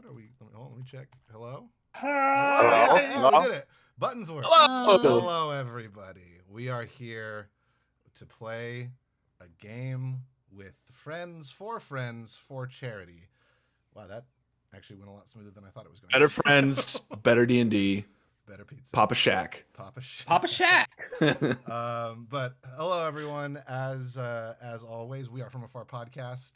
loud? Are we? Let me check. Hello. Hello. Yeah, we did it. Buttons work. Hello. Hello, everybody. We are here to play a game with friends, for charity. Wow, that actually went a lot smoother than I thought it was going. Better to. friends, better D&D, Better pizza. Papa Shack. Papa Shack. Papa Shack. But hello, everyone. As always, we are from Afar podcast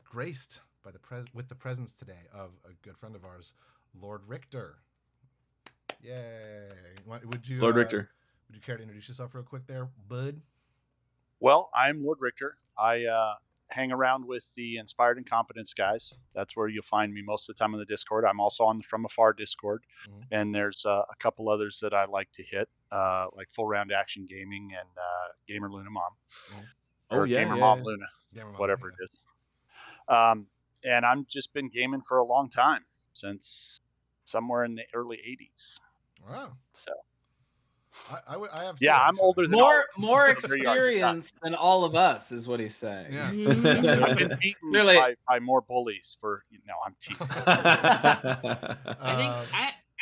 graced by with the presence today of a good friend of ours, LordRichter. Yay! Would you, LordRichter. Would you care to introduce yourself real quick, there, bud? Well, I'm LordRichter. I hang around with the Inspired Incompetence guys. That's where you'll find me most of the time on the Discord. I'm also on the From Afar Discord, and there's a couple others that I like to hit, like Full Round Action Gaming and Gamer Luna Mom, or Gamer Mom Luna, whatever it is. And I've just been gaming for a long time, since somewhere in the early '80s. Wow. So. I have. Yeah, I'm older than more experience than all of us, is what he's saying. Yeah. I've been beaten by more bullies for. I'm teasing. I think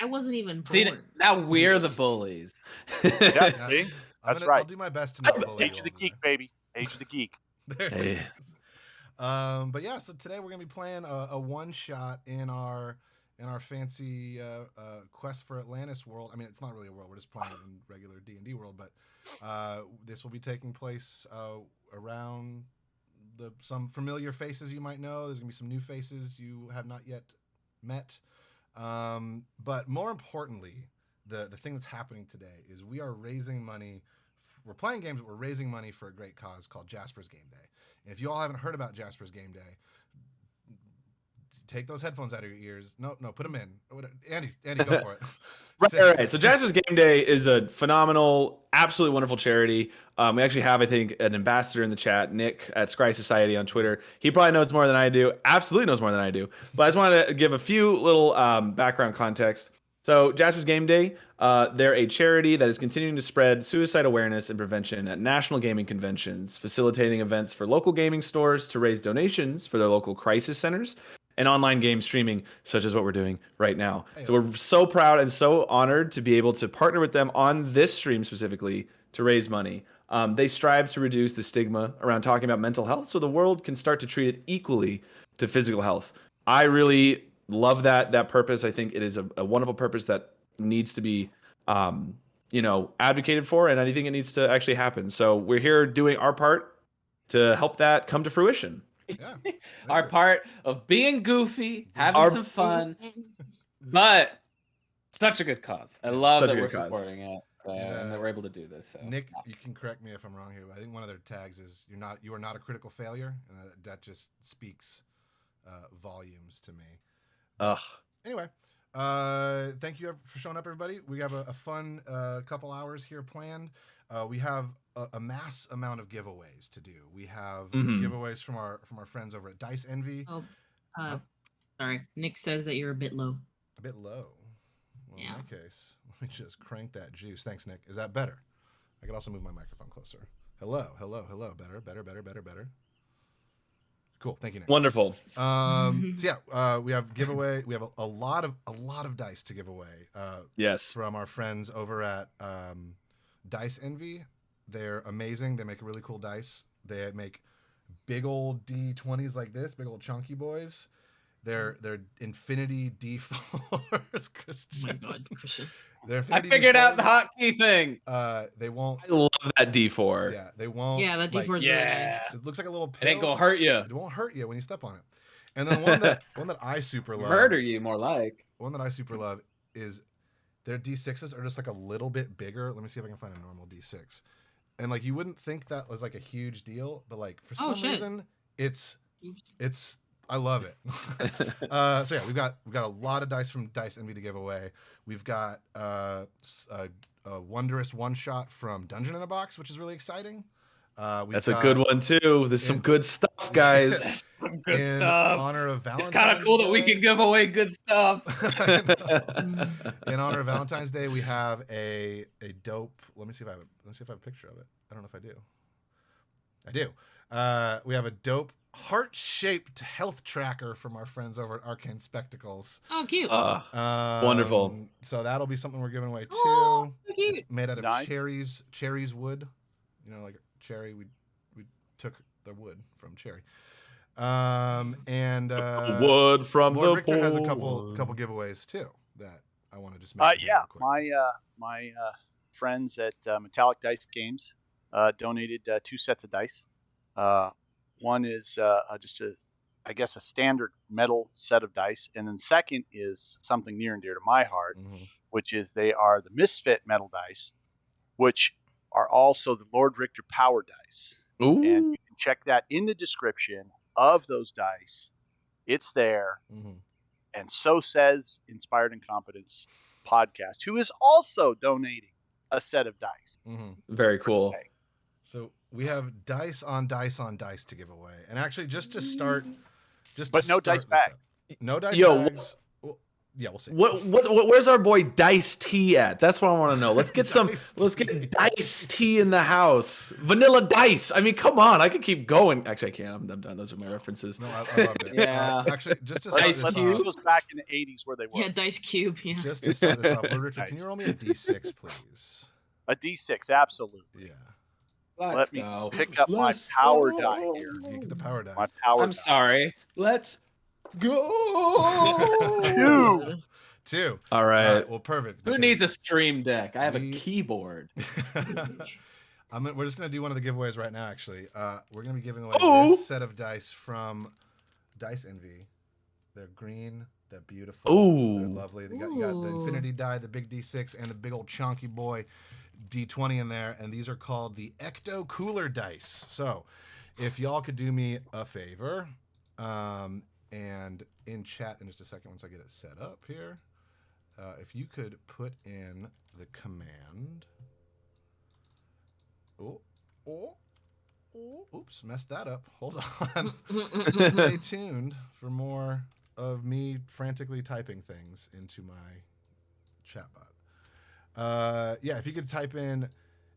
I wasn't even born. See, now we're the bullies. Yeah, see? That's right. I'll do my best to not bully Age of the geek, baby. Age of the geek. Hey. But yeah, so today we're gonna be playing a one shot in our fancy Quest for Atlantis world. I mean, it's not really a world. We're just playing it in regular D&D world, but this will be taking place around some familiar faces you might know. There's going to be some new faces you have not yet met. But more importantly, the thing that's happening today is we are raising money. We're playing games, but we're raising money for a great cause called Jaspers Game Day. And if you all haven't heard about Jaspers Game Day, take those headphones out of your ears. No, put them in. Andy, go for it. Right. So Jaspers Game Day is a phenomenal, absolutely wonderful charity. We actually have, I think, an ambassador in the chat, Nick at Scry Society on Twitter. He probably knows more than I do. Absolutely knows more than I do. But I just wanted to give a few little background context. So Jaspers Game Day, they're a charity that is continuing to spread suicide awareness and prevention at national gaming conventions, facilitating events for local gaming stores to raise donations for their local crisis centers, and online game streaming, such as what we're doing right now. So we're so proud and so honored to be able to partner with them on this stream specifically to raise money. They strive to reduce the stigma around talking about mental health so the world can start to treat it equally to physical health. I really love that purpose. I think it is a wonderful purpose that needs to be advocated for, and I think it needs to actually happen. So we're here doing our part to help that come to fruition. Yeah, our part of being goofy, having some fun, but such a good cause. I love that we're supporting it, and that we're able to do this. So. Nick, you can correct me if I'm wrong here, but I think one of their tags is you are not a critical failure, and that just speaks volumes to me. Anyway, thank you for showing up, everybody. We have a fun couple hours here planned. We have a mass amount of giveaways to do. We have giveaways from our friends over at Dice Envy. Sorry, Nick says that you're a bit low. A bit low. Well, yeah. In that case, let me just crank that juice. Thanks, Nick. Is that better? I can also move my microphone closer. Hello. Better. Cool. Thank you, Nick. Wonderful. So yeah, we have giveaway. We have a lot of dice to give away. Yes. From our friends over at Dice Envy. They're amazing. They make really cool dice. They make big old D20s like this, big old chunky boys. They're Infinity D4s, Christian. Oh my God, Christian. I figured out the hotkey thing. They won't. I love that D4. Yeah, they won't. Yeah, that D4 is really nice. It looks like a little pill. It ain't gonna hurt you. It won't hurt you when you step on it. And then one that I super love. Murder you, more like. One that I super love is their D6s are just like a little bit bigger. Let me see if I can find a normal D6. And like you wouldn't think that was like a huge deal, but like for some reason it's I love it. So yeah, we've got a lot of dice from Dice Envy to give away. We've got a wondrous one shot from Dungeon in a Box, which is really exciting. That's a good one too. There's some good stuff, guys. Some good stuff. In honor of Valentine's It's kind of cool that we can give away good stuff. In honor of Valentine's Day, we have a dope. Let me see if I have a picture of it. I don't know if I do. I do. We have a dope heart-shaped health tracker from our friends over at Arcane Spectacles. Oh, cute. Wonderful. So that'll be something we're giving away too. Oh, so cute. It's made out of Nice. cherries wood. You know, like cherry. We took the wood from cherry. And wood from Lord the Richter has a pool. couple giveaways too that I want to just mention. Yeah, real quick. my friends at Metallic Dice Games donated 2 sets of dice. One is just I guess a standard metal set of dice, and then second is something near and dear to my heart, which is they are the Misfit metal dice, which are also the Lord Richter power dice. Ooh. And you can check that in the description of those dice. It's there. And so says Inspired Incompetence podcast, who is also donating a set of dice. Very cool. So we have dice on dice on dice to give away, and actually just to start, but no dice bags. No dice bags. Well, yeah, we'll see. Where's our boy Dice Tea at? That's what I want to know. Let's get let's get Dice Tea in the house. Vanilla Dice. I mean, come on. I could keep going. Actually, I can't. I'm done. Those are my references. No, I loved it. Yeah. Actually, just to start Dice this Cube off, was back in the 80s where they were. Yeah, Dice Cube. Yeah. just to start this off, Lord Richard, can you roll me a D6, please? A D6, absolutely. Yeah. Let me pick up my power die here. You get the power die. My power I'm die. sorry. Let's go. 2. All right. Well, perfect. Who needs a stream deck? I have a keyboard. We're just gonna do one of the giveaways right now. Actually, we're gonna be giving away this set of dice from Dice Envy. They're green. They're beautiful. Ooh. They're lovely. You got the Infinity die, the big D6, and the big old chonky boy D20 in there. And these are called the Ecto Cooler dice. So, if y'all could do me a favor, and in chat in just a second once I get it set up here, if you could put in the command. Oops, messed that up. Hold on. Stay tuned for more of me frantically typing things into my chatbot. Yeah, if you could type in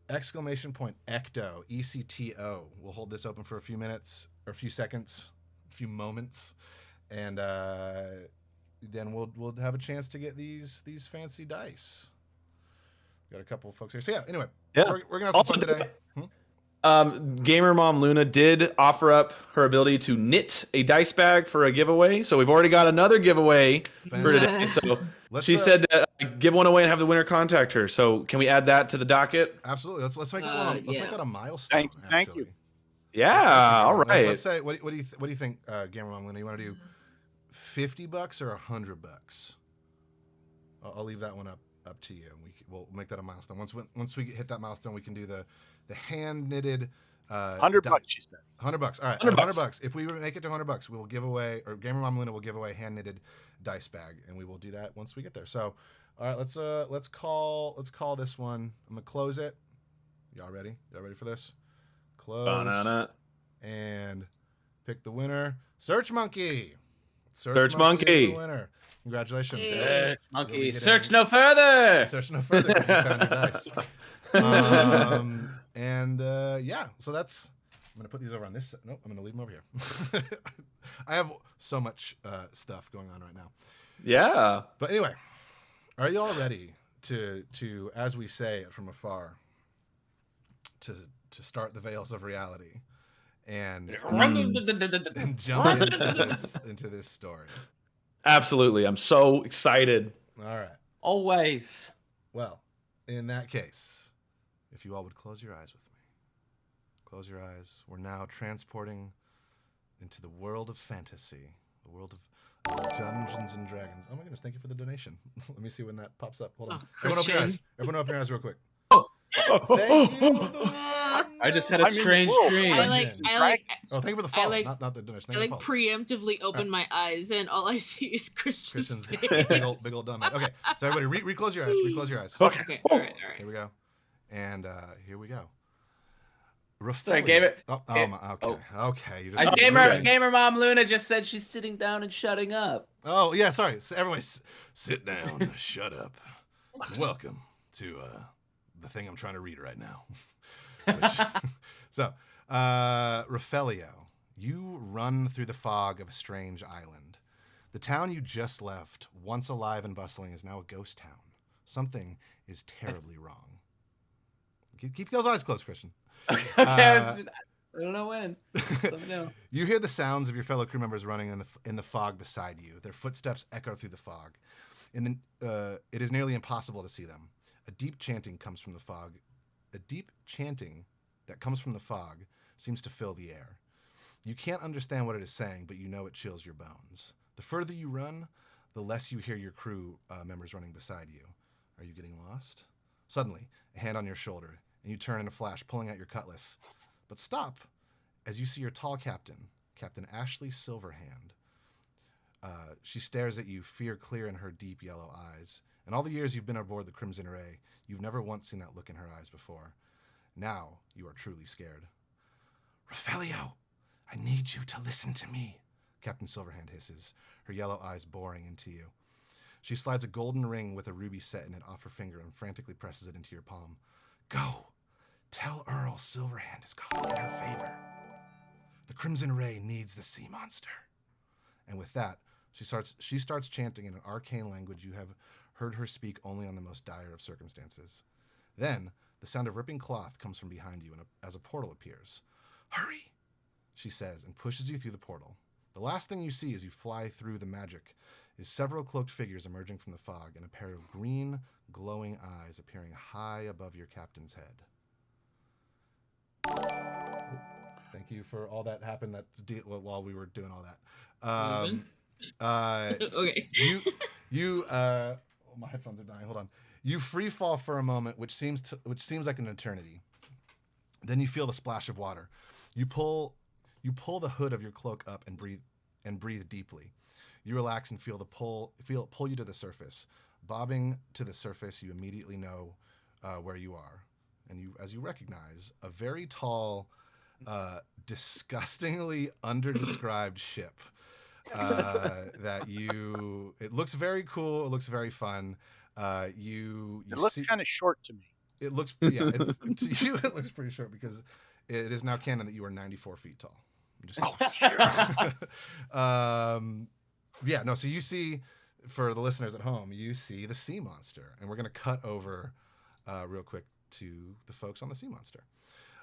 !Ecto, ECTO. We'll hold this open for a few minutes or a few seconds, a few moments, and then we'll have a chance to get these fancy dice. Got a couple of folks here. So yeah, anyway, we're gonna have some fun today. Gamer Mom Luna did offer up her ability to knit a dice bag for a giveaway, so we've already got another giveaway for today. So she said give one away and have the winner contact her. So can we add that to the docket? Absolutely. Let's make that let's make that a milestone. Thank you. Yeah. All right. Let's say what do you think, Gamer Mom Luna? You want to do $50 or $100? I'll leave that one up to you. We'll make that a milestone. Once we hit that milestone, we can do the hand knitted. $100, she said. $100. All right, $100. If we make it to $100, we will give away, or Gamer Mom Luna will give away a hand knitted dice bag, and we will do that once we get there. So, all right, let's call this one. I'm gonna close it. Y'all ready? Y'all ready for this? Close. Banana. And pick the winner. Search Monkey. Search Monkey. Is the winner. Congratulations. Search Monkey. Really Search no further. Search no further. You found your dice. Yeah, so that's. I'm gonna put these over on this. Nope, I'm gonna leave them over here. I have so much stuff going on right now. Yeah. But anyway, are you all ready to as we say it from afar, to start the veils of reality, and jump into this story? Absolutely. I'm so excited. All right. Always. Well, in that case, if you all would close your eyes with me. Close your eyes. We're now transporting into the world of fantasy, the world of Dungeons and Dragons. Oh my goodness, thank you for the donation. Let me see when that pops up. Hold on. Everyone open your eyes. Everyone open your eyes real quick. Thank you. I just had a strange dream. Thank you for the follow, not the donation. I preemptively open my eyes, and all I see is Christian's face. big old dumb head. Okay, so everybody, reclose your eyes. Reclose your eyes. Okay. All right. Here we go. And here we go. Sorry, gave it. Okay. You just Gamer Mom Luna just said she's sitting down and shutting up. Oh yeah, sorry. So everybody, sit down. Shut up. Welcome to the thing I'm trying to read right now. So, Rafelio, you run through the fog of a strange island. The town you just left, once alive and bustling, is now a ghost town. Something is terribly wrong. Keep those eyes closed, Christian. Okay, I don't know when. You hear the sounds of your fellow crew members running in the fog beside you. Their footsteps echo through the fog. It is nearly impossible to see them. A deep chanting comes from the fog. A deep chanting that comes from the fog seems to fill the air. You can't understand what it is saying, but you know it chills your bones. The further you run, the less you hear your crew members running beside you. Are you getting lost? Suddenly, a hand on your shoulder, and you turn in a flash, pulling out your cutlass. But stop as you see your tall captain, Captain Ashley Silverhand. She stares at you, fear clear in her deep yellow eyes. In all the years you've been aboard the Crimson Array, you've never once seen that look in her eyes before. Now you are truly scared. Rafelio, I need you to listen to me, Captain Silverhand hisses, her yellow eyes boring into you. She slides a golden ring with a ruby set in it off her finger and frantically presses it into your palm. Go, tell Earl Silverhand is calling in her favor. The Crimson Array needs the sea monster. And with that, she starts chanting in an arcane language you have heard her speak only on the most dire of circumstances. Then, the sound of ripping cloth comes from behind you as a portal appears. Hurry, she says, and pushes you through the portal. The last thing you see as you fly through the magic is several cloaked figures emerging from the fog and a pair of green, glowing eyes appearing high above your captain's head. Thank you for all that happened while we were doing all that. Okay. My headphones are dying. Hold on. You free fall for a moment, which seems like an eternity. Then you feel the splash of water. You pull the hood of your cloak up and breathe deeply. You relax and feel it pull you to the surface. Bobbing to the surface, you immediately know where you are, and as you recognize a very tall, disgustingly underdescribed ship. It looks very cool. It looks very fun. It looks kind of short to me. It looks, to you, it looks pretty short because it is now canon that you are 94 feet tall. So you see, for the listeners at home, you see the sea monster, and we're going to cut over real quick to the folks on the sea monster.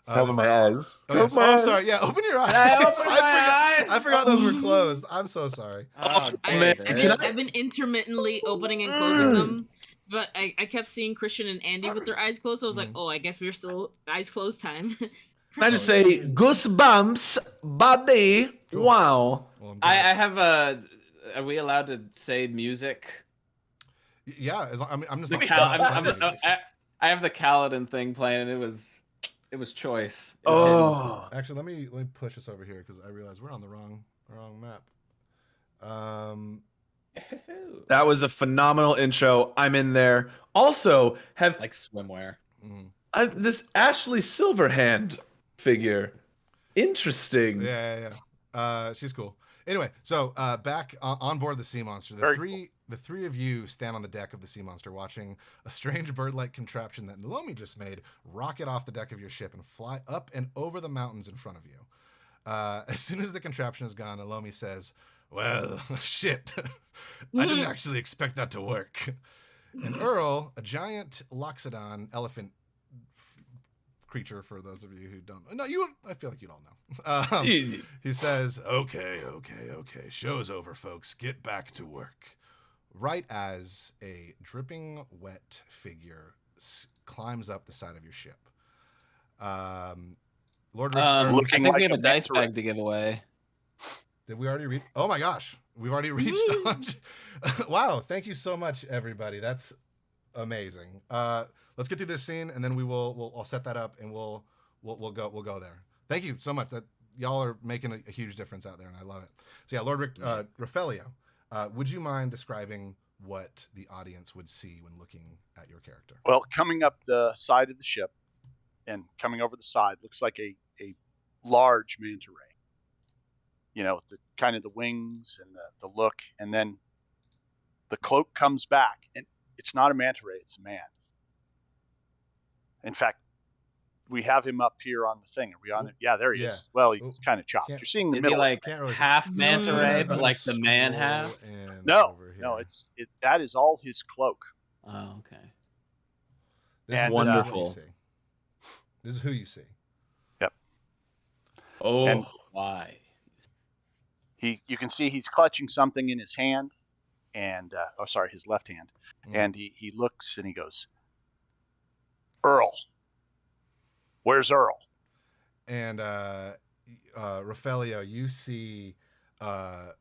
Open my eyes. I'm sorry. Yeah, open your eyes. I forgot those were closed. I'm so sorry. Oh, man. I've been intermittently opening and closing them, but I kept seeing Christian and Andy with their eyes closed, so I was like, oh, I guess we're still eyes closed time. I just say goosebumps, buddy. Cool. Wow. Well, I have a. Are we allowed to say music? Yeah, I'm just. I have the Kaladin thing playing. It was choice. Actually, let me push us over here because I realize we're on the wrong map. That was a phenomenal intro. I'm in there. Also, have like swimwear. This Ashley Silverhand figure. Interesting. Yeah. She's cool. Anyway, so back on board the sea monster, the three of you stand on the deck of the sea monster watching a strange bird-like contraption that Naomi just made rocket off the deck of your ship and fly up and over the mountains in front of you. As soon as the contraption is gone, Naomi says, well, shit. I didn't actually expect that to work. And Earl, a giant loxodon elephant creature, for those of you who don't know. I feel like you'd all know. He says, okay, show's over, folks. Get back to work. Right as a dripping wet figure climbs up the side of your ship. Lord Richter, I think we have a dice bag to give away. Did we already reach? Oh my gosh, we've already reached on. Wow, thank you so much, everybody. That's amazing. Let's get through this scene, and then I'll set that up, and we'll go there. Thank you so much. That y'all are making a huge difference out there, and I love it. So yeah, Lord Rafelio, would you mind describing what the audience would see when looking at your character? Well, coming up the side of the ship and coming over the side looks like a large manta ray. You know, the kind of the wings and the look, and then the cloak comes back, and it's not a manta ray, it's a man. In fact, we have him up here on the thing. Are we on it? Yeah, there he is. Well, he's kind of chopped. You're seeing the Is middle. he like really half manta ray, but like the man half? No, that is all his cloak. Oh, okay. This is wonderful. This is who you see. Yep. Oh, and why? You can see he's clutching something in his hand, and his left hand, and he looks and he goes, Earl. Where's Earl? And Rafaelio, you see. I'm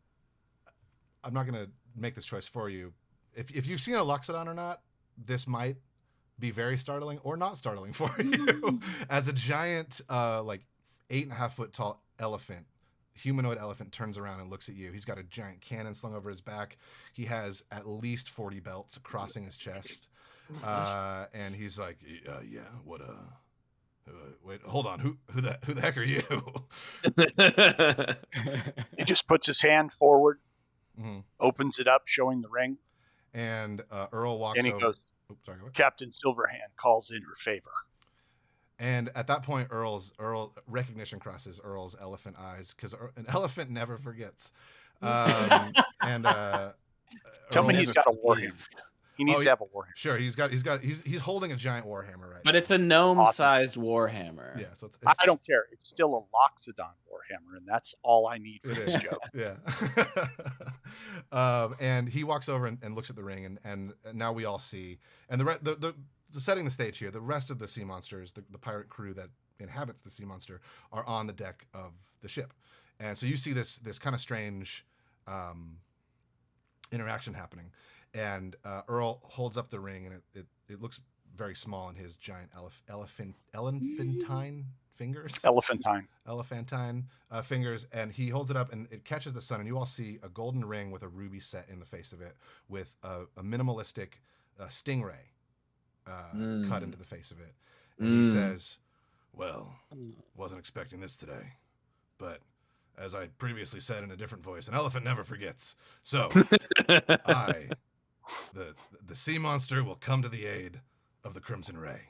not gonna make this choice for you. If you've seen a Loxodon or not, this might be very startling or not startling for you. As a giant, like 8.5 foot tall elephant, humanoid elephant, turns around and looks at you. He's got a giant cannon slung over his back. He has at least 40 belts crossing his chest, and he's like, "Yeah, what wait, hold on. Who the heck are you?" He just puts his hand forward, opens it up, showing the ring, and Earl walks and he over. Goes, sorry, Captain Silverhand calls in her favor. And at that point, Earl recognition crosses Earl's elephant eyes, because an elephant never forgets. And tell me he's got a warhammer. He needs to have a warhammer. Sure, he's holding a giant warhammer right now. But it's a gnome-sized warhammer. Yeah, so I don't care. It's still a Loxodon warhammer, and that's all I need for this joke. Yeah. And he walks over and looks at the ring, and now we all see. And the setting the stage here, the rest of the sea monsters, the pirate crew that inhabits the sea monster, are on the deck of the ship. And so you see this kind of strange interaction happening. And Earl holds up the ring, and it looks very small in his giant elephantine fingers. Elephantine fingers, and he holds it up, and it catches the sun, and you all see a golden ring with a ruby set in the face of it, with a minimalistic stingray cut into the face of it. And he says, "Well, wasn't expecting this today, but as I previously said in a different voice, an elephant never forgets. So the sea monster will come to the aid of the Crimson Ray.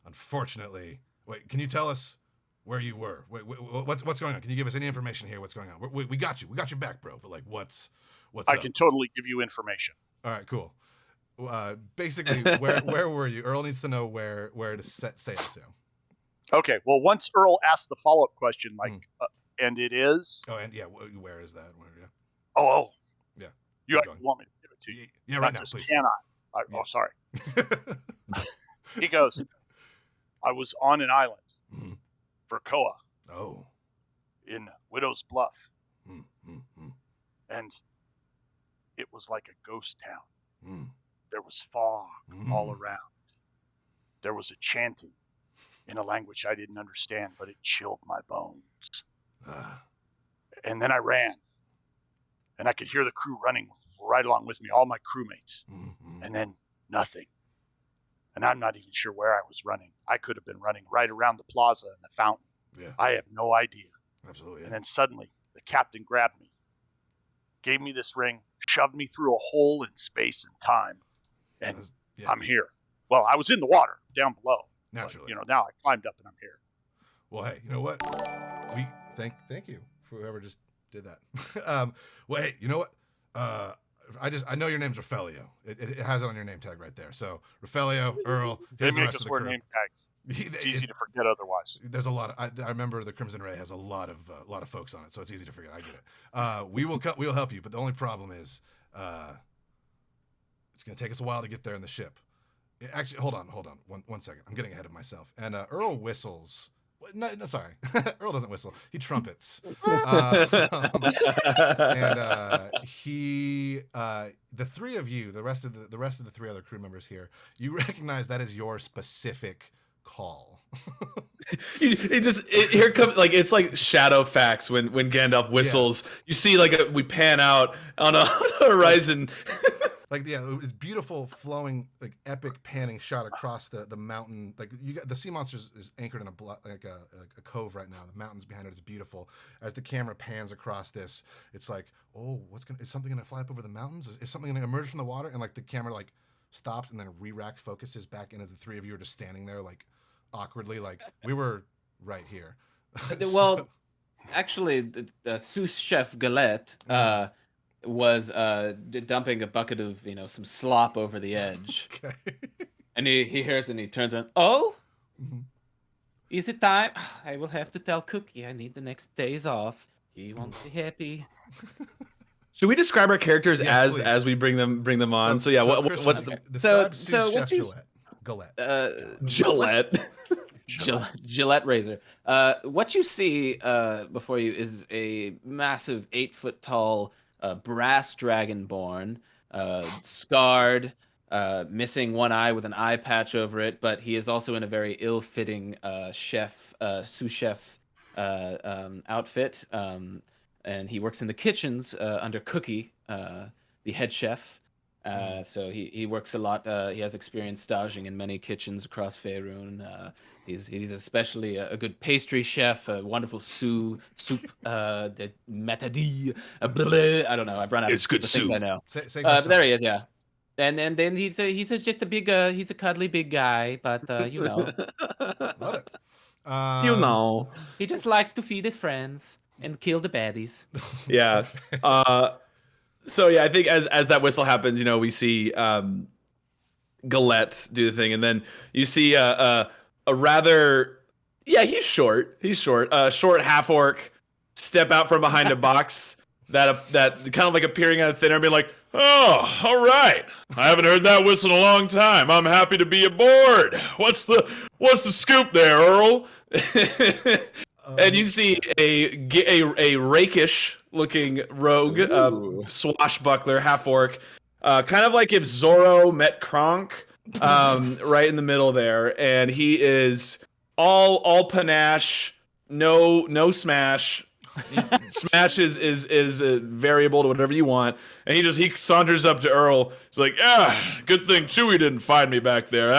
Unfortunately, wait, can you tell us where you were? Wait, what's going on? Can you give us any information here? What's going on? We got you. We got your back, bro. But like, what's I up? can totally give you information. All right, cool. Basically, where were you? Earl needs to know where to set sail to. Okay. Well, once Earl asked the follow-up question, like, and it is. Oh, and yeah, where is that? Where? Yeah. Oh. Yeah. You want me to give it to you? Yeah, right now, please. Can I? Oh, sorry. He goes, I was on an island, Verkoa. Oh. In Widow's Bluff. And it was like a ghost town. There was fog all around. There was a chanting in a language I didn't understand, but it chilled my bones. And then I ran. And I could hear the crew running right along with me, all my crewmates. And then nothing. And I'm not even sure where I was running. I could have been running right around the plaza and the fountain. Yeah. I have no idea. Absolutely. Yeah. And then suddenly the captain grabbed me, gave me this ring, shoved me through a hole in space and time. And I'm here. Well, I was in the water down below. Naturally. But, now I climbed up and I'm here. Well, hey, you know what? We thank you for whoever just did that. Well, hey, you know what? I know your name's Rafaelio. It has it on your name tag right there. So Rafaelio, Earl, here's the rest of the crew. Name tags. It's easy to forget otherwise. There's a lot. I remember the Crimson Ray has a lot of folks on it, so it's easy to forget. I get it. We'll help you, but the only problem is it's going to take us a while to get there in the ship. Actually, hold on. One second. I'm getting ahead of myself. And Earl whistles. No, sorry. Earl doesn't whistle. He trumpets. The three of you, the rest of the three other crew members here, you recognize that is your specific call. Here comes, like, it's like shadow facts when Gandalf whistles. Yeah. You see, like, we pan out on a horizon. Like, yeah, it was beautiful, flowing, like, epic panning shot across the mountain. Like, you got the sea monster is anchored in a cove right now. The mountains behind it is beautiful. As the camera pans across this, it's like, oh, is something gonna fly up over the mountains? Is something gonna emerge from the water? And like the camera like stops and then re-rack focuses back in as the three of you are just standing there, like awkwardly, like we were right here. Well, actually, the sous chef Galette was dumping a bucket of some slop over the edge. Okay. And he hears and he turns around. Oh, Mm-hmm. is it time? I will have to tell Cookie I need the next days off. He won't be happy. Should we describe our characters Yes, as we bring them on? So yeah, Christian, what's the describe so Sous what Chef you- Gillette? Gillette? Gillette razor. What you see before you is a massive 8-foot tall brass dragonborn, scarred, missing one eye with an eye patch over it, but he is also in a very ill-fitting sous chef outfit, and he works in the kitchens under Cookie, the head chef. So he works a lot. He has experience staging in many kitchens across Faerun. He's especially a good pastry chef, a wonderful soup, the metadi. I don't know. I've run out It's of good the things soup. I know. Say But there he is. Yeah. And then he's just a big he's a cuddly big guy, but Love it. he just likes to feed his friends and kill the baddies. Yeah. So yeah, I think as that whistle happens, we see Galette do the thing, and then you see a rather he's short short half orc step out from behind a box that kind of like appearing out of thin air, and be like, oh, all right, I haven't heard that whistle in a long time. I'm happy to be aboard. What's the scoop there, Earl? And you see a rakish looking rogue, swashbuckler, half orc, kind of like if Zorro met Kronk, right in the middle there, and he is all panache, no smash. Smash is variable to whatever you want, and he saunters up to Earl. He's like, "Yeah, good thing Chewie didn't find me back there.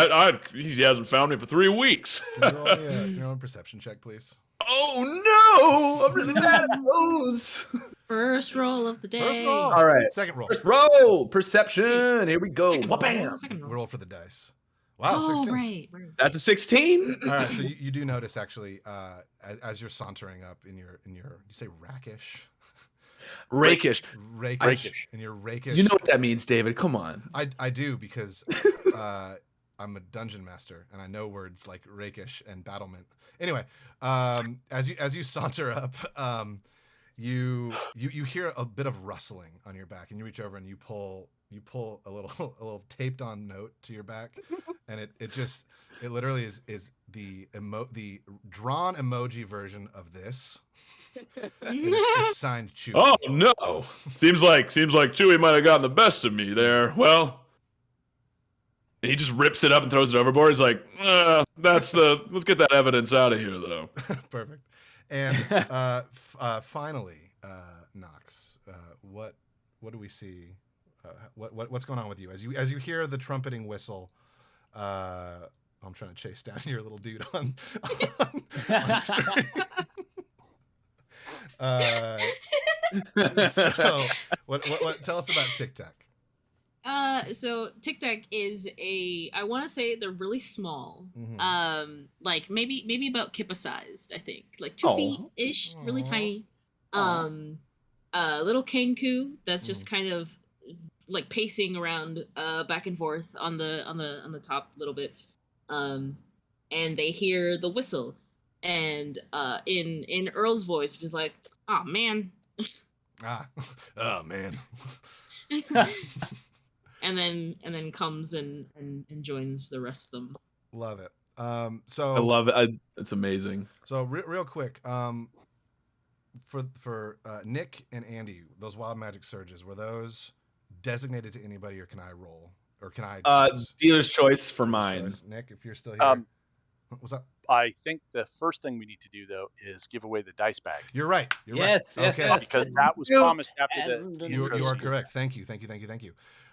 He hasn't found me for 3 weeks." Can you roll a perception check, please? Oh no! I'm really bad at those. First roll of the day. First roll. All right. Second roll. First roll. Perception. Here we go. Wha-bam. Second roll. Roll for the dice. Wow, 16. Right. That's a 16. All right, so you do notice actually, as you're sauntering up in your you say rakish, Rakish. in your rakish. You know what that means, David. Come on. I do, because I'm a dungeon master and I know words like rakish and battlement. Anyway, as you saunter up, you hear a bit of rustling on your back, and you reach over and you pull a little taped on note to your back, and it literally is the drawn emoji version of this. It's signed Chewie. Oh no! Seems like Chewie might have gotten the best of me there. Well, he just rips it up and throws it overboard. He's like, let's get that evidence out of here, though. Perfect. And finally, Nox, what do we see? What's going on with you as you hear the trumpeting whistle? I'm trying to chase down your little dude on stream. So what? Tell us about Tic Tac. So Tic Tac is I want to say they're really small. Mm-hmm. Like maybe about Kippa sized, I think, like 2 feet ish, really tiny. Little Kenku that's just kind of like pacing around back and forth on the top little bits. And they hear the whistle, and in Earl's voice was like, "Oh man." Oh man. and then comes and joins the rest of them. Love it. So I love it. It's amazing. So real quick, for Nick and Andy, those wild magic surges, were those designated to anybody, or can I roll, or can I? Dealer's choice for mine. Nick, if you're still here. What's up? I think the first thing we need to do, though, is give away the dice bag. You're right. Yes, okay. yes. Because that was promised after the. You are correct. Thank you.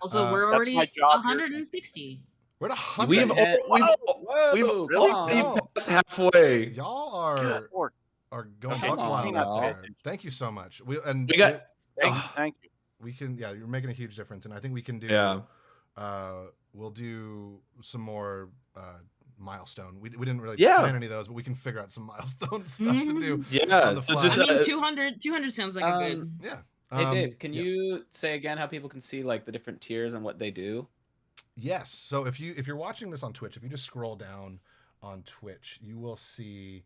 Also, we're already 160. We're at 100. We've Whoa. passed halfway. Y'all are going Okay, wild out there. Thank you so much. Thank you. We can. Yeah, you're making a huge difference, and I think we can do. Yeah. We'll do some more milestone. We didn't really Yeah. plan any of those, but we can figure out some milestone stuff to do. Yeah. on the So fly. just I mean, 200 sounds like a good. Yeah. Hey Dave, can yes. you say again how people can see like the different tiers and what they do? Yes. So if you're watching this on Twitch, if you just scroll down on Twitch, you will see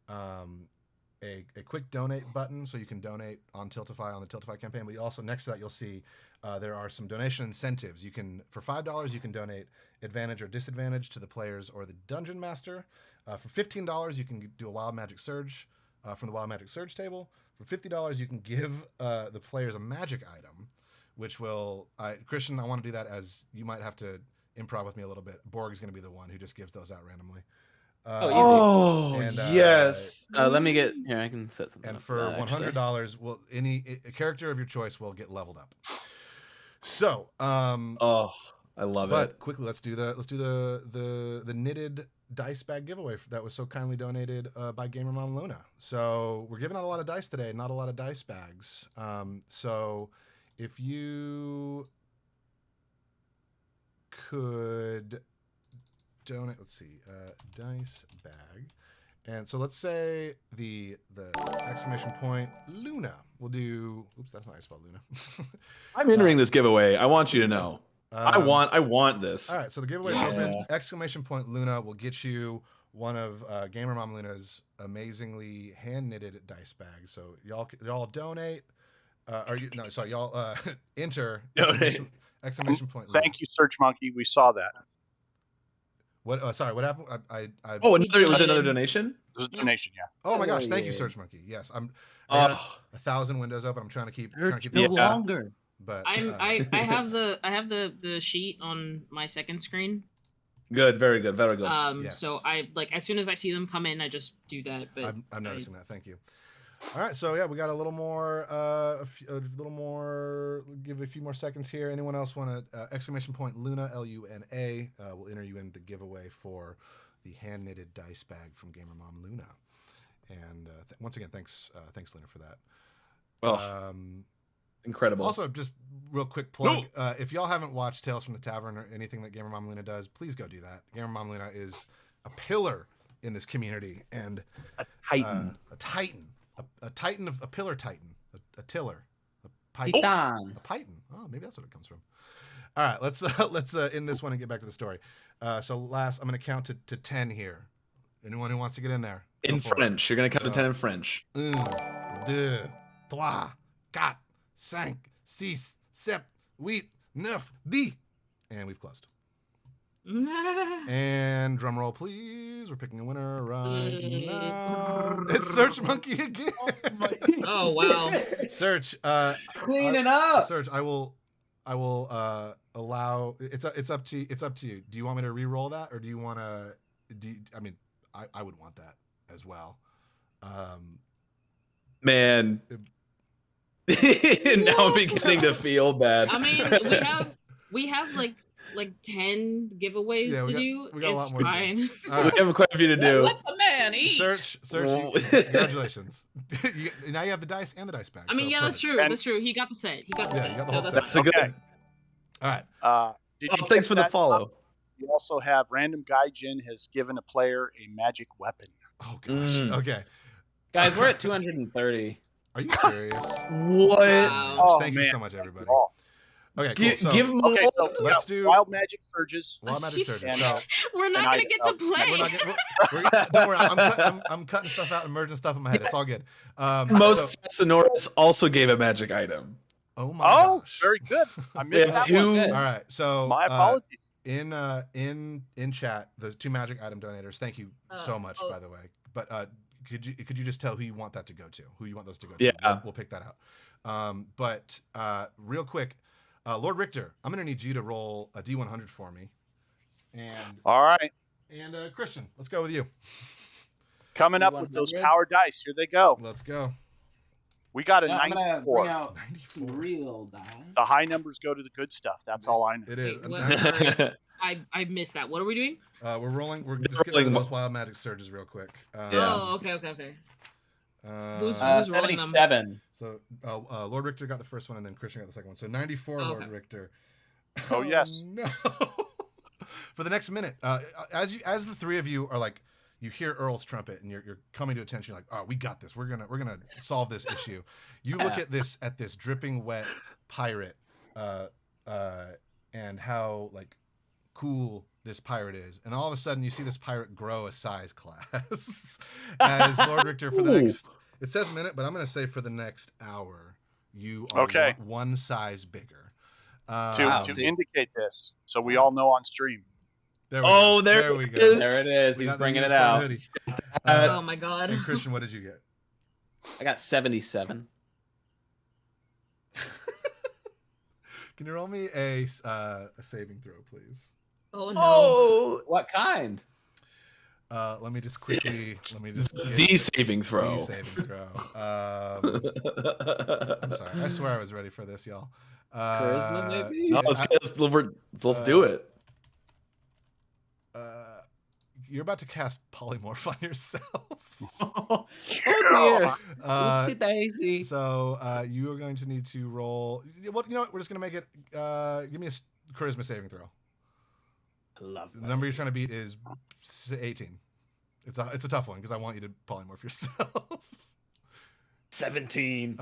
a quick donate button, so you can donate on Tiltify on the Tiltify campaign. But also next to that, you'll see there are some donation incentives. You can, for $5, you can donate advantage or disadvantage to the players or the dungeon master. For $15, you can do a Wild Magic Surge from the Wild Magic Surge table. For $50, you can give the players a magic item, which will Christian, I want to do that as you might have to improv with me a little bit. Borg is going to be the one who just gives those out randomly. And, yes. Let me get here. I can set something. And up for that, actually. $100, will a character of your choice will get leveled up. So, I love it. but quickly, let's do the knitted dice bag giveaway that was so kindly donated by Gamer Mom Luna. So we're giving out a lot of dice today, not a lot of dice bags. So if you could donate, let's see, dice bag, and so let's say the exclamation point Luna. We'll do. Oops, that's not how you spell Luna. I'm entering this giveaway. I want you to please know. I want this. All right, so the giveaway is open. Exclamation point Luna will get you one of Gamer Mom Luna's amazingly hand knitted dice bags. So y'all donate. Y'all enter exclamation point. Luna. Thank you, Search Monkey. We saw that. What? Sorry, what happened? It was another donation. It was a donation, yeah. Oh my gosh! Thank you, yeah. Search Monkey. Yes, I got 1,000 windows open. I'm trying to keep the longer. But I have the sheet on my second screen. Good, very good, very good. Yes. So I as soon as I see them come in, I just do that. But I'm noticing that. Thank you. All right, so yeah, we got a little more, give a few more seconds here. Anyone else want to exclamation point Luna LUNA? We'll enter you in the giveaway for the hand knitted dice bag from Gamer Mom Luna. And once again, thanks Luna for that. Well, incredible. Also, just real quick plug: if y'all haven't watched Tales from the Tavern or anything that Gamer Mom Luna does, please go do that. Gamer Mom Luna is a pillar in this community and a titan, a titan of a pillar titan, a tiller, a Titan. a python. Oh, maybe that's what it comes from. All right, let's end this one and get back to the story. So I'm going to count to 10 here. Anyone who wants to get in there? in French. You're gonna count to 10 in French. 1, 2, 3, 4, 5, 6, 7, 8, 9, 10. And we've closed. And drum roll, please. We're picking a winner right now. It's Search Monkey again. Oh wow. Search. Cleaning up. Search. I will allow. It's up to you. Do you want me to re-roll that, or do you want to? I mean, I would want that as well. Man. Now I'm beginning to feel bad. I mean, we have like 10 giveaways to do. We got a it's lot more fine. to do. All right. We have quite a few to do. Let the man eat. Search. Congratulations. Now you have the dice and the dice bag. I mean, so yeah, perfect. that's true. That's true. He got the set. He got the set. you got the So whole set. That's a good. Okay. All right. Did you Thanks for the that? follow. You also have Random Gaijin has given a player a magic weapon. Oh gosh. Okay. Guys, we're at 230. Are you serious? What? Wow. Thank you man. so much, everybody. Oh. Okay, cool. So Give them Okay, so let's do Wild Magic Surges. Wild Magic Surges. And, So We're not And gonna get to play. we're not getting. Don't worry. I'm cutting stuff out and merging stuff in my head. It's all good. Most Sonoris also gave a magic item. Oh my Oh, gosh. very good. I missed have that two- one. All right. So My apologies. in chat, those 2 magic item donators. Thank you so much, oh. by the way. But could you just tell who you want that to go to? Who you want those to go to? Yeah. We'll pick that out. But real quick, Lord Richter, I'm gonna need you to roll a D100 for me. And All right. Christian, let's go with you. Coming up with those 100. power dice. Here they go. Let's go. We got a Yeah, I'm gonna 94. bring out 94. real die. The high numbers go to the good stuff. That's all I know. It is. Wait, what? I missed that. What are we doing? We're rolling. We're just getting rid of those wild magic surges real quick. Yeah. Oh, okay. Who's rolling them? 77. So Lord Richter got the first one, and then Christian got the second one. So 94, Oh, Lord okay. Richter. Oh, yes. No. for the next minute, as the three of you are like, you hear Earl's trumpet and you're coming to attention. You're like, oh, we got this. We're gonna solve this issue. You look at this dripping wet pirate, and how like cool this pirate is, and all of a sudden you see this pirate grow a size class. As LordRichter for the next, it says minute, but I'm gonna say for the next hour, you are one size bigger. To indicate this, so we all know on stream. There we go. There we it go. is. There it is. He's bringing it out. Oh my god. And Christian, what did you get? I got 77. Can you roll me a saving throw, please? Oh no. Oh, what kind? Let me just quickly. The saving throw. The saving throw. I'm sorry. I swear I was ready for this, y'all. Charisma, maybe. No, let's do it. You're about to cast polymorph on yourself. Oh dear. Oopsie daisy. So you are going to need to roll. Well, you know what? We're just going to make it. Give me a charisma saving throw. I love that. The number you're trying to beat is 18. It's a tough one because I want you to polymorph yourself. 17.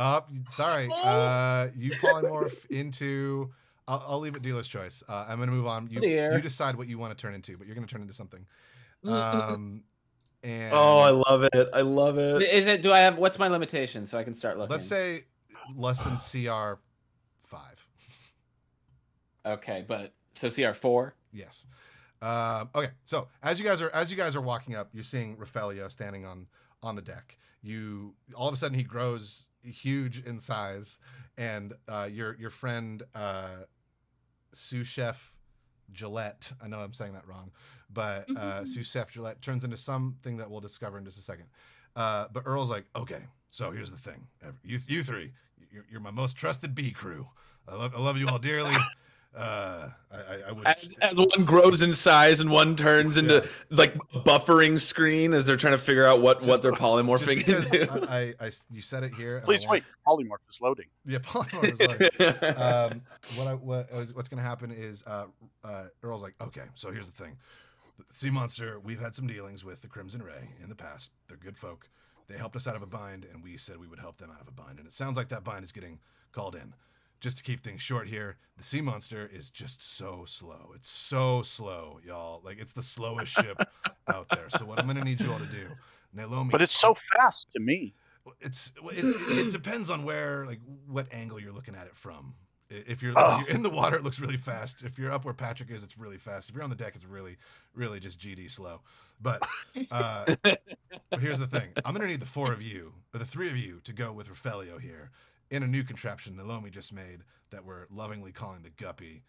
Sorry. You polymorph into. I'll leave it dealer's choice. I'm going to move on. You decide what you want to turn into, but you're going to turn into something. And I love it. I love it. Is it? Do I have? What's my limitation so I can start looking? Let's say less than CR 5. Okay, but so CR 4. Yes. Okay. So as you guys are walking up, you're seeing Rafaelio standing on the deck. You all of a sudden he grows huge in size, and your friend sous chef Gillette. I know I'm saying that wrong, but sous chef Gillette turns into something that we'll discover in just a second. But Earl's like, okay, so here's the thing. You three, you're my most trusted bee crew. I love you all dearly. I would. As one grows in size and one turns into like buffering screen as they're trying to figure out what they're polymorphing into. You said it here. Please wait. Polymorph is loading. Yeah, polymorph is loading. What's going to happen is Earl's like, okay, so here's the thing. The Sea Monster, we've had some dealings with the Crimson Ray in the past. They're good folk. They helped us out of a bind, and we said we would help them out of a bind. And it sounds like that bind is getting called in. Just to keep things short here, the Sea Monster is just so slow. It's so slow, y'all. Like, it's the slowest ship out there. So what I'm going to need you all to do, Naomi. But it's so fast to me. It depends on what angle you're looking at it from. If you're in the water, it looks really fast. If you're up where Patrick is, it's really fast. If you're on the deck, it's really, really just GD slow. But here's the thing. I'm going to need the three of you to go with Rafaelio here in a new contraption Naomi just made that we're lovingly calling the Guppy.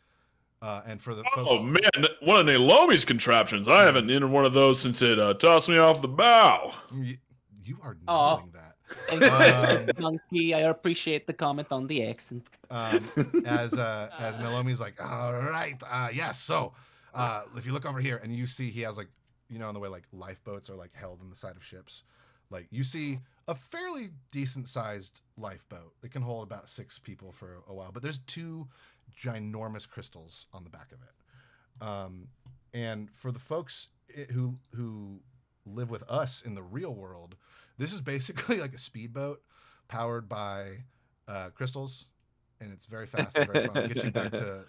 And for the folks... Oh, man, one of Naomi's contraptions. I haven't needed one of those since it tossed me off the bow. You are nailing that. Thank you, Monkey. I appreciate the comment on the accent. As Naomi's like, all right, yes. So, if you look over here and you see he has like, in the way like lifeboats are like held in the side of ships, like you see a fairly decent sized lifeboat. It can hold about 6 people for a while, but there's 2 ginormous crystals on the back of it. And for the folks who live with us in the real world, this is basically like a speedboat powered by crystals, and it's very fast and very fun. It'll get you back to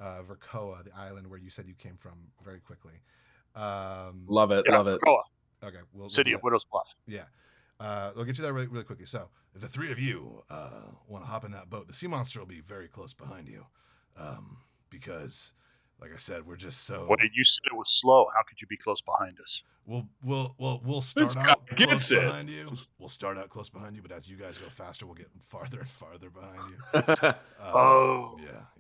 Verkoa, the island where you said you came from, very quickly. Love it. Verkoa. Okay, City of Widow's Bluff. Yeah. We'll get you there really, really quickly. So, if the 3 of you want to hop in that boat, the Sea Monster will be very close behind you, because, like I said, we're just so. What did you said it was slow? How could you be close behind us? We'll start out close behind you. We'll start out close behind you, but as you guys go faster, we'll get farther and farther behind you.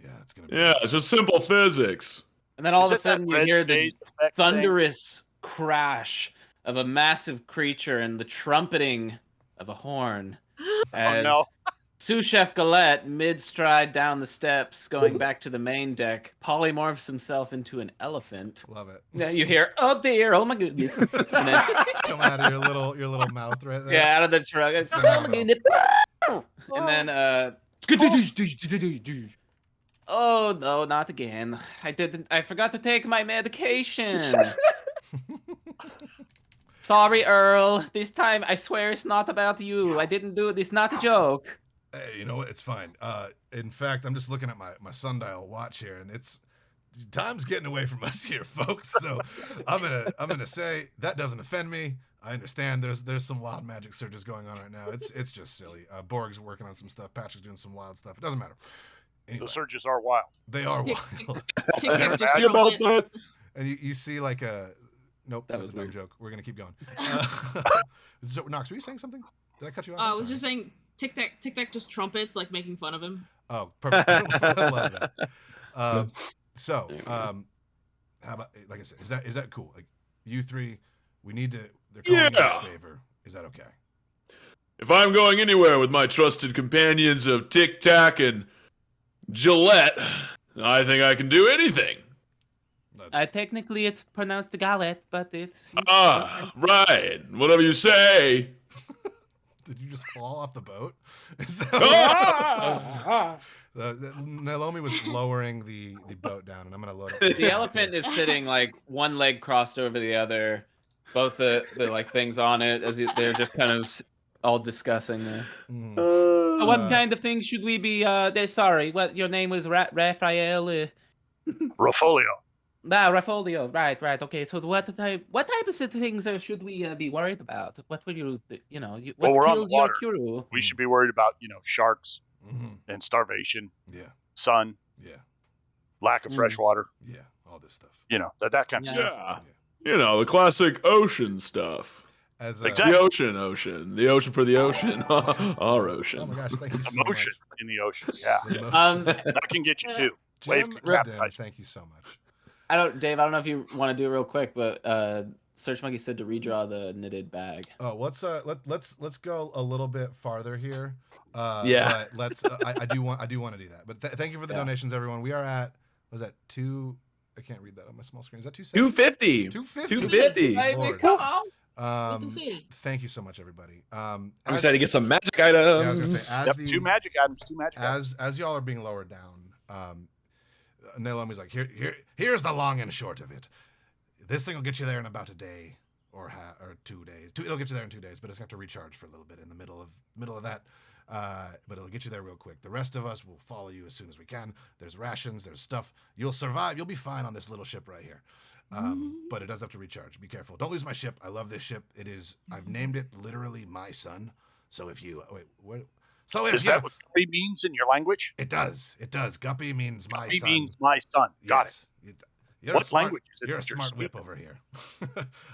Yeah, it's gonna be. Yeah, it's just simple physics. And then all of a sudden, you hear the thunderous crash of a massive creature and the trumpeting of a horn as sous chef Galette, mid-stride down the steps, going back to the main deck, polymorphs himself into an elephant. Love it. Yeah, you hear, oh dear, oh my goodness. And then, coming out of your little mouth right there. Yeah, out of the truck. And then Oh no, not again. I forgot to take my medication. Sorry, Earl. This time I swear it's not about you. I didn't do it. It's not a joke. Hey, you know what? It's fine. In fact, I'm just looking at my sundial watch here, and it's time's getting away from us here, folks. So I'm gonna say that doesn't offend me. I understand there's some wild magic surges going on right now. It's just silly. Borg's working on some stuff. Patrick's doing some wild stuff. It doesn't matter. Anyway, The surges are wild. they are Tic- wild. Tic-tac just Think about trumpets. that. And you see like a nope, That that's was a dumb weird. joke. We're gonna keep going. So, Knox, were you saying something? Did I cut you off? I I'm was sorry. just saying tic-tac just trumpets, like making fun of him. Oh, perfect. I love that. So, how about, like I said, is that cool? Like, you three, we need to. They're calling you Yeah. this favor. Is that okay? If I'm going anywhere with my trusted companions of Tic Tac and Gillette, I think I can do anything. Technically, it's pronounced galette, but it's. Right. Whatever you say. Did you just fall off the boat? Ah! Naomi was lowering the boat down, and I'm gonna load up. The elephant is sitting like one leg crossed over the other, both the like things on it as they're just kind of all discussing there. Mm. So what kind of things should we be? Sorry, what your name was? Raphael. Rafolio. Rafolio. Right. Okay. So what type of things should we be worried about? What were you? What we're on the killed your water. crew? We should be worried about, sharks Mhm. and starvation, Yeah, sun, yeah, lack of fresh water, yeah. All this stuff. that kind of Yeah. stuff. Yeah. You know, the classic ocean stuff. As Exactly. The ocean. The ocean for the ocean. Our ocean. Oh my gosh! Thank you so much. Emotion in the ocean. Yeah. Emotion. That can get you too. Wave Jim, can capsize. thank you so much. Dave. I don't know if you want to do it real quick, but Search Monkey said to redraw the knitted bag. Oh, let's go a little bit farther here. Yeah. But let's. I do want to do that. But thank you for the donations, everyone. We are at two. I can't read that on my small screen. Is that 270? 250. 250. 250. Lord. Come on. Thank you so much, everybody. I'm excited to get some magic items. Yeah, I was gonna say, Yep, two magic items. as y'all are being lowered down, Naomi's like, here's the long and short of it. This thing will get you there in about a day or 2 days. It'll get you there in 2 days, but it's gonna have to recharge for a little bit in the middle of that. But it'll get you there real quick. The rest of us will follow you as soon as we can. There's rations, there's stuff. You'll survive. You'll be fine on this little ship right here. But it does have to recharge. Be careful. Don't lose my ship. I love this ship. It is. I've named it literally my son. So if you wait, what? So if Is that what guppy means in your language? It does. Guppy means my Guppy son. means my son. Got it. You're What a smart, language is it? You're a that smart whip speaking? over here.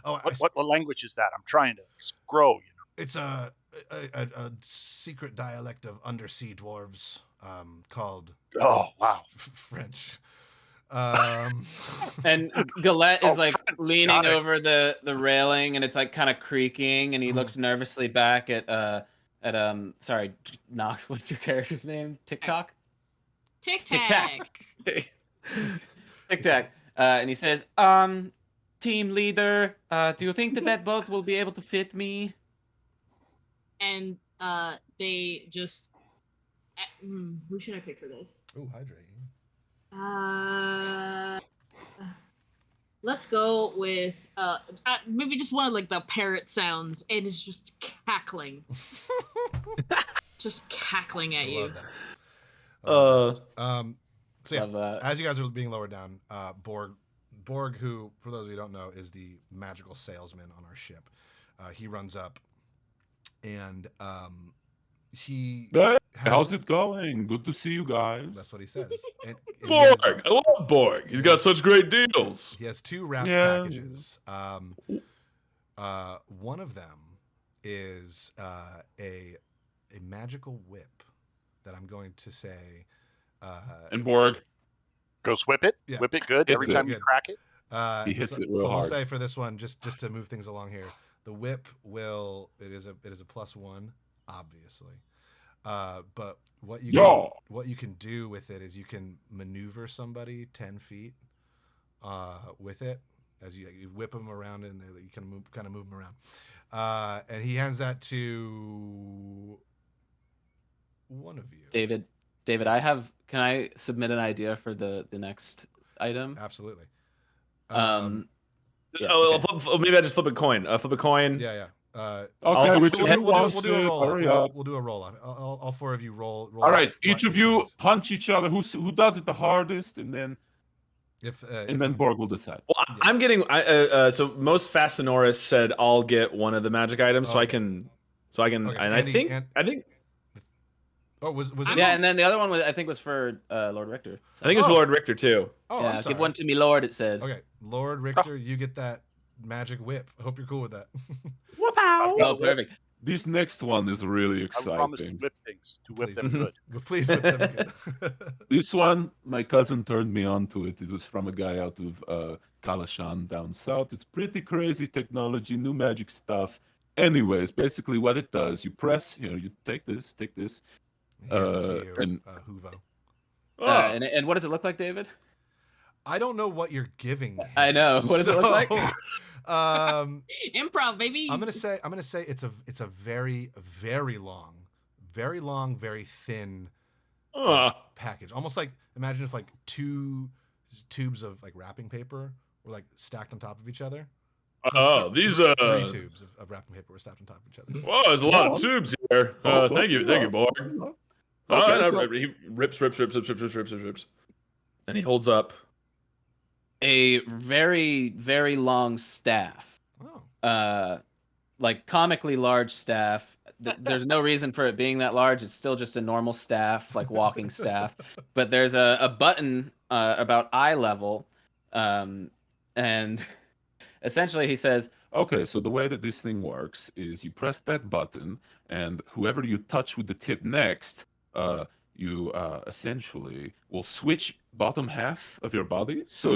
Oh, What language is that? I'm trying to grow. It's a secret dialect of undersea dwarves called Oh wow. French. And Galette is like Got leaning it. over the railing, and it's like kind of creaking, and he looks nervously back at sorry, Knox. What's your character's name? TikTok. Tic-tac. Tic-tac. And he says, team leader, do you think that boat will be able to fit me? And they just. Who should I pick for this? Ooh, hydrate. Let's go with maybe just one of like the parrot sounds, and it's just cackling, just cackling at you. Love that. So yeah, Love that. as you guys are being lowered down, Borg, who for those of you who don't know is the magical salesman on our ship, he runs up, and he. How's it going? Good to see you guys. That's what he says. And Borg. I love Borg. He's got such great deals. He has 2 wrapped packages. One of them is a magical whip that I'm going to say. And Borg Goes whip it. Yeah. Whip it good every Hits it. time you Good. crack it. He hits it real so we'll hard. say for this one, just to move things along here, the whip it is a +1, obviously. But what you can do with it is you can maneuver somebody 10 feet with it as you whip them around, and you can kind of move them around. And he hands that to one of you. David, I have can I submit an idea for the next item? Absolutely. Yeah, Oh, okay. maybe I just flip a coin. Flip a coin. Yeah. Okay, which of you We'll wants do a it? roll off. Hurry up. We'll do a roll off. All four of you roll. All right, your each of you coins. punch each other. Who does it the hardest, and then Borg will decide. Well, I'm getting. So most Fascinoris said I'll get one of the magic items, so I can. Okay, and Andy, I think. Oh, was this? Yeah, and then the other one was I think was for LordRichter. So. I think it's Lord Richter too. Oh, yeah, I'm sorry. give one to me, Lord. It said. Okay, Lord Richter, you get that magic whip. I hope you're cool with that. Oh, perfect. This next one is really I promise to exciting. whip things, to whip them good. Please whip them good. This one, my cousin turned me on to it. It was from a guy out of Kalashan down south. It's pretty crazy technology, new magic stuff. Anyways, basically what it does, you press, you take this. He hands it to you, and- Huvo. And what does it look like, David? I don't know what you're giving me. I know. What does it look like? Improv, baby. I'm gonna say it's a very long, very thin package. Almost like imagine if like two tubes of like wrapping paper were like stacked on top of each other. Oh, these three tubes of wrapping paper were stacked on top of each other. Whoa, there's a lot of tubes here. Thank you, Borg. Okay, so- He rips, and he holds up A very, very long staff. Oh. Like comically large staff. There's no reason for it being that large. It's still just a normal staff, like walking staff. But there's a button about eye level, and essentially he says, Okay, so the way that this thing works is you press that button, and whoever you touch with the tip next, you essentially will switch bottom half of your body. So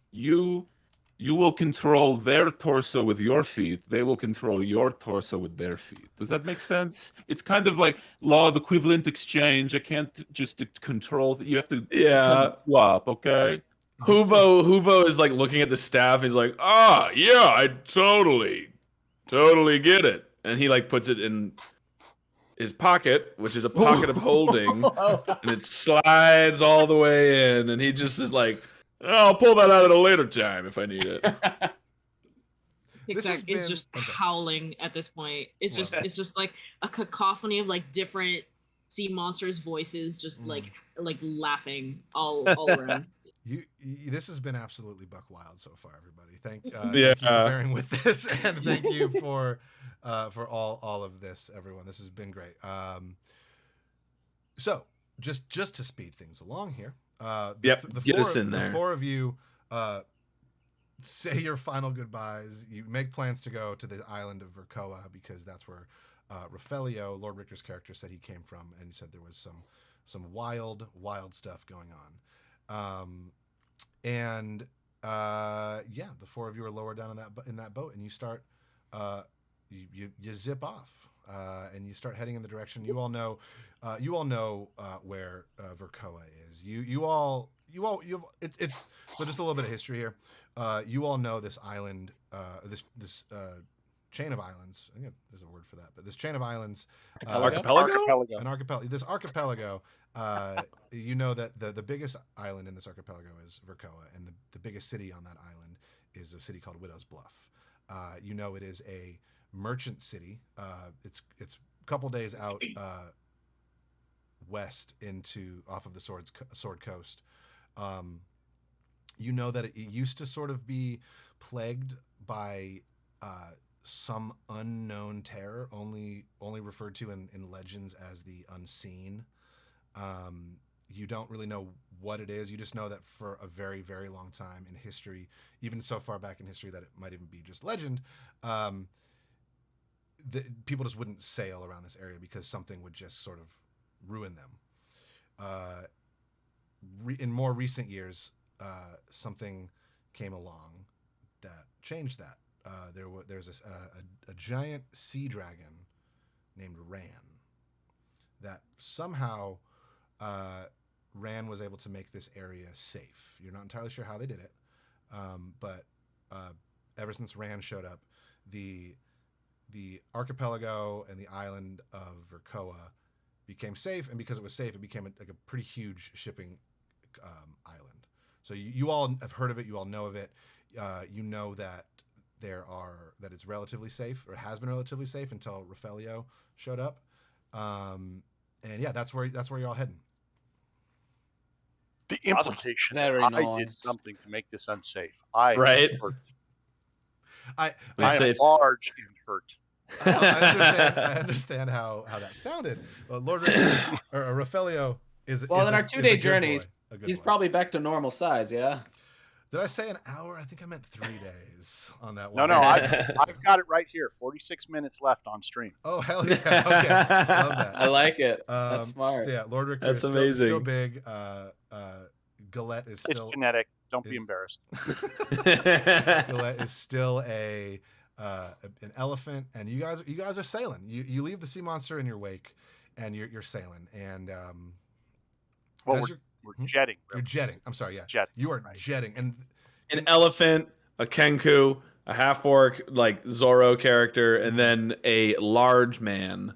you will control their torso with your feet. They will control your torso with their feet. Does that make sense? It's kind of like law of equivalent exchange. I can't just control. You have to kind of swap, okay? Huvo is like looking at the staff. He's like, yeah, I totally get it. And he like puts it in his pocket, which is a pocket of holding, and it slides all the way in. And he just is like, I'll pull that out at a later time if I need it. TikTok is just howling at this point. It's just like a cacophony of like different sea monsters' voices, just like laughing all around. This has been absolutely buck wild so far, everybody. Thank you for bearing with this, and thank you for all of this, everyone. This has been great. So just to speed things along here, get us in there. The four of you say your final goodbyes. You make plans to go to the island of Verkoa because that's where Rafelio, Lord Richter's character, said he came from, and he said there was some wild stuff going on. The four of you are lowered down in that boat, and you start you zip off, and you start heading in the direction. You all know where Verkoa is. So just a little bit of history here. You all know this island, this chain of islands. I think there's a word for that, but this chain of islands, archipelago. An archipelago. This archipelago. You know that the biggest island in this archipelago is Verkoa, and the biggest city on that island is a city called Widow's Bluff. You know it is a merchant city. It's a couple days out west off of the Sword Coast. You know that it used to sort of be plagued by some unknown terror, only referred to in legends as the unseen. You don't really know what it is. You just know that for a very, very long time in history, even so far back in history that it might even be just legend, people just wouldn't sail around this area because something would just sort of ruin them. In more recent years, something came along that changed that. There's a giant sea dragon named Ran that somehow Ran was able to make this area safe. You're not entirely sure how they did it, but ever since Ran showed up, the archipelago and the island of Verkoa became safe, and because it was safe, it became like a pretty huge shipping island. So you all have heard of it. You all know of it. You know that that it's relatively safe, or has been relatively safe until Rafelio showed up. And yeah, that's where you're all heading. The implication that Very I nice. did something to make this unsafe. Right. I am large and hurt. I understand how that sounded. Well, Lord Richter, or Rafelio is Well, is in a- our is 2-day a good journey, boy, a good he's boy. probably back to normal size. Yeah. Did I say an hour? I think I meant 3 days on that No, one. no, I've got it right here. 46 minutes left on stream. Oh, hell yeah. Okay. Love that. I like it. That's smart. So yeah, Lord Richter That's is still amazing. big. Galette is It's still genetic. Don't be embarrassed. Galette is still an elephant, and you guys are sailing. You leave the sea monster in your wake, and you're sailing. And Well, we're jetting. You're jetting. I'm sorry, yeah. Jetting, You are right. jetting, and An elephant, a kenku, a half orc like Zorro character, and then a large man.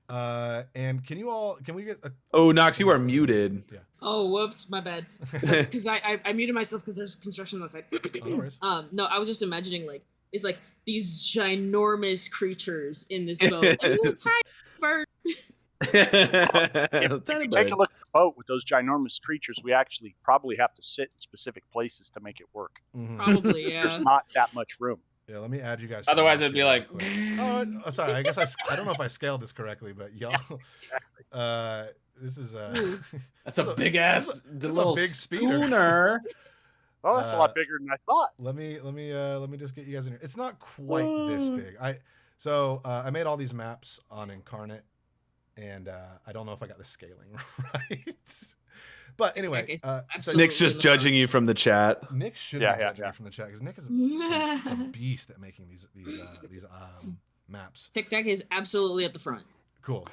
and can we get a Oh, Nox, you are muted. Yeah. Oh, whoops, my bad. Because I muted myself because there's construction on the side. Oh, no worries. No, I was just imagining it's like these ginormous creatures in this boat. And a little tiny bird. If you take a look at the boat with those ginormous creatures, we actually probably have to sit in specific places to make it work. Mhm. Probably, yeah. There's not that much room. Yeah, let me add you guys. Otherwise, it'd be like. Oh, sorry. I guess I don't know if I scaled this correctly, but y'all. This is That's a big ass, that's a little big speeder. schooner. Oh, that's a lot bigger than I thought. Let me just get you guys in here. It's not quite this big. I made all these maps on Incarnate, and I don't know if I got the scaling right. But anyway, so Nick's just judging you from the chat. Nick should be judging me from the chat because Nick is a beast at making these maps. Tic Tac is absolutely at the front. Cool.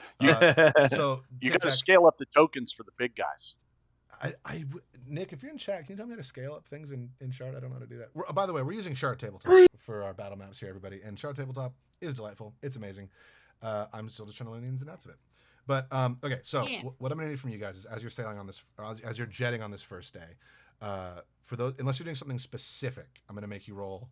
So You got to scale up the tokens for the big guys. Nick, if you're in chat, can you tell me how to scale up things in Shard? I don't know how to do that. By the way, we're using Shard Tabletop for our battle maps here, everybody. And Shard Tabletop is delightful. It's amazing. I'm still just trying to learn the ins and outs of it. But okay, so what I'm gonna need from you guys is as you're sailing on this, or as you're jetting on this first day, for those, unless you're doing something specific, I'm gonna make you roll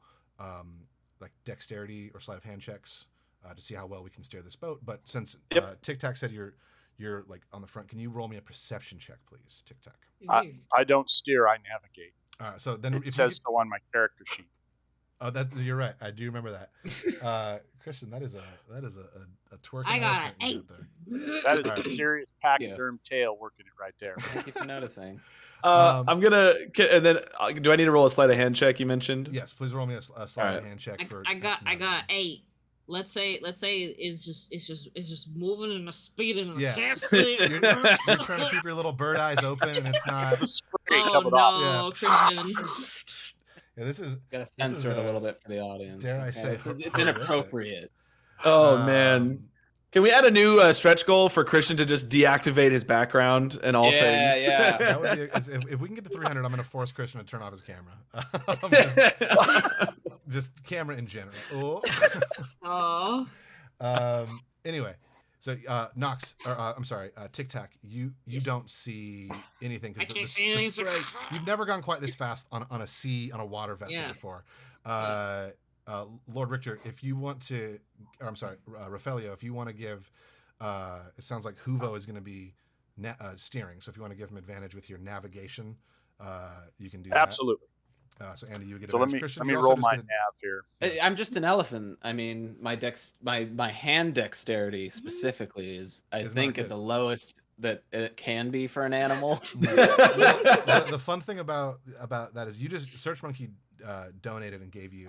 like dexterity or sleight of hand checks to see how well we can steer this boat. But since Tic Tac said you're like on the front, can you roll me a perception check, please, Tic Tac? I don't steer, I navigate. All right, so then It says so on my character sheet. Oh, you're right. I do remember that. Christian, that is a twerking. I got elephant you 8. got there. That is a serious pachyderm tail working it right there. Thank you for noticing. I'm gonna, and then do I need to roll a sleight of hand check? You mentioned. Yes, please roll me a sleight of hand check for. I got 8. Let's say it's just moving and speeding. And I can't see it. You're trying to keep your little bird eyes open, and it's not. The spray Oh coming off. no, Christian. Yeah, this is. Gotta censor it a little bit for the audience. Dare I say? It's inappropriate. Oh man. Can we add a new stretch goal for Christian to just deactivate his background and all things? Yeah. That would be if we can get to 300, I'm going to force Christian to turn off his camera. just camera in general. Oh. Anyway, so Nox, I'm sorry, Tic Tac, you don't see anything I because can't see anything. you've never gone quite this fast on a water vessel before. Lord Richter, if you want to, or I'm sorry, Rafelio, if you want to give, it sounds like Huvo is going to be steering. So if you want to give him advantage with your navigation, you can do that. Absolutely. So Andy, you get So advantage. let me roll my nav here. I'm just an elephant. I mean, my hand dexterity specifically is think at the lowest that it can be for an animal. The fun thing about that is you just Search Monkey donated and gave you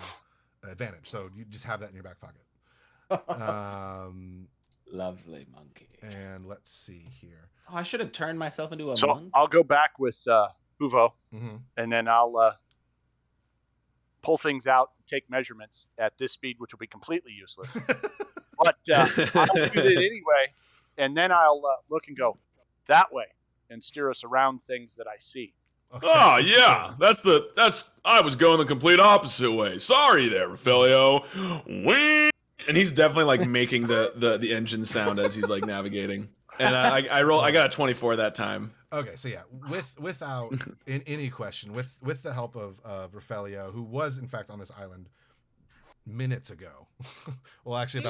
advantage, so you just have that in your back pocket. Lovely monkey. And let's see here. Oh, I should have turned myself into a So monk. I'll go back with Huvo, Mm-hmm. and then I'll pull things out, take measurements at this speed, which will be completely useless. But I'll do it anyway, and then I'll look and go that way and steer us around things that I see. Okay. Oh yeah, that's I was going the complete opposite way. Sorry there, Rafelio. Wing. And he's definitely like making the engine sound as he's like navigating. And I got a 24 that time. Okay, so yeah, without in any question, with the help of Rafelio, who was in fact on this island minutes ago. Well, actually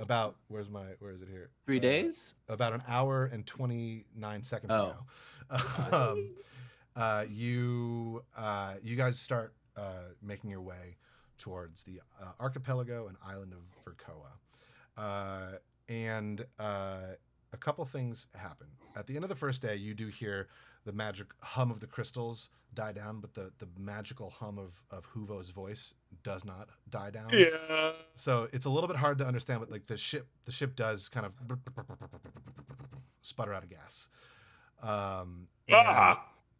about where is it here? 3 days? About an hour and 29 seconds Oh. ago. You guys start making your way towards the archipelago and island of Verkoa. And a couple things happen. At the end of the first day, you do hear the magic hum of the crystals die down, but the magical hum of Huvo's voice does not die down. Yeah. So it's a little bit hard to understand, but like the ship does kind of sputter out of gas.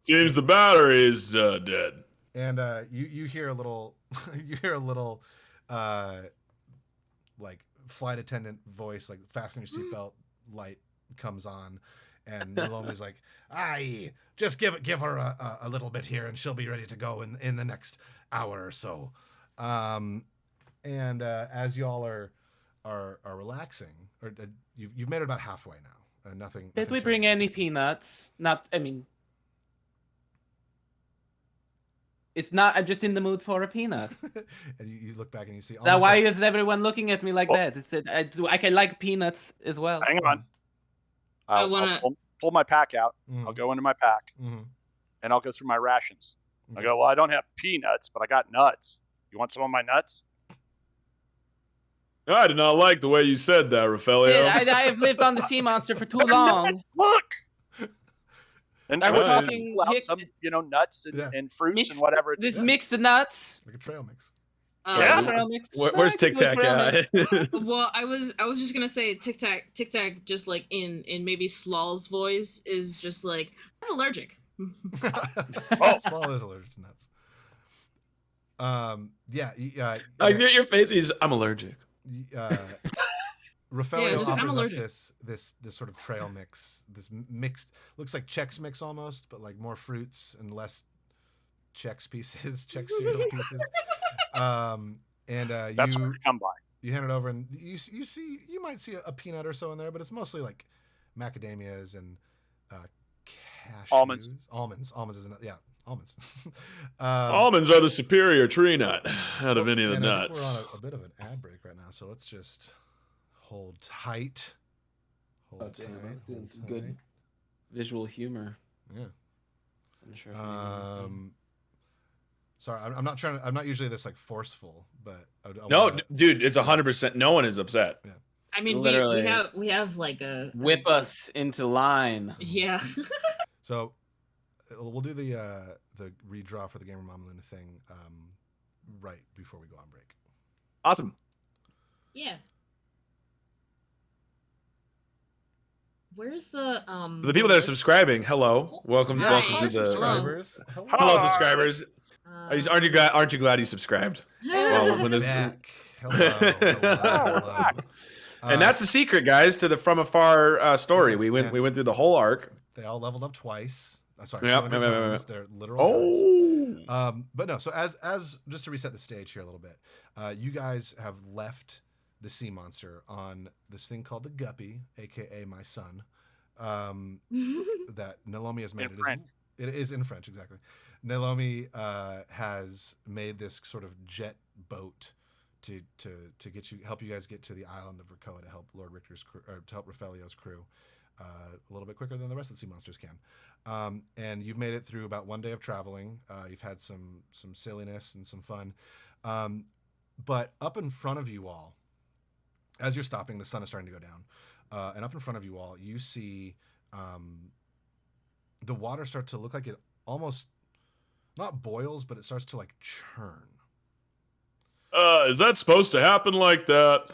Seems the battery is dead. And you hear a little like flight attendant voice, like fasten your seatbelt light comes on, and Nalomi's like, "Aye, just give her a little bit here, and she'll be ready to go in the next hour or so." And as y'all are relaxing, or you've made it about halfway now. Nothing. Did we bring any peanuts? It's not. I'm just in the mood for a peanut. And you look back and you see. Now, why is everyone looking at me like that? I can like peanuts as well. Hang on. I'll pull my pack out. Mm-hmm. I'll go into my pack, Mm-hmm. and I'll go through my rations. Okay. I go, well, I don't have peanuts, but I got nuts. You want some of my nuts? I did not like the way you said that, Rafelio. I have lived on the sea monster for too long. Nuts, look. And Are we we'll talking pull out some, nuts and fruits and whatever. This mixed nuts. Like a trail mix. Yeah. Trail mix. Where's Tic Tac at? Well, I was just gonna say Tic Tac, just like in maybe Slal's voice is just like, I'm allergic. Slal is allergic to nuts. I get your face. I'm allergic. Rafelio I'm offers up allergic. this sort of trail mix, this mixed, looks like Chex Mix almost, but like more fruits and less Chex cereal pieces. That's where to come by. You hand it over, and you might see a peanut or so in there, but it's mostly like macadamias and cashews. Almonds is almonds. Almonds are the superior tree nut out of any of the nuts. We're on a bit of an ad break right now, so let's just hold tight. Let's do some good visual humor. Yeah. I'm sure. If Sorry, I'm not usually this like forceful, but dude, it's 100%. No one is upset. Yeah. I mean, Literally. we have like a whip us into line. Yeah. So we'll do the redraw for the Gamer Mom Luna thing right before we go on break. Awesome. Yeah. Where's the For the people that are subscribing, hello, welcome Hi. welcome to the subscribers. hello subscribers. Aren't you glad you subscribed? Well, when there's Back. Hello. and that's the secret, guys, to the From Afar story. We went through the whole arc. They all leveled up twice. Sorry, Yep, 200 yep, times. yep. They're literal gods. Oh. But no, so as just to reset the stage here a little bit, you guys have left the sea monster on this thing called the Guppy, aka my son, that Nalomi has made. It is in French, exactly. Nalomi has made this sort of jet boat to help you guys get to the island of Verkoa to help LordRichter's crew, or to help Rafelio's crew a little bit quicker than the rest of the sea monsters can. And you've made it through about 1 day of traveling. You've had some silliness and some fun. But up in front of you all, as you're stopping, the sun is starting to go down. And up in front of you all, you see the water start to look like it almost not boils, but it starts to like churn. Is that supposed to happen like that?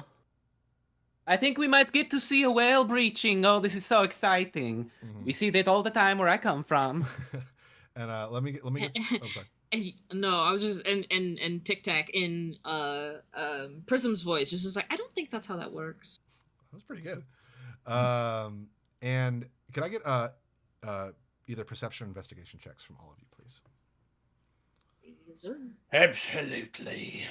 I think we might get to see a whale breaching. Oh, this is so exciting. Mm-hmm. We see that all the time where I come from. And let me get. Oh, sorry. And no, I was just and Tic Tac in Prism's voice, just like, I don't think that's how that works. That was pretty good. And can I get either perception or investigation checks from all of you, please? Yes, sir. Absolutely.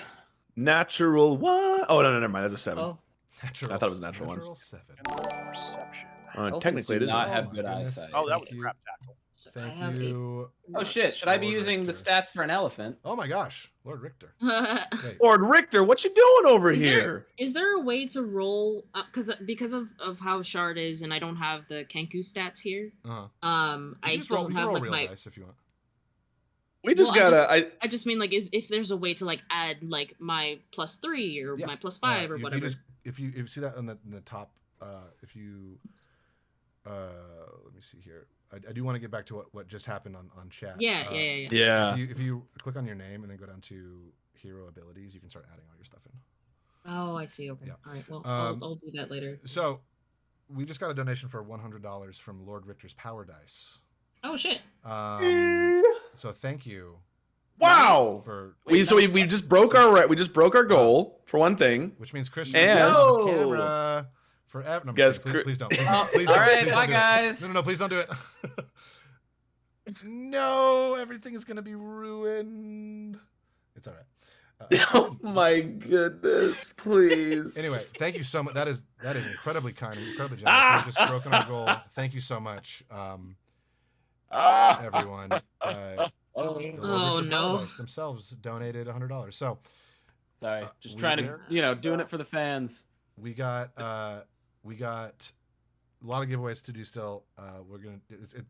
Natural one. Oh no, never mind. That's a 7. Oh. Natural, I thought it was a natural one. Natural 7. Perception. Elephants Technically, it do is. not Oh have my good goodness. eyesight. Oh, that Thank was a you. crap tackle. So I Thank have you. Oh shit! Should I be Lord using the Richter. stats for an elephant? Oh my gosh, Lord Richter. Wait. Lord Richter, what you doing over Is here? Is there a way to roll because of how Shard is and I don't have the Kenku stats here? Uh-huh. I You don't can have roll like real my. dice if you want. We just Well, gotta. I just mean like if there's a way to like add like my +3 or Yeah. my +5 or If whatever. if you see that in the top, if you let me see here. I do want to get back to what just happened on chat. Yeah. Yeah. If you click on your name and then go down to hero abilities, you can start adding all your stuff in. Oh, I see. Okay. Yeah. All right. Well, Um, I'll do that later. So we just got a donation for $100 from Lord Richter's Power Dice. Oh shit. So thank you. Wow. For We just broke our goal for one thing. which means Christian And- is on his camera forever. No, I'm just Guess kidding. Please don't. Please Oh, don't. Please all don't. right, Please bye don't do it. guys. No, please don't do it. No, everything is gonna be ruined. It's all right. Oh my goodness! Please. Anyway, thank you so much. That is incredibly kind and incredibly generous. We've just broken our goal. Thank you so much, everyone. The Lord Richter Power no. Dice themselves donated $100. So Sorry, just we- trying to, doing it for the fans. we got a lot of giveaways to do still. We're gonna.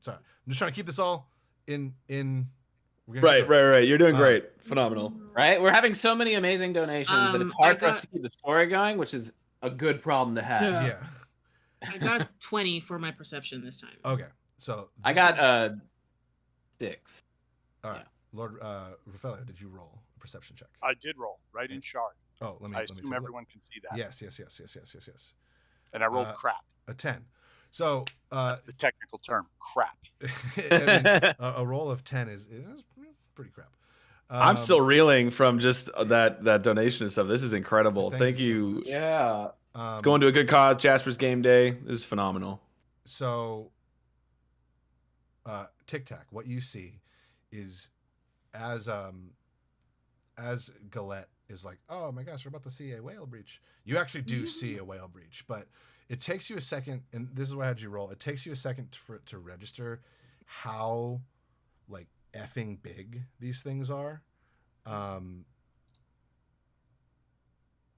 Sorry, I'm just trying to keep this all in. We're gonna keep Right. You're doing great. Phenomenal. Right? We're having so many amazing donations that it's I hard for us got- to keep the story going, which is a good problem to have. Yeah. I got 20 for my perception this time. Okay. So I this got is- 6. all right. yeah. Lord Rafael, did you roll a perception check? I did roll right in Shard. Oh, let me. I let me assume take a look. everyone can see that. Yes. And I rolled Uh, crap. A 10. So That's the technical term, crap. I mean, a roll of 10 is pretty crap. I'm still reeling from just that donation and stuff. This is incredible. Thank Thank you so you. much. Yeah. It's going to a good cause. Jasper's Game Day. This is phenomenal. So, Tic Tac, what you see is as Galette is like, oh my gosh, we're about to see a whale breach. You actually do see a whale breach, but it takes you a second, and this is why I had you roll. It takes you a second to register how like effing big these things are.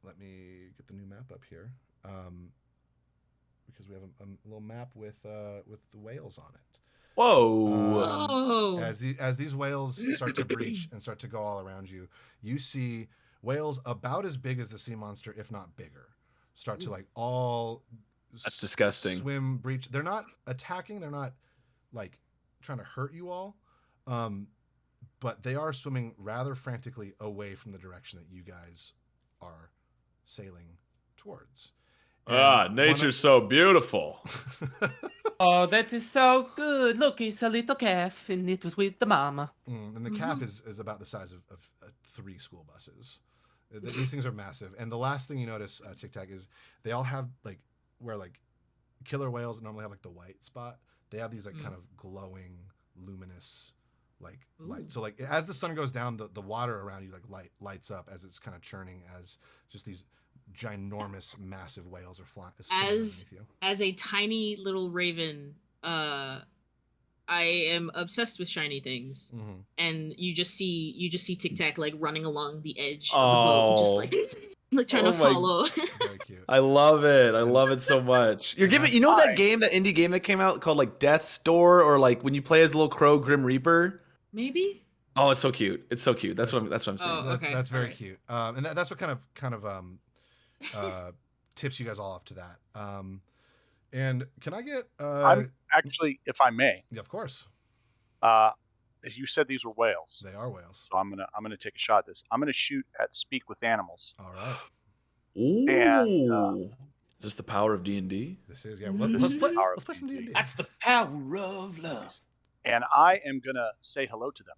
Let me get the new map up here, because we have a little map with the whales on it. Whoa. Oh. As these whales start to breach and start to go all around you, you see whales about as big as the sea monster, if not bigger, start to like all. That's disgusting. Swim, breach. They're not attacking. They're not like trying to hurt you all, but they are swimming rather frantically away from the direction that you guys are sailing towards. And Nature's so beautiful. Oh, that is so good. Look, it's a little calf and it was with the mama. And the calf is about the size of 3 school buses. These things are massive. And the last thing you notice, Tic Tac, is they all have like where like killer whales normally have like the white spot. They have these like kind of glowing, luminous like light. So like as the sun goes down, the water around you like lights up as it's kind of churning as just these ginormous, massive whales are flying underneath you. As a tiny little raven, I am obsessed with shiny things, and you just see Tic Tac like running along the edge of the boat, just like trying to follow. Very cute. I love it. I love it so much. You're giving, you know that game, that indie game that came out called like Death's Door, or like when you play as the little crow Grim Reaper. Maybe. Oh, it's so cute. It's so cute. That's what I'm saying. Oh, okay. That's very All right. cute. And that's what kind of tips you guys all off to that. And can I get? I'm actually, if I may. Yeah, of course. You said these were whales. They are whales. So I'm gonna take a shot at this. I'm gonna shoot at Speak with Animals. All right. Ooh. And, is this the power of D&D? This is Let's play some D&D. That's the power of love. And I am gonna say hello to them.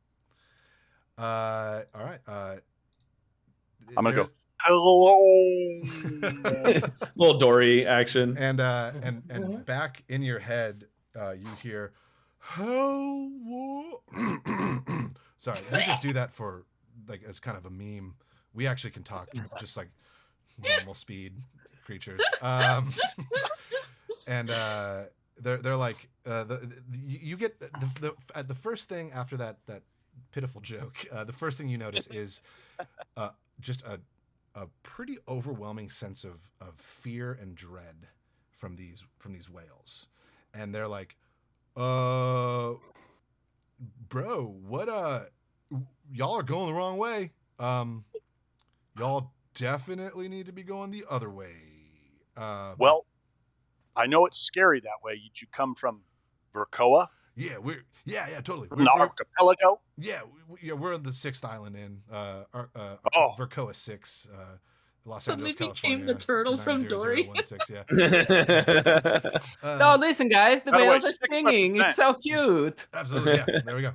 All right. I'm gonna go. Hello. Little Dory action. And back in your head, you hear, hello. Sorry, we just do that for like as kind of a meme. We actually can talk just like normal speed creatures. and they're like you get the first thing after that pitiful joke. The first thing you notice is just a pretty overwhelming sense of fear and dread from these whales, and they're like, bro, what y'all are going the wrong way. Y'all definitely need to be going the other way. Well, I know it's scary that way. Did you come from Vercoa? Yeah, totally. From the archipelago? Yeah, we're on the 6th island in Vercoa 6, Los Angeles, California. Became the turtle from Dory. 90016, yeah. No, listen, guys, the by the way, whales are singing. It's so cute. Absolutely, yeah. There we go.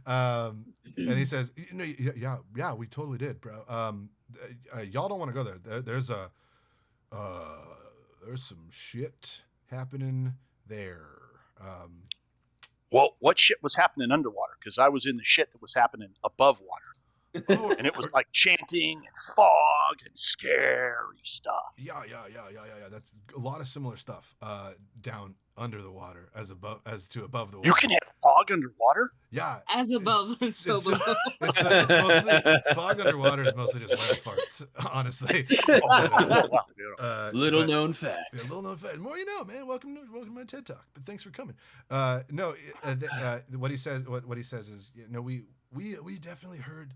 And he says, yeah, we totally did, bro. Y'all don't want to go there. There's some shit happening there. Well, what shit was happening underwater? Because I was in the shit that was happening above water. And it was like chanting and fog and scary stuff. Yeah. That's a lot of similar stuff down under the water as to above the water. You can have fog underwater? Yeah. As above and so below. It's mostly, fog underwater is mostly just whale farts, honestly. Little known fact. Yeah, little known fact. The more you know, man. Welcome to my TED Talk. But thanks for coming. What he says is, we definitely heard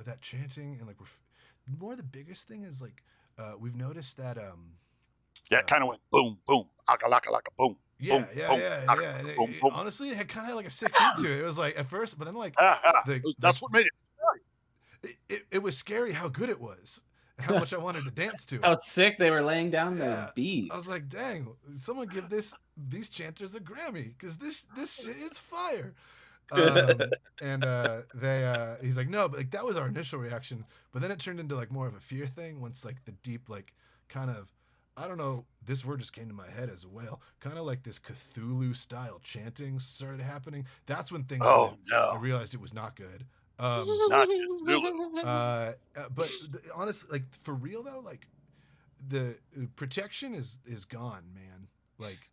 that chanting, and like the biggest thing is like we've noticed that it kind of went boom boom aka laka laka boom. Yeah. Boom, boom. Honestly, it had kind of like a sick beat to it. It was like at first, but then like that's what made it scary. It was scary how good it was and how much I wanted to dance to it. How sick they were laying down those beats. I was like, dang, someone give these chanters a Grammy, because this shit is fire. He's like, no, but like that was our initial reaction, but then it turned into like more of a fear thing once like the deep like kind of, I don't know, this word just came to my head as a whale, kind of like this Cthulhu style chanting started happening. That's when things I realized it was not good. Not Cthulhu. But honestly, like for real though, like the protection is gone, man. Like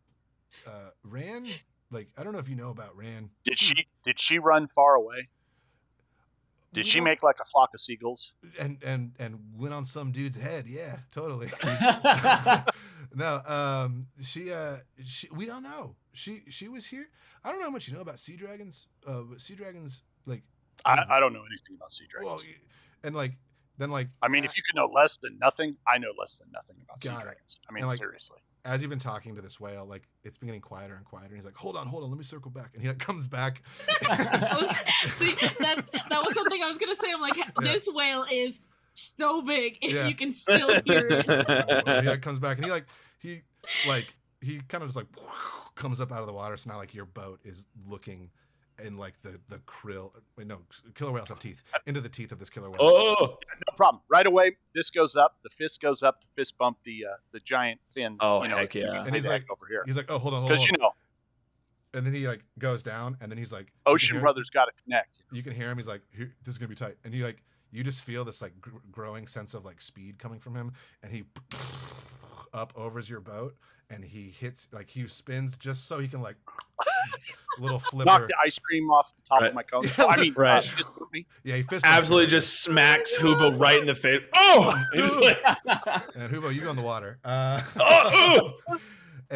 Ran, like I don't know if you know about Ran. Did she run far away? Did she make like a flock of seagulls? And went on some dude's head? Yeah, totally. No, she we don't know. She was here. I don't know how much you know about sea dragons. But sea dragons, like I don't know anything about sea dragons. Well, and like then like I mean, if you could know less than nothing, I know less than nothing about sea dragons. I mean, and, like, seriously. As you've been talking to this whale, like it's been getting quieter and quieter. And he's like, hold on, let me circle back. And he like comes back. See, that was something I was gonna say. I'm like, this whale is so big if you can still hear it. He like comes back and he kind of just like comes up out of the water. So now like your boat is looking in like the krill. Wait, no, killer whales have teeth. Into the teeth of this killer whale. Oh, no problem. Right away, this goes up. The fist goes up. The fist bump the giant fin. Oh, heck yeah! And he's like over here. He's like, oh, hold on. Because And then he like goes down, and then he's like, Ocean Brothers got to connect. You can hear him. He's like, this is gonna be tight. And you just feel this like growing sense of like speed coming from him, and he up overs your boat, and he hits like he spins just so he can like little flipper knock the ice cream off the top of my cone. Yeah, I mean, he fist absolutely just smacks Hubo right in the face. Oh, and Hubo, you go in the water. And,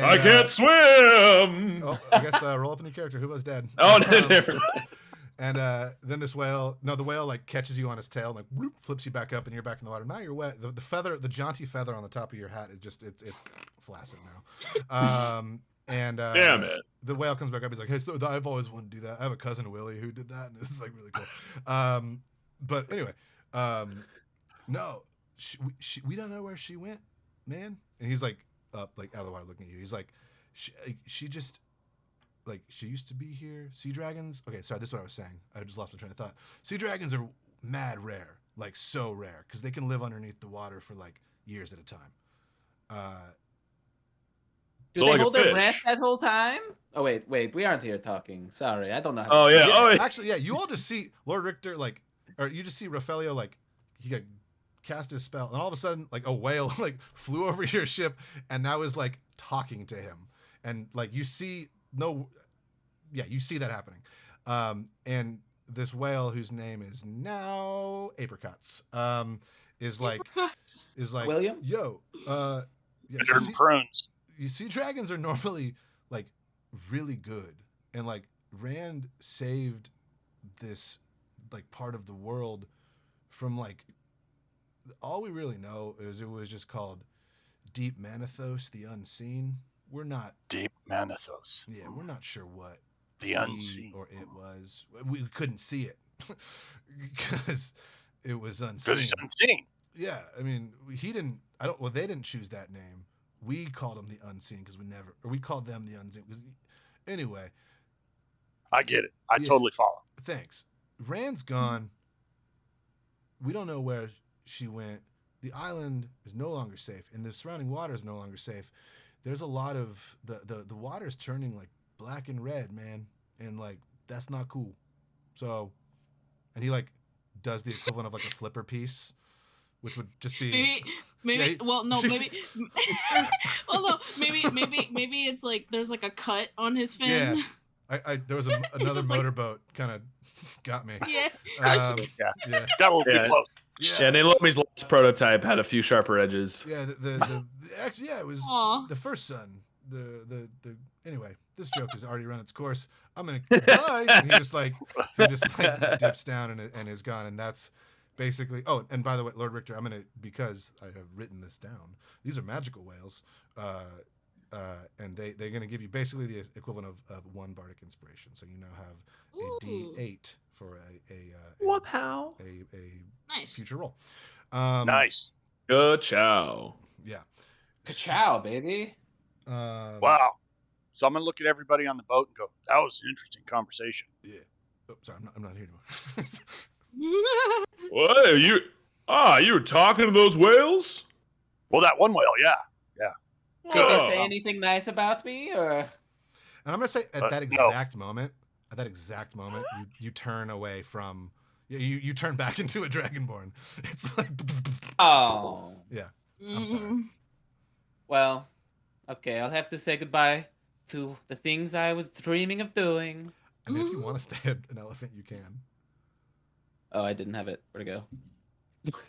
I can't swim. Oh, I guess roll up in your character. Hubo's dead. Oh, never. And then this whale, the whale like catches you on his tail, and like whoop, flips you back up, and you're back in the water. Now you're wet. The feather, the jaunty feather on the top of your hat, it's flaccid now. Damn it. The whale comes back up. He's like, hey, so I've always wanted to do that. I have a cousin Willie who did that, and this is like really cool. But anyway, no, we don't know where she went, man. And he's like up, like out of the water, looking at you. He's like, she just. Like, she used to be here. Sea dragons. Okay, sorry, this is what I was saying. I just lost my train of thought. Sea dragons are mad rare, like so rare, because they can live underneath the water for like years at a time. Do they hold their breath that whole time? Oh wait, we aren't here talking. Sorry, I don't know. How to speak. Actually, yeah, you all just see LordRichter or you just see Rafaelio he got cast his spell, and all of a sudden like a whale like flew over your ship and now is like talking to him. and like you see you see that happening, and this whale whose name is now Apricots, is like William? yo, yeah, Bitter and prunes. you see dragons are normally like really good, and like Rand saved this like part of the world from like all we really know is it was just called Deep Manethos, the Unseen. We're not Deep Manethos. Yeah, we're not sure what The he Unseen. or it was. We couldn't see it because it was unseen. Because he's unseen. Yeah, I mean, he didn't. I don't. Well, they didn't choose that name. We called him the Unseen because we called them the Unseen. Anyway, I get it. I totally follow. Thanks. Rand's gone. We don't know where she went. The island is no longer safe, and the surrounding water is no longer safe. There's a lot of the water's turning like black and red, man, and like that's not cool. So, and he like does the equivalent of like a flipper piece, which would just be maybe. Yeah, Well, no, maybe. Well, no, maybe it's like there's like a cut on his fin. Yeah. There was another motorboat kind of got me. Yeah. Yeah. Got a little too close. Yeah, and Naomi's last prototype had a few sharper edges. Yeah, actually, yeah, it was the first son. Anyway, this joke has already run its course. I'm gonna die. And he just like dips down and is gone, and that's basically. Oh, and by the way, Lord Richter, because I have written this down. These are magical whales, and they're gonna give you basically the equivalent of one bardic inspiration. So you now have a D8 for a Nice future roll. Nice. Good chow. Yeah. Ka-chow, baby. Wow. So I'm gonna look at everybody on the boat and go, "That was an interesting conversation." Yeah. Oh, sorry, I'm not here anymore. What you were talking to those whales? Well, that one whale, yeah. Did they say anything nice about me, or? And I'm gonna say at that exact moment, you turn away from. You turn back into a dragonborn. It's like. Oh. Yeah. I'm sorry. Well, okay. I'll have to say goodbye to the things I was dreaming of doing. I mean, if you want to stay an elephant, you can. Oh, I didn't have it. Where'd it go?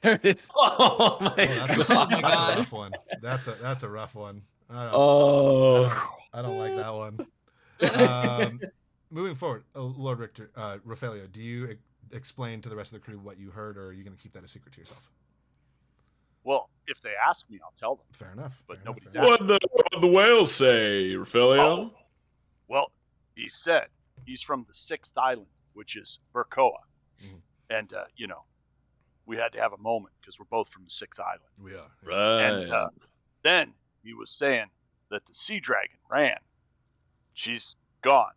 There it is. Oh my That's god. a rough one. That's a rough one. I don't like that one. Moving forward, Lord Richter, Rafaelio, do you explain to the rest of the crew what you heard, or are you going to keep that a secret to yourself? Well, if they ask me, I'll tell them. Fair enough. But fair nobody's enough. What the whales say, Rafaelio? Oh, well, he said he's from the 6th island, which is Burkoa. Mhm. And, we had to have a moment because we're both from the 6th island. We are. Right. And then he was saying that the sea dragon ran. She's gone.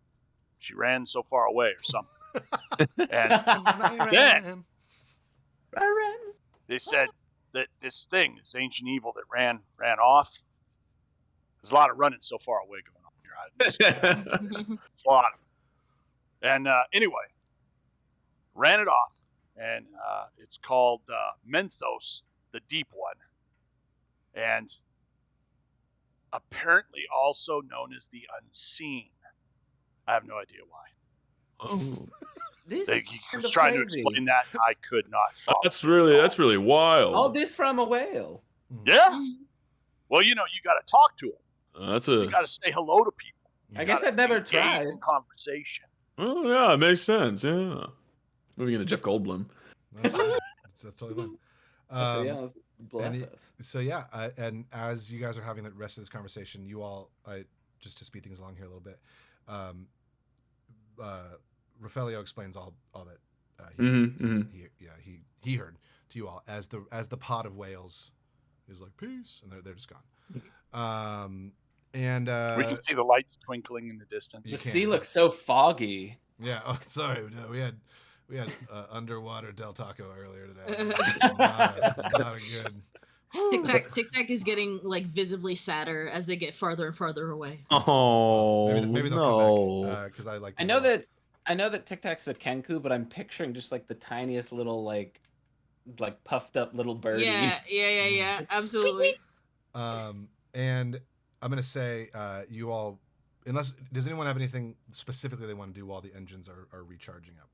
She ran so far away or something. And then they said that this thing, this ancient evil that ran off, there's a lot of running so far away going on here. It's a lot of it. And anyway, ran it off. And it's called Menthos, the Deep One. And apparently also known as the Unseen. I have no idea why. Oh. This He was trying to explain that, and I could not follow. That's really wild. all this from a whale. Yeah. Well, you got to talk to him. You got to say hello to people. I guess I've never tried. Conversation. Oh yeah, it makes sense. Yeah. Moving into Jeff Goldblum. That's totally fine. Bless us. So yeah, and as you guys are having the rest of this conversation, you all, just to speed things along here a little bit, Rafaelio explains all that he heard to you all as the pod of whales is like peace, and they're just gone. And we can see the lights twinkling in the distance. The sea looks so foggy. Yeah. Oh, sorry. No, we had underwater Del Taco earlier today. Not a good. Tic Tac is getting like visibly sadder as they get farther and farther away. Oh, maybe they'll come back because I like. I know that Tic Tac's a Kenku, but I'm picturing just like the tiniest little like puffed up little birdie. Yeah. Absolutely. And I'm gonna say you all unless does anyone have anything specifically they want to do while the engines are recharging up?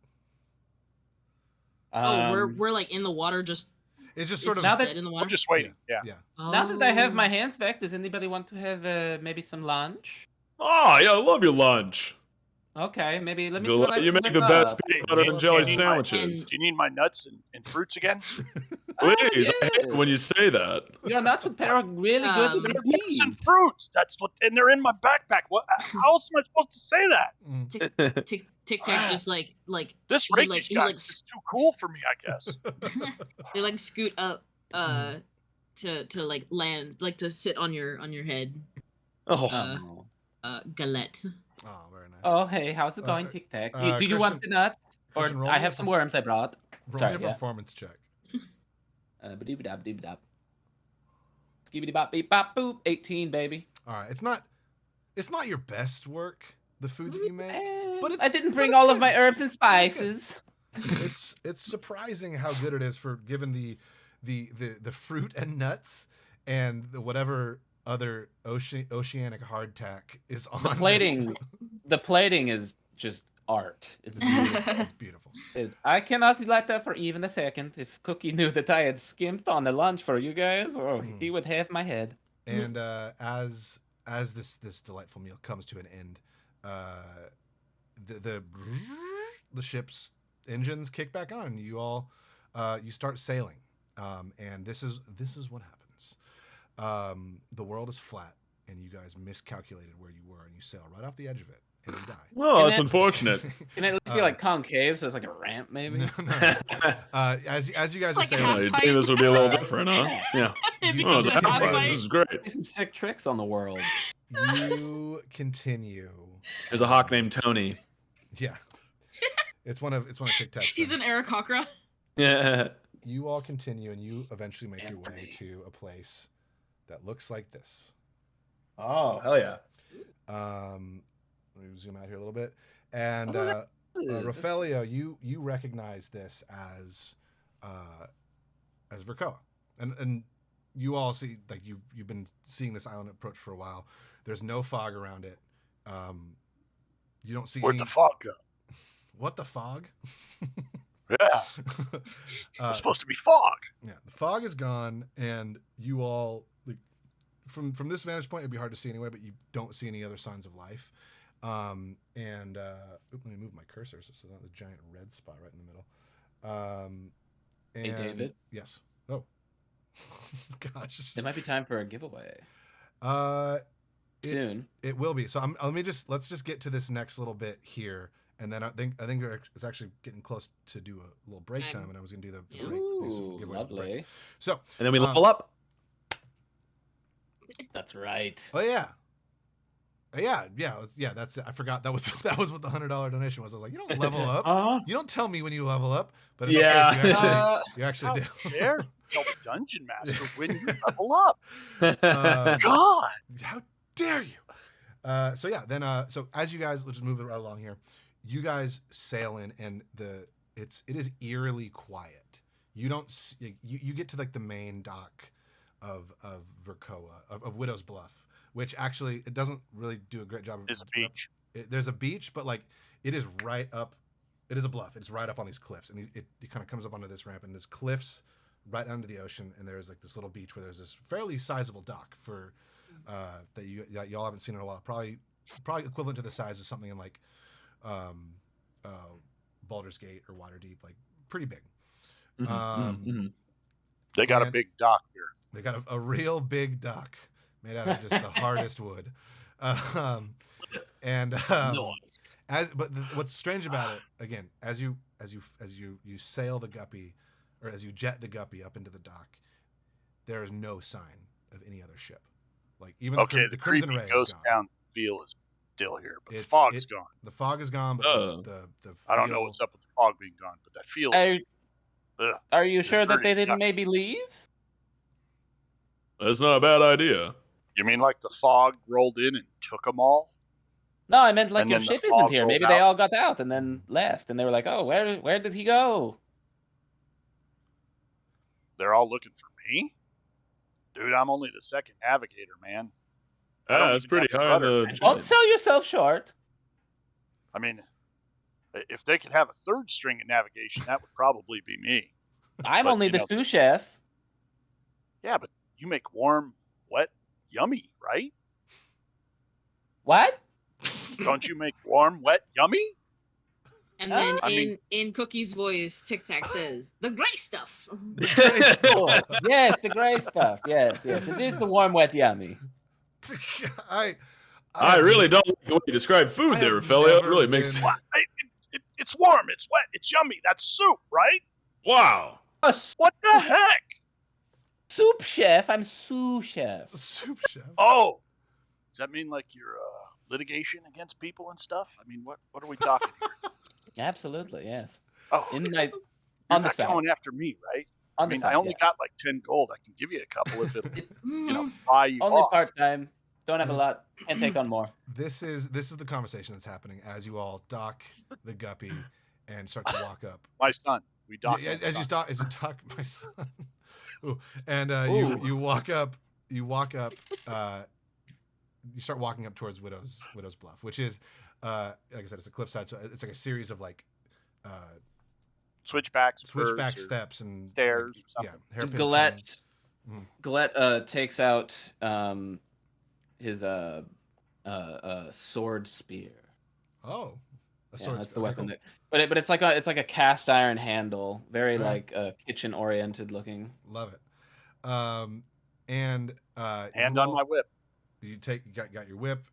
We're like in the water, just It's just sort of now that- dead in the We're water. just waiting. Yeah. Now that I have Oh. my hands back, does anybody want to have maybe some lunch? Oh, yeah, I love your lunch. Okay, maybe let me see what I You can make whip the best up. peanut butter and jelly Do you need my- sandwiches. Do you need my nuts and fruits again? Please, I hate yes. it when you say that. Your nuts would pair really good with There's these Nuts and cheese. fruits. That's what, and they're in my backpack. What? How else am I supposed to say that? Tic Tac just like This he, rakish he, guy like, is just too cool for me, I guess. they like scoot up to like land, like to sit on your head. Oh, Galette. Oh, very nice. Oh, hey, how's it going, Tic Tac? Do you want the Christian- nuts? Or Christian, roll I me have a some perf- worms I brought. Roll Sorry, me a yeah. performance check. Ba-doop-a-dop-doop-a-dop. Skibidi-bop, beep, bop, boop. 18, baby. All right, it's not your best work, the food that you make, but it's I didn't but bring it's all of good. my herbs and It's good. spices. It's surprising how good it is for given the fruit and nuts and the whatever other oceanic hardtack is on The plating is just art. It's beautiful. It's beautiful. I cannot let that for even a second. If Cookie knew that I had skimped on the lunch for you guys, he would have my head. And as this delightful meal comes to an end, the ship's engines kick back on, and you all you start sailing. And this is what happens. The world is flat, and you guys miscalculated where you were, and you sail right off the edge of it, and you die. well, that's unfortunate. Can it at least be like concave, so it's like a ramp, maybe? No. As you guys are Like sailing, half- You'd think this would be a little different, huh? Yeah. It You- Oh, becomes you- a half you- bite. this is great. Do some sick tricks on the world. you continue. There's a hawk named Tony. Yeah, it's one of Tic Tac's He's an friends. Aarakocra. Yeah. You all continue, and you eventually make your way Anthony. to a place that looks like this. Oh, hell yeah. Let me zoom out here a little bit. And Oh, Rafaelio, you recognize this as Verkoa, and you all see, like, you've been seeing this island approach for a while. There's no fog around it. You don't see Where'd any. the fog go? What the fog? Yeah, it's supposed to be fog. Yeah, the fog is gone, and you all, like, from this vantage point, it'd be hard to see anyway, but you don't see any other signs of life. Let me move my cursor so it's not the giant red spot right in the middle. Hey, David? Yes. Oh, gosh. It might be time for a giveaway. Soon. It will be. So let's just get to this next little bit here. And then I think it's actually getting close to do a little break time, and I was gonna do the Yeah. break. Do some Ooh, giveaways at the break. lovely. So, And then we level up. That's right. oh yeah, That's it. I forgot that was what the $100 donation was. I was like, you don't level up. You don't tell me when you level up. But in Yeah. this case, you actually How did. dare tell the dungeon master when you level up? Uh, God. How dare you? So as you guys, let's just move it right along here. You guys sail in, and it is eerily quiet. You don't you get to like the main dock of Verkoa, of Widow's Bluff, which actually it doesn't really do a great job of. There's a beach. There's a beach, but like it is right up. It is a bluff. It's right up on these cliffs, and it kind of comes up onto this ramp, and there's cliffs right down to the ocean, and there's like this little beach where there's this fairly sizable dock for that y'all haven't seen in a while. Probably equivalent to the size of something in like Baldur's Gate or Waterdeep, like pretty big. They got a and- big dock here. They got a real big dock made out of just the hardest wood. What's strange about it, again, as you sail the guppy, or as you jet the guppy up into the dock, there is no sign of any other ship. Like even Okay, the the Crimson creepy Ray is ghost gone. town feel is still here, but the It's- fog's gone. The fog is gone, but Oh. the I don't know feel- what's up with the fog being gone, but that feels. Are you sure that dirty they didn't yuck. maybe leave? That's not a bad idea. You mean like the fog rolled in and took them all? No, I meant like And your then the ship isn't fog here. rolled Maybe they out. all got out and then left, and they were like, "Oh, where did he go?" They're all looking for me? Dude, I'm only the second navigator, man. I don't That's even pretty have high on rudder. the. Don't sell yourself short. I mean, if they could have a third string in navigation, that would probably be me. I'm But, only you the know- sous chef. Yeah, but you make warm, wet, yummy, right? What? Don't you make warm, wet, yummy? And then I mean- in Cookie's voice, Tic Tac says, "The gray stuff." The gray stuff. Yes, the gray stuff. Yes, yes. It is the warm, wet, yummy. I really don't like the way you describe food I there, have Ophelia. It never really makes. been- What? It's warm, it's wet, it's yummy. That's soup, right? Wow. A What the heck? soup chef. I'm sous chef. Soup chef. Oh, does that mean like your litigation against people and stuff? I mean, what are we talking here? Absolutely, yes. Oh, In you're my on the not side. going after me, right? On I mean, the side. I only yeah. got like 10 gold. I can give you a couple if it'll, Mhm. buy you Only off. part time. Don't have a lot. Can't take on more. This is the conversation that's happening as you all dock the guppy and start to walk up. My son, we docked. Yeah, my as you son. dock my son. Ooh. And Ooh. you walk up. You start walking up towards Widow's Bluff, which is like I said, it's a cliffside, so it's like a series of like Switchbacks, switchback birds, or steps and stairs or yeah, something. hairpin Galette. Mhm. Galette takes out his sword spear. turn. Oh, a Yeah, sword. that's the okay, weapon. cool. But it's like a cast iron handle, very Uh-huh. like kitchen oriented looking. Love it. And Hand you on all- my whip. You got your whip.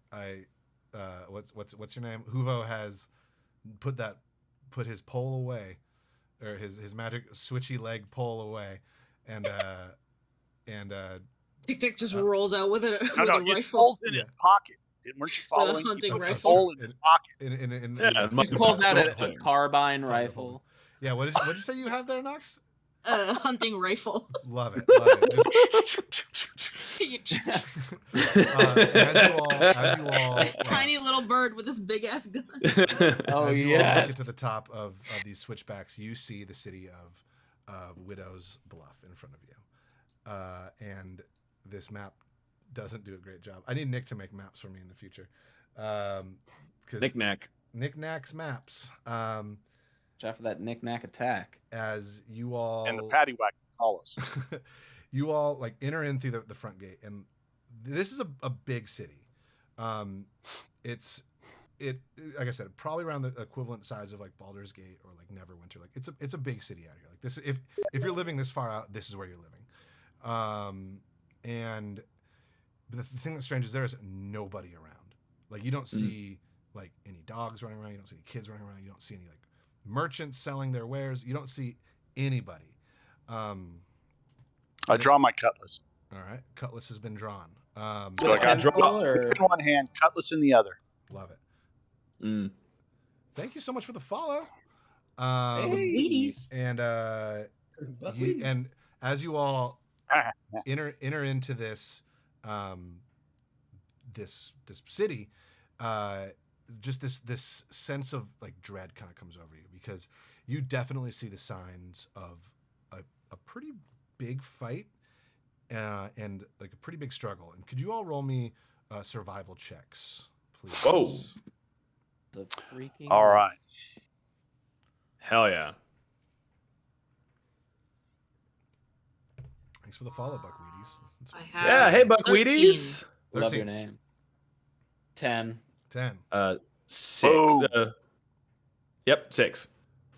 What's your name? Huvo has put his pole away, or his magic switchy leg pole away, and Tic Tac just rolls out with a No, with a he rifle. folds in Yeah. his pocket. Weren't you following? He hunting puts a rifle. hole in his pocket. in Yeah, it must Just be pulls out a Holder. carbine Holder. rifle. Yeah, what did you say you have there, Nox? Hunting rifle. Love it. As you all This tiny little bird with this big ass gun. Oh as you all make yes. it to the top of these switchbacks, you see the city of Widow's Bluff in front of you, and this map doesn't do a great job. I need Nick to make maps for me in the future, because Knick-knack. Knick-Knack's maps. Watch out for that knick-knack attack. As you all And the paddywhack can call us. you all like enter in through the front gate, and this is a big city. It's like I said, probably around the equivalent size of like Baldur's Gate or like Neverwinter. Like it's a big city out here. Like this, if you're living this far out, this is where you're living. And the thing that's strange is there is nobody around. Like you don't see like any dogs running around. You don't see any kids running around. You don't see any like merchants selling their wares. You don't see anybody. I draw my cutlass. All right, cutlass has been drawn. So I got Pencil or- in one hand, cutlass in the other. Love it. Mm. Thank you so much for the follow. Hey. Wheaties. And and as you all enter into this this city, just this sense of like dread kind of comes over you, because you definitely see the signs of a pretty big fight and like a pretty big struggle. And could you all roll me survival checks, please? Whoa. The freaking. All right. Hell yeah. Thanks for the follow, Buckwheaties. That's I have Yeah, hey 13. Buckwheaties. Love your 13. name. 10. 10. 6. Oh. Yep, 6.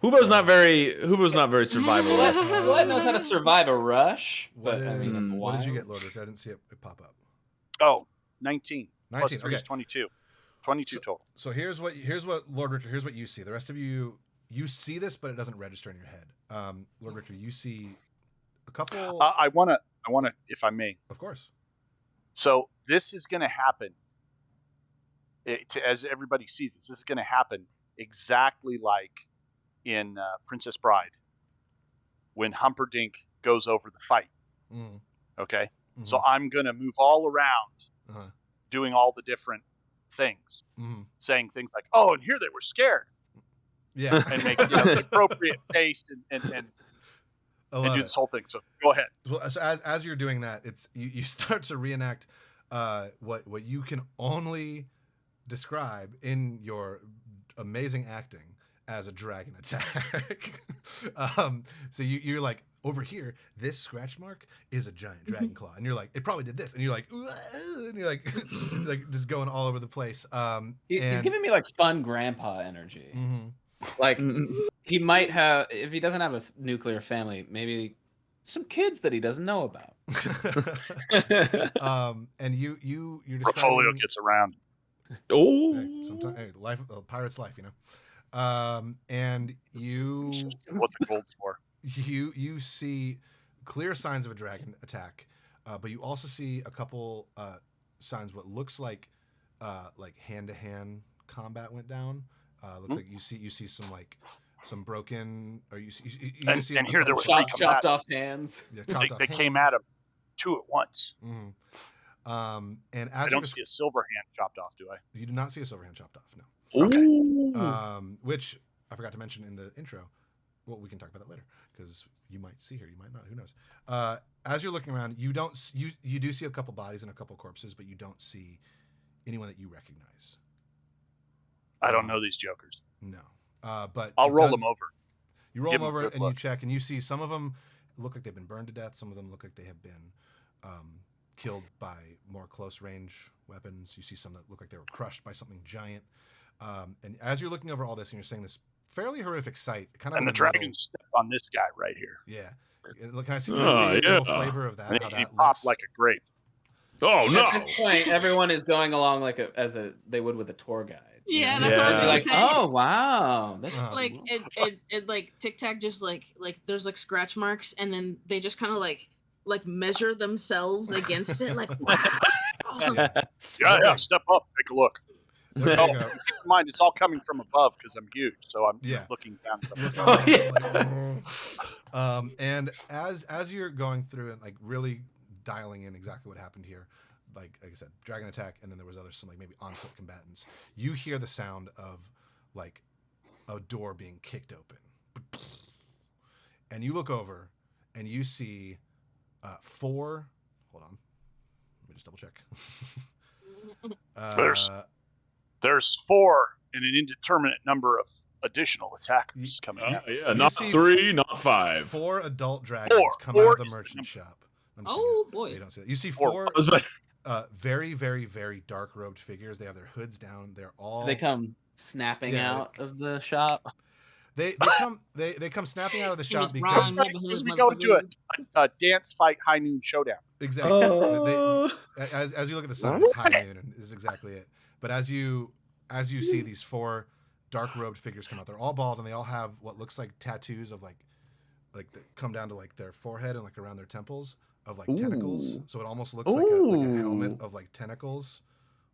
Huvo's not very survivalist. Glenn knows how to survive a rush, What but I did, mean, what did you wild. get, LordRichter? I didn't see it pop up. Oh, 19. 19, Plus 3 is okay. 22. 22 total. So here's what LordRichter, here's what you see. The rest of you see this, but it doesn't register in your head. LordRichter, you see a couple. I wanna, if I may. Of course. So this is going to happen. As everybody sees this is going to happen exactly like in Princess Bride, when Humperdinck goes over the fight. Mm, Okay, mhm, so I'm going to move all around, uh-huh, doing all the different things, mhm. saying things like, "Oh, and here they were scared," Yeah. and make the appropriate face and I love do it. this whole thing. So go ahead. Well, so as you're doing that, it's you start to reenact what you can only describe in your amazing acting as a dragon attack. So you're like, over here, this scratch mark is a giant dragon claw, and you're like, it probably did this, and you're like, and you're like, like just going all over the place. He's giving me like fun grandpa energy. Like he might have, if he doesn't have a nuclear family, maybe some kids that he doesn't know about. And your portfolio gets around. Oh, hey, sometimes life, pirate's life, you know. And What the gold's for. You see clear signs of a dragon attack, but you also see a couple signs what looks like hand-to-hand combat went down. Looks like you see some broken, or you see and here there was chopped off hands. Yeah, they came at him 2 at once. And as I don't see a silver hand chopped off, do I? You do not see a silver hand chopped off, no. Okay. Which I forgot to mention in the intro. Well, we can talk about that later because you might see her, you might not. Who knows? As you're looking around, you do see a couple bodies and a couple corpses, but you don't see anyone that you recognize. I don't know these jokers. No, but I'll roll them over. You roll them over and you check, and you see some of them look like they've been burned to death. Some of them look like they have been killed by more close range weapons. You see some that look like they were crushed by something giant. And as you're looking over all this and you're seeing this fairly horrific sight, kind of, and the dragon stepped on this guy right here. Yeah. Can I see a little flavor of that? And how he that popped looks? like a grape. Oh no! At this point, everyone is going along like they would with a tour guide. Yeah, know? that's what I was gonna like, say. oh wow, that's Like it like Tic Tac just like there's like scratch marks, and then they just kind of like measure themselves against it, like wow. Yeah, step up, take a look. There Oh, you go. keep in mind, it's all coming from above because I'm huge, so I'm looking down. And as you're going through and like really dialing in exactly what happened here, like I said, dragon attack, and then there was some like maybe on foot combatants. You hear the sound of like a door being kicked open, and you look over and you see 4. Hold on, let me just double check. There's 4 and an indeterminate number of additional attackers coming out. Yeah, not 3, not 5. 4 adult dragons come out of the merchant shop. Oh boy! You don't see that. You see 4 very, very, very dark robed figures. They have their hoods down. They're all. They come snapping out of the shop. They come snapping out of the shop because we go to a dance fight high noon showdown. Exactly. As you look at the sun, it's high noon, and is exactly it. But as you see these 4 dark robed figures come out, they're all bald and they all have what looks like tattoos of like that come down to like their forehead and like around their temples of like tentacles. So it almost looks like a helmet of like tentacles.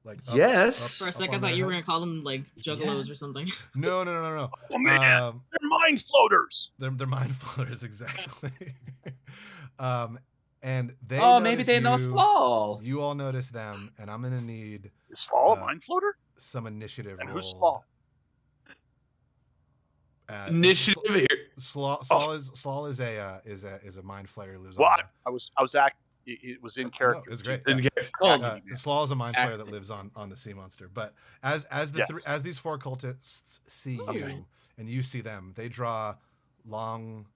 Like For a second, I thought you were gonna call them like juggalos or something. No. Oh man, they're mind floaters. They're mind floaters, exactly. And they. Oh, maybe they know Slaw. You all notice them, and I'm gonna need. Is Slaw a mind floater? Some initiative. And roll. who's Slaw? Initiative here. Slaw is a mind flayer who lives well, on. I was acting. It was in character. No, it was great. Slaw is a mind flayer that lives on the sea monster. But as these 4 cultists see you and you see them, they draw long,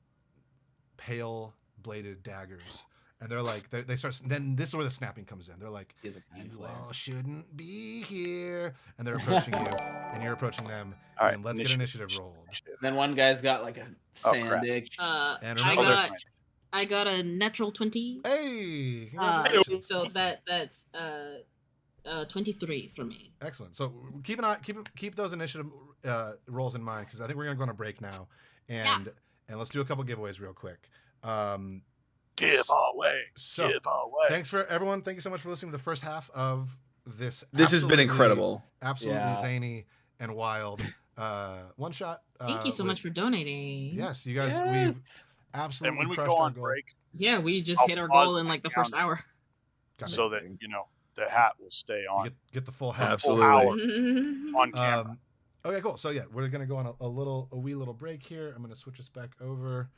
pale bladed daggers. And they're like, they start. Then this is where the snapping comes in. They're like, "You all shouldn't be here," and they're approaching you, and you're approaching them. All right, and let's get initiative rolled. Then one guy's got like a sand egg. I got a natural 20. Hey, so that's 23 for me. Excellent. So keep those initiative rolls in mind because I think we're gonna go on a break now, and let's do a couple giveaways real quick. Giveaway. Thanks for everyone. Thank you so much for listening to the first half of this. This has been incredible. Absolutely zany and wild. One shot. Thank you so much for donating. Yes, you guys. We've absolutely. And when we crushed go our on goal. break, we just hit our goal in like the first hour. So that the hat will stay on. Get the full hat. Absolutely. On camera. Okay, cool. So yeah, we're gonna go on a wee little break here. I'm gonna switch us back over.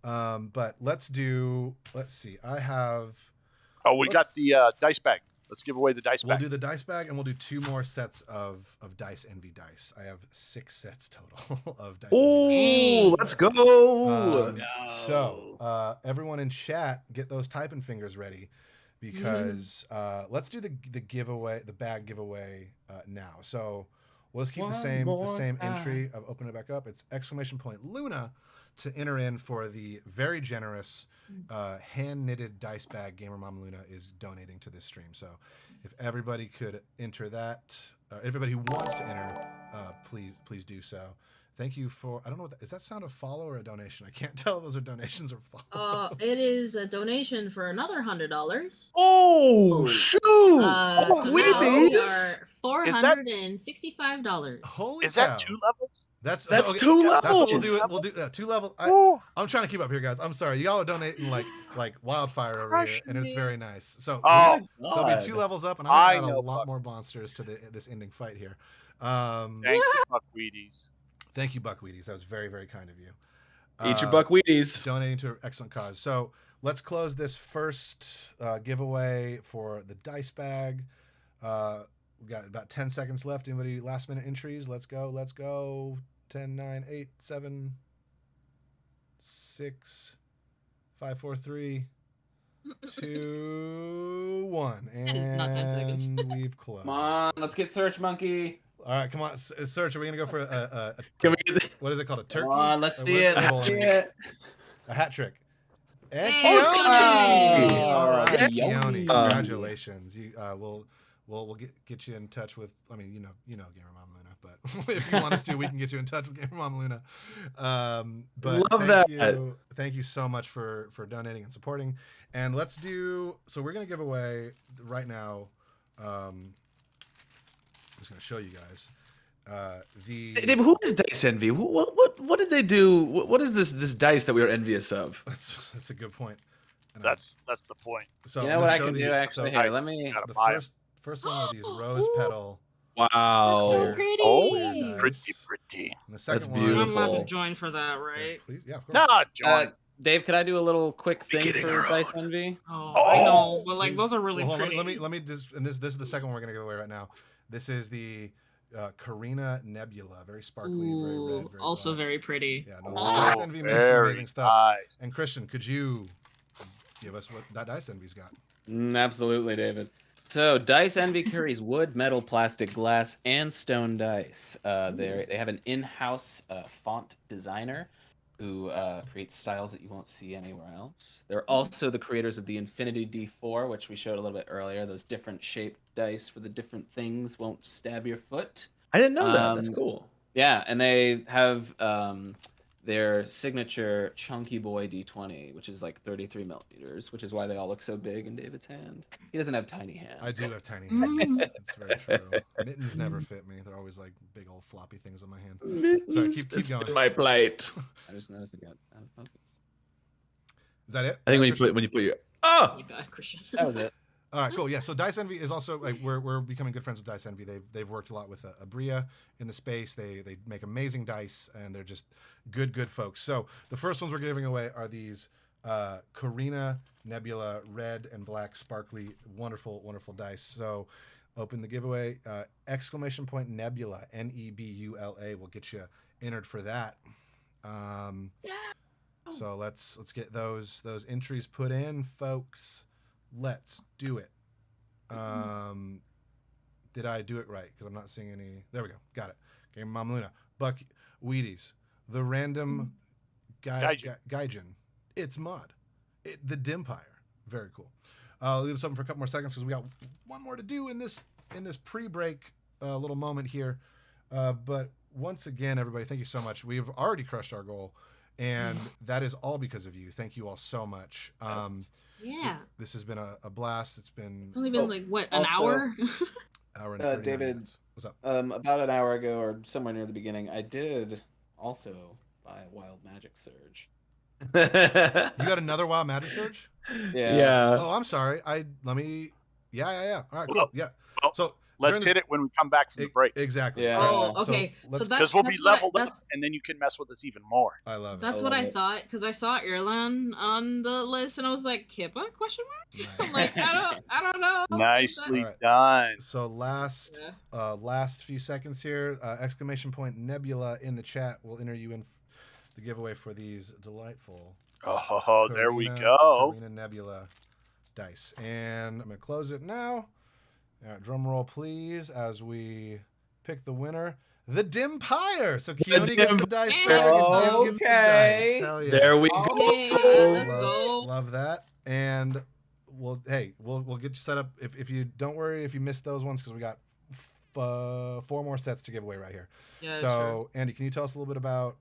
But let's see. I have. Oh, we got the dice bag. Let's give away the dice We'll bag. do the dice bag, and we'll do 2 more sets of Dice Envy dice. I have 6 sets total of Dice Envy Oh, let's go. So, everyone in chat, get those typing fingers ready, because let's do the giveaway, the bag giveaway now. So we'll just keep the same entry. I've opened it back up. It's !Luna to enter in for the very generous hand knitted dice bag Gamer Mom Luna is donating to this stream. So if everybody could enter that, everybody who wants to enter, please do so. Thank you for, I don't know what that, is that sound of follow or a donation? I can't tell if those are donations or follow. It is a donation for another $100. Oh, shoot. So now we are Is that- $465. Holy Is cow. that 2 levels? That's 2 That's what levels. we'll do. We'll do 2 levels. I'm trying to keep up here, guys. I'm sorry. Y'all are donating like wildfire over here, and it's very nice. So there'll be 2 levels up, and I'm gonna add a lot more monsters to this ending fight here. Thank you, Buckwheaties. Thank you, Buckwheaties. That was very, very kind of you. Eat your Buckwheaties. Donating to an excellent cause. So let's close this first giveaway for the dice bag. We've got about 10 seconds left. Anybody last minute entries? Let's go. 10, 9, 8, 7, 6, 5, 4, 3, 2, 1. And That is not 10 seconds. we've closed. Come on, let's get Search Monkey. All right, come on, Search. Are we gonna go for a Can we get what is it called? A turkey? Come on, let's Or see what- it. a Let's bowling? see it. A hat trick. And Hey, it's Keone! Keone! All right, Yeah. Keone. Congratulations. You we'll get you in touch with. I mean, you know, Gamer Mom Luna, but if you want us to, we can get you in touch with Gamer Mom Luna. But Love thank you so much for donating and supporting. And let's do. So we're gonna give away right now. I'm just gonna show you guys. Dave, who is Dice Envy? What did they do? What is this dice that we are envious of? That's a good point. And That's the point. so You I'm know gonna what I show can do these- actually? so Here, let me. Gotta the buy 'em. first one are these rose petal. Wow. That's so Clear- pretty. clear dice. Pretty. And the second That's one, I'm allowed beautiful. to join for that, Yeah, right? please, yeah, of course. Nah, John. Dave, could I do a little quick thing Getting for her Dice Envy? Oh, Oh, I know, but like Please. those are really Well, hold on, pretty. let me just, and this is the second one we're gonna give away right now. This is the Carina Nebula, very sparkly, very Ooh, red, very also black. very pretty. Yeah, no, Oh, Dice Envy makes some very amazing stuff. nice. And Christian, could you give us what that Dice Envy's got? Absolutely, David. So Dice Envy carries wood, metal, plastic, glass, and stone dice. They have an in-house font designer who creates styles that you won't see anywhere else. They're also the creators of the Infinity D4, which we showed a little bit earlier. Those different shaped dice for the different things won't stab your foot. I didn't know that. That's Um, cool. Yeah, and they have their signature Chunky Boy D20, which is like 33 millimeters, which is why they all look so big in David's hand. He doesn't have tiny hands. I do have tiny hands. That's very true. Mittens never fit me. They're always like big old floppy things on my hand. Sorry, keep It's going. been my plate. I just noticed it got out of focus. Is that it? I think Christian? when you put your Oh my god, Christian. That was it. All right, cool. Yeah, so Dice Envy is also like we're becoming good friends with Dice Envy. They've worked a lot with Abria in the space. They make amazing dice, and they're just good folks. So the first ones we're giving away are these Carina Nebula red and black sparkly wonderful dice. So open the giveaway !Nebula NEBULA will get you entered for that. So let's get those entries put in, folks. Let's do it. Did I do it right? Because I'm not seeing any. There we go. Got it. Okay, Mom Luna. Buck Wheaties. The random Gaijin. It's Mud. The Dimpire. Very cool. I'll leave this open for a couple more seconds because we got one more to do in this pre-break little moment here. But once again, everybody, thank you so much. We've already crushed our goal, and that is all because of you. Thank you all so much. Yeah. This has been a blast. It's been It's only been like what, an also- hour? hour and 39 David, minutes. What's up? About an hour ago or somewhere near the beginning, I did also buy a Wild Magic Surge. You got another Wild Magic Surge? Yeah. Oh, I'm sorry. Yeah. All right, cool. Well, Yeah. well. So Let's hit it when we come back from the break. Exactly. Yeah. Oh, So okay. So let's- that's Because we'll be what leveled up, that's and then you can mess with us even more. I love it. that's I what love I it. thought because I saw Ireland on the list and I was like, Kippa? Question mark? I'm Nice. like, I don't know. Nicely Alright. done. So last few seconds here, exclamation point Nebula in the chat will enter you in the giveaway for these delightful Oh, there we Karina- go. Karina Nebula dice. And I'm going to close it now. All right, drum roll, please, as we pick the winner. The Dimpire. So Keone gets the dice Dimpire. bag and Jim gets the Okay. dice. Hell yeah. There we Okay, go. let's go. Love that. And we'll get you set up. If you don't worry if you missed those ones because we got 4 more sets to give away right here. Yeah, So Andy, can you tell us a little bit about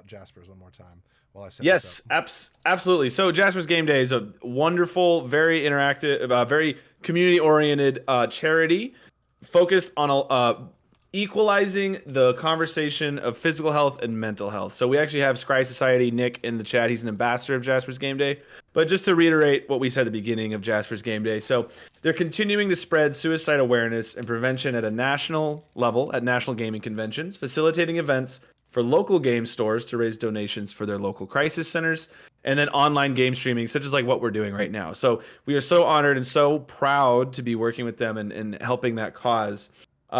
Jaspers one more time while I set Yes, this up? absolutely. So Jasper's Game Day is a wonderful, very interactive, very community-oriented charity focused on equalizing the conversation of physical health and mental health. So we actually have Scry Society Nick in the chat. He's an ambassador of Jasper's Game Day. But just to reiterate what we said at the beginning of Jasper's Game Day, so they're continuing to spread suicide awareness and prevention at a national level at national gaming conventions, facilitating events for local game stores to raise donations for their local crisis centers, and then online game streaming, such as like what we're doing right now. So we are so honored and so proud to be working with them and helping that cause.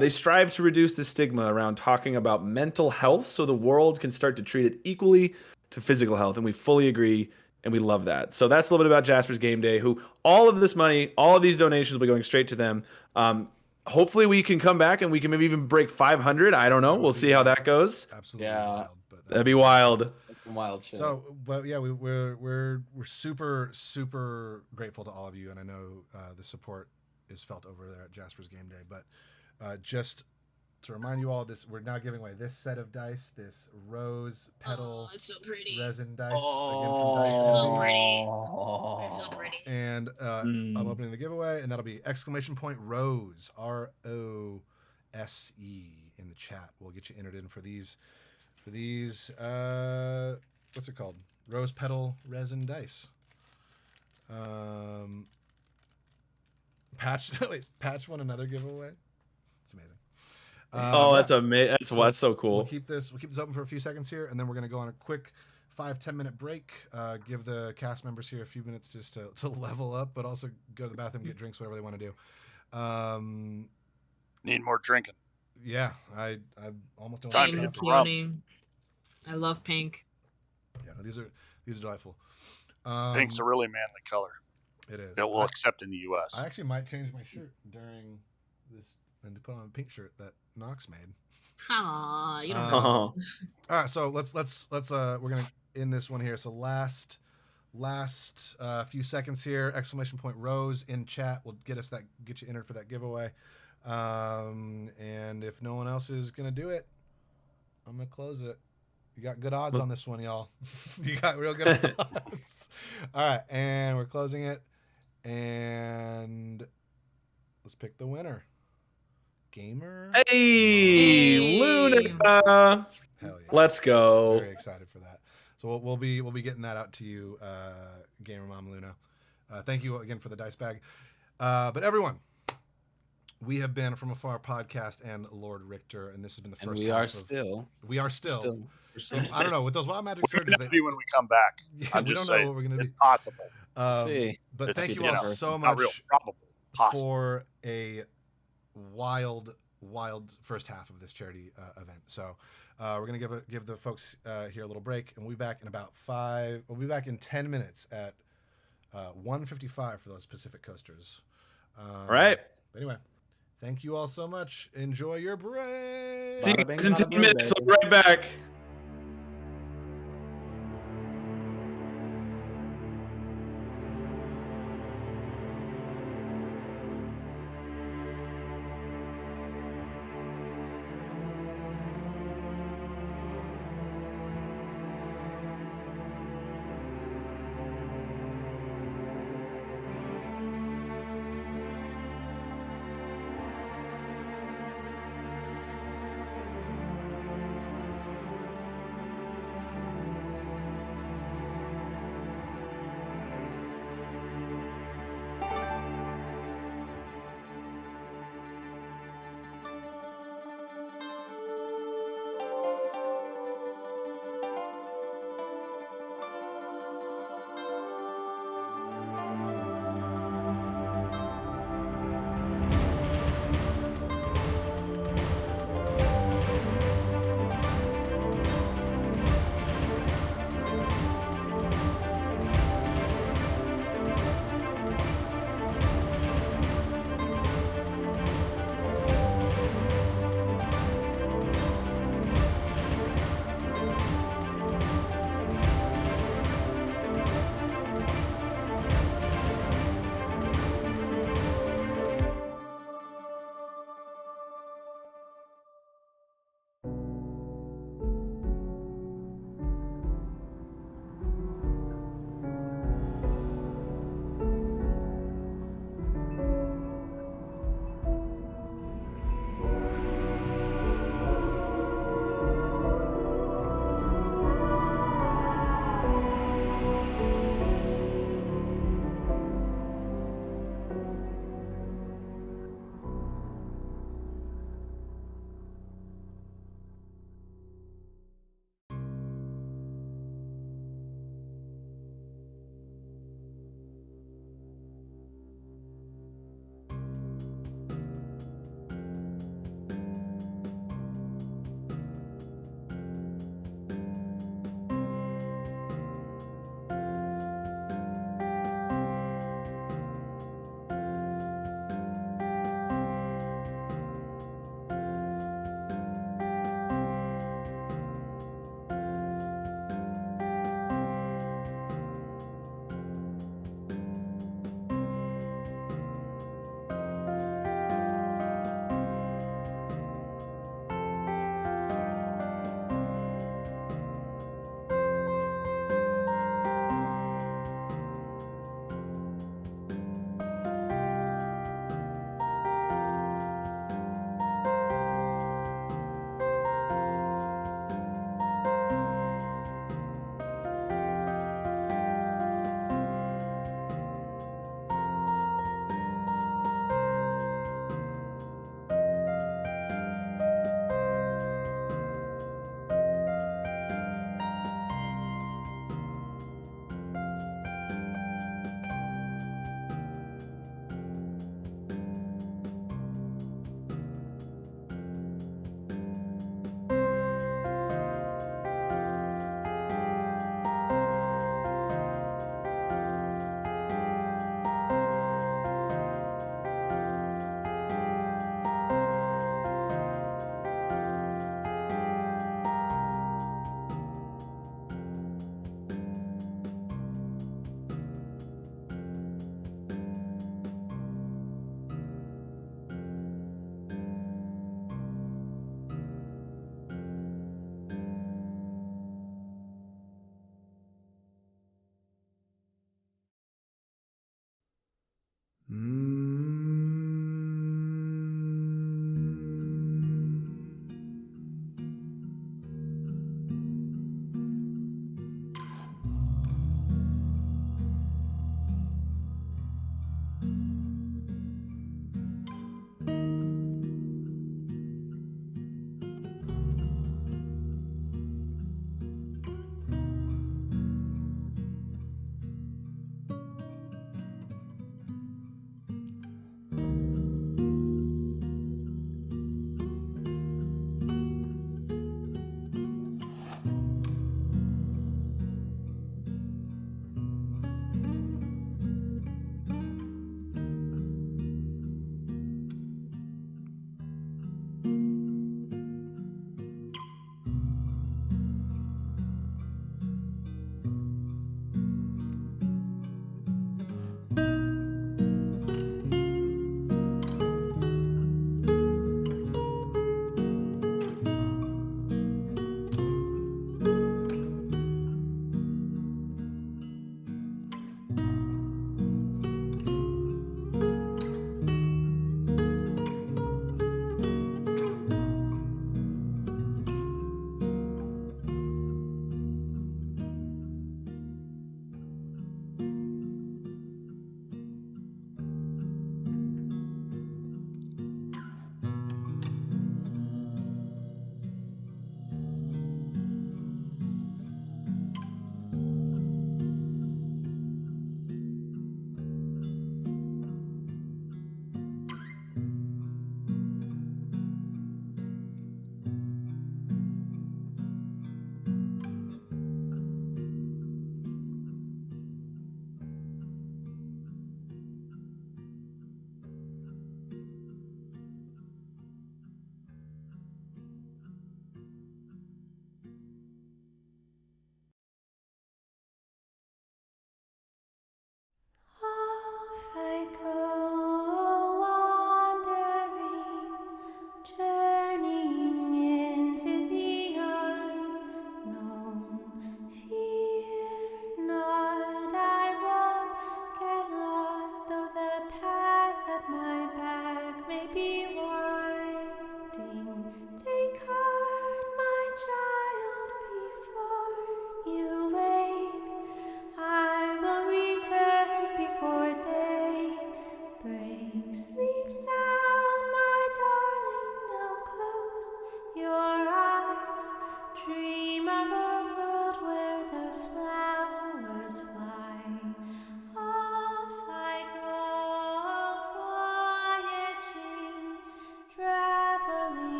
They strive to reduce the stigma around talking about mental health so the world can start to treat it equally to physical health. And we fully agree and we love that. So that's a little bit about Jasper's Game Day, who all of this money, all of these donations will be going straight to them. Hopefully we can come back and we can maybe even break 500. I don't know. We'll see how that goes. Absolutely Yeah. wild. But That'd be wild. That's some wild shit. So, but yeah, we're super grateful to all of you, and I know the support is felt over there at Jasper's Game Day. But just to remind you all, we're now giving away this set of dice, this rose petal Oh, it's so pretty. resin dice So pretty. Oh. It's so pretty. And I'm opening the giveaway, and that'll be exclamation point rose ROSE in the chat. We'll get you entered in for these. What's it called? Rose petal resin dice. Patch won another giveaway. It's amazing. That's amazing. That's so cool. We'll keep this open for a few seconds here, and then we're going to go on a quick 5-10 minute break. Give the cast members here a few minutes just to level up, but also go to the bathroom, get drinks, whatever they want to do. Need more drinking. Yeah, I almost don't Time want to coffee. hit the rum. Peony. I love pink. Yeah, no, these are delightful. Pink's a really manly color. It is. That we'll accept in the U.S. I actually might change my shirt during this and to put on a pink shirt that Knox made. Aw, you don't know. All right, so let's we're gonna end this one here. So last few seconds here. Exclamation point rose in chat will get you entered for that giveaway. And if no one else is gonna do it, I'm gonna close it. You got good odds on this one, y'all. You got real good odds. All right, and we're closing it. And let's pick the winner. Gamer. Hey, Luna. Hell yeah. Let's go. Very excited for that. So we'll be getting that out to you, Gamer Mom Luna. Thank you again for the dice bag. But everyone, we have been From Afar podcast and LordRichter, and this has been the first. And we are still. I don't know with those wild magic We're surges. gonna be when we come back. I'm We just don't know saying, what we're gonna it's do. possible. See. But It's, thank you you all know, so Not real, much probable. Possible. for a wild first half of this charity event. So we're gonna give the folks here a little break, and we'll be back in about 10 minutes at 1:55 for those Pacific Coasters. All right. But anyway, thank you all so much. Enjoy your break. See you Bada bing, guys in bada 10 boom, minutes. baby. We'll be right back.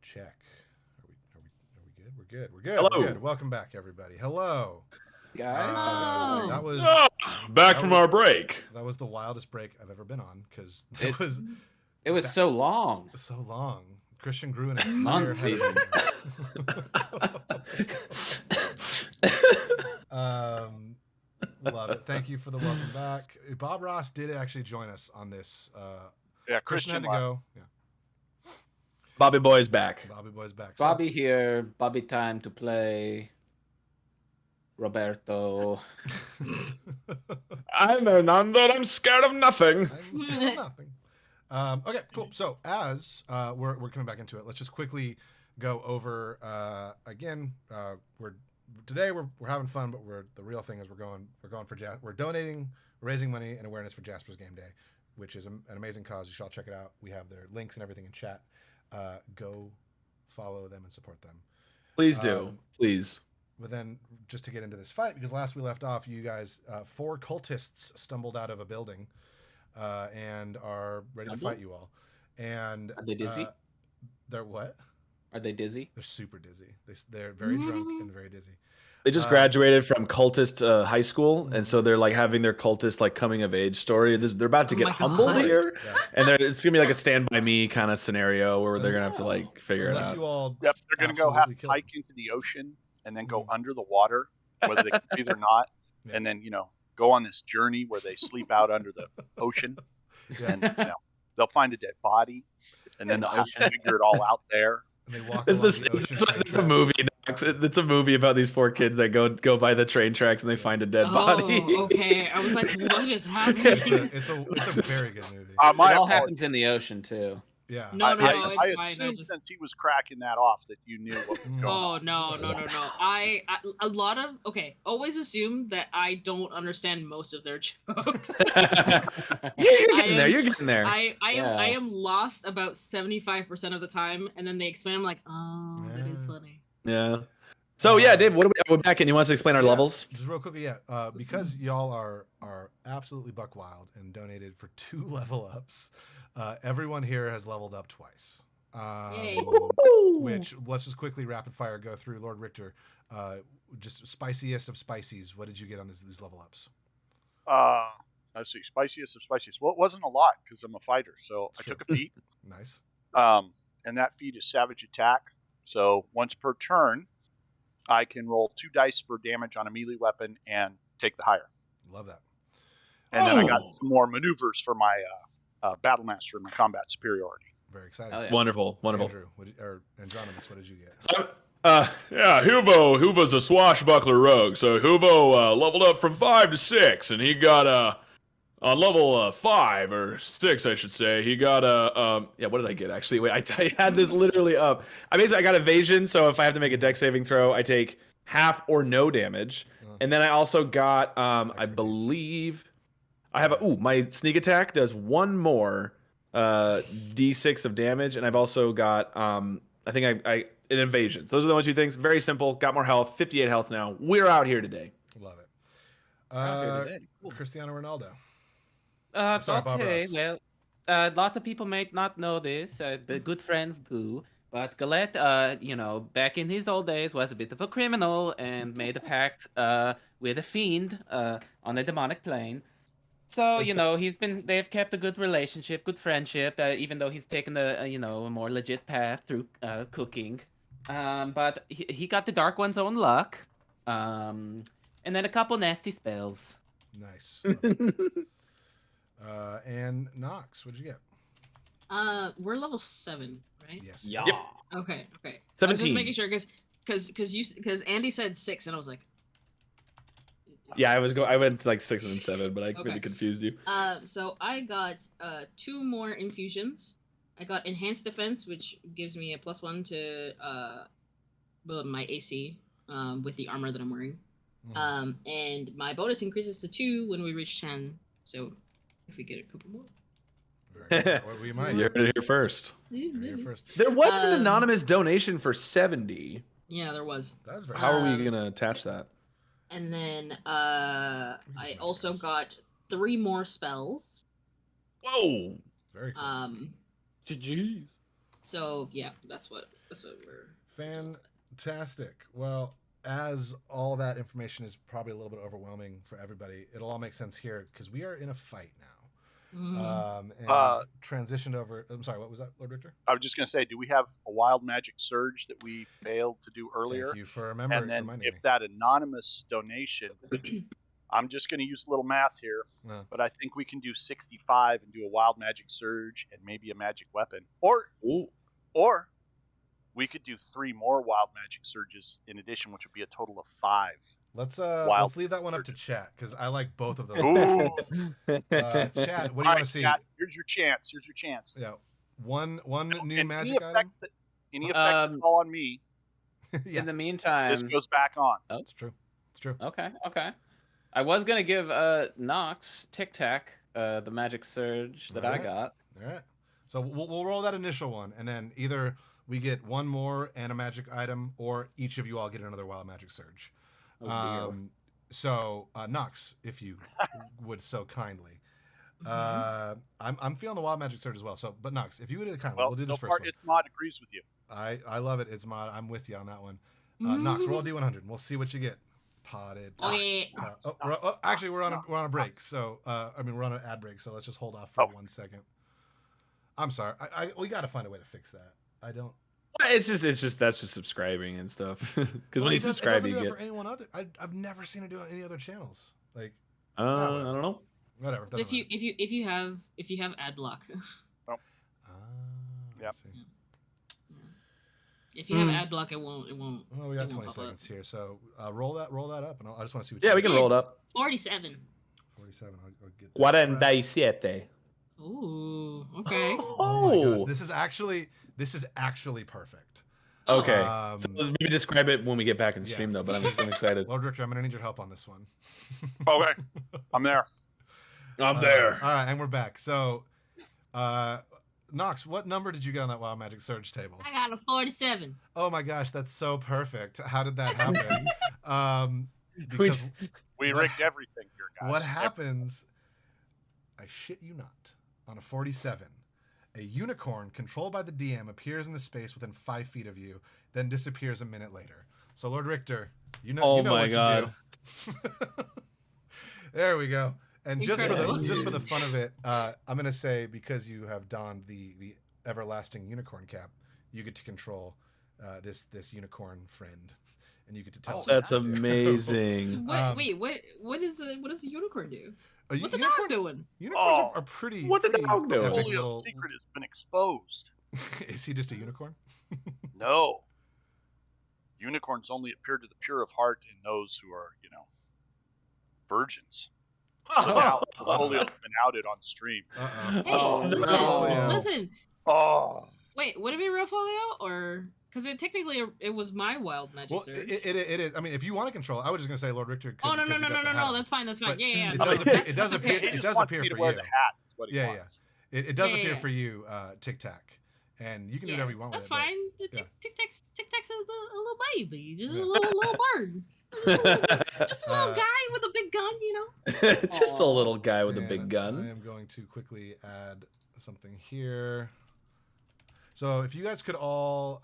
check. Are we good? We're good. We're good. Hello. We're good. Welcome back, everybody. Hello, Guys. Oh. That was Back that from was- our break. that was the wildest break I've ever been on because It- was It was so long. so long. Christian grew an entire Months head of even. hair. Love it. Thank you for the welcome back. Bob Ross did actually join us on this. Yeah, Christian had to left. go. Yeah, Bobby Boy's back. Bobby Boy's back. So- Bobby here. Bobby time to play. Roberto. I'm Hernando. I'm scared of nothing. I'm scared of nothing. Okay, cool. So as we're coming back into it, let's just quickly go over again. We're having fun, but the real thing is we're going for we're donating, raising money and awareness for Jaspers Game Day, which is an amazing cause. You should all check it out. We have their links and everything in chat. Go follow them and support them. Please do. Please. But then, just to get into this fight, because last we left off, you guys, 4 cultists stumbled out of a building and are ready to fight you all. And Are they dizzy? They're what? Are they dizzy? They're super dizzy. They're very drunk and very dizzy. They just graduated from cultist high school, and so they're like having their cultist like coming of age story. They're about to Oh get my humbled God. here, Yeah. and it's gonna be like a Stand By Me kind of scenario where they're gonna have to like figure it Unless out. you all, Yep, they're going to go have absolutely to kill hike into the ocean and then go Mhm. under the water, whether they can breathe or not, Yeah. and then go on this journey where they sleep out under the ocean, yeah, and they'll find a dead body, and then In the they'll have to ocean. figure it all out there. and they walk Is along this? the ocean It's train a tracks. movie. Docs. It's a movie about these 4 kids that go by the train tracks and they find a dead body. Oh, okay. I was like, what is It's happening? a very good movie. My It all apologies. happens in the ocean too. Yeah. No, no, I, no, it's I fine. I assumed just. since he was cracking that off that you knew what was going Oh on. no. A lot of always assume that I don't understand most of their jokes. Yeah, you're getting there. am- You're getting there. I Yeah. am lost about 75% of the time, and then they explain. I'm like, oh, that is Yeah. funny. Yeah. So yeah, Dave, what are we're back in? You want us to explain our Yeah, levels? Just real quickly, yeah. Because y'all are absolutely buck wild and donated for 2 level ups. Everyone here has leveled up twice. Yay. Which let's just quickly rapid fire go through. Lord Richter, just spiciest of spices. What did you get on these level ups? Let's see, spiciest of spiciest. Well, it wasn't a lot because I'm a fighter, so I Sure. took a feat. Nice. And that feat is Savage Attack. So once per turn, I can roll 2 dice for damage on a melee weapon and take the higher. Love that. And then I got Oh. some more maneuvers for my Battle Master and my combat superiority. Very exciting. Oh, yeah. Wonderful. Andrew, or Andronimus, what did you get? So, yeah, Huvo's a swashbuckler rogue. So Huvo leveled up from 5 to 6, and he got on level 5 or 6, I should say. He got yeah. What did I get actually? Wait, I had this literally up. I got evasion. So if I have to make a dex saving throw, I take half or no damage. And then I also got I Expertise. believe I have my sneak attack does 1 more d6 of damage, and I've also got I think I an evasion. So those are the only 2 things. Very simple. Got more health. 58 health now. We're out here today. Love it. Out here today. Cool. Cristiano Ronaldo. Uh, Sorry, Bob okay, Ross. well, lots of people may not know this, but good friends do. But Galette, back in his old days, was a bit of a criminal and made a pact with a fiend on a demonic plane. So they've kept a good relationship, good friendship, even though he's taken a more legit path through cooking. But he got the Dark One's own luck, and then a couple nasty spells. Nice. Love it. And Knox, what'd you get? We're level 7, right? Yes. Yep. Okay. I was 17. just making sure because Andy said 6, and I was like. Yeah, I went to like 6 and then 7, but I Okay. maybe confused you. So I got 2 more infusions. I got enhanced defense, which gives me a +1 to my AC with the armor that I'm wearing. Mhm. And my bonus increases to 2 when we reach 10. So if we get a couple more. Very good. Well, we might. You heard it here first. You're here first. There was an Um, anonymous donation for 70. Yeah, there was. That was very How are we Um, gonna attach that? And then I also got 3 more spells. Whoa! very cool. GG. So yeah, that's what we're. Fantastic. Well, as all that information is probably a little bit overwhelming for everybody, it'll all make sense here because we are in a fight now. And transitioned over. I'm sorry, what was that, Lord Richter? I was just going to say, do we have a wild magic surge that we failed to do earlier? Thank you for reminding And then me. if that anonymous donation, I'm just going to use a little math here, but I think we can do 65 and do a wild magic surge and maybe a magic weapon, or we could do 3 more wild magic surges in addition, which would be a total of 5. Let's Wild leave that one up to chat because I like both of those. Ooh. Chat, what do you want to see? Chat, here's your chance. Yeah, one new and magic item. Any effects that fall on me. Yeah. In the meantime, this goes back on. Oh, it's true. It's true. Okay. I was gonna give Nox Tic Tac the magic surge that I got. All right. So we'll roll that initial one, and then either we get one more and a magic item, or each of you all get another wild magic surge. So Nox, if you would so kindly. I'm feeling the wild magic surge as well. So, but Nox, if you would kindly, we'll do this first one. It's Mod agrees with you. I love it. It's Mod. I'm with you on that one. Nox, roll a D100 and we'll see what you get. Potted. Actually, we're on a break. So we're on an ad break. So let's just hold off for 1 second. I'm sorry. We got to find a way to fix that. I don't. It's just that's just subscribing and stuff. Because when you subscribe, you get. For anyone other. I've never seen it do it on any other channels. Like. I don't know. Whatever. If you have ad block. Yep. If you have ad block, it won't. Well, we got 20 seconds here, so roll that up, and I just want to see what. Yeah, we can roll it up. 47. 47. I'll get that. 47. Ooh, okay. Oh my gosh, this is actually perfect. Okay. So maybe describe it when we get back in stream, though. But I'm excited. Lord Richter, I'm gonna need your help on this one. Okay, I'm there. I'm there. All right, and we're back. So, Nox, what number did you get on that wild magic surge table? I got a 47. Oh my gosh, that's so perfect. How did that happen? Because we rigged everything here, guys. What happens? I shit you not. On a 47, a unicorn controlled by the DM appears in the space within 5 feet of you, then disappears a minute later. So, Lord Richter, you know what to do. There we go. And just for the fun of it, I'm gonna say, because you have donned the everlasting unicorn cap, you get to control this unicorn friend, and you get to tell. That's amazing. So what does the unicorn do? What the dog doing? Unicorns are pretty. What did the dog do? Polio's secret has been exposed. Is he just a unicorn? No. Unicorns only appear to the pure of heart and those who are, virgins. Polio's been outed on stream. Hey, listen. Oh. Wait, would it be real folio or? Because it was my wild magic surge. It is. I mean, if you want to control, I was just gonna say Lord Richter. Oh no, that's fine. But yeah. It does appear for you. The hat is what he wants. It does appear for you, Tic Tac, and you can do whatever you want. That's with it. fine. Tic Tac's a little baby, just a little bird, just a little guy with a big gun, Just a little guy with a big gun. I am going to quickly add something here. So if you guys could all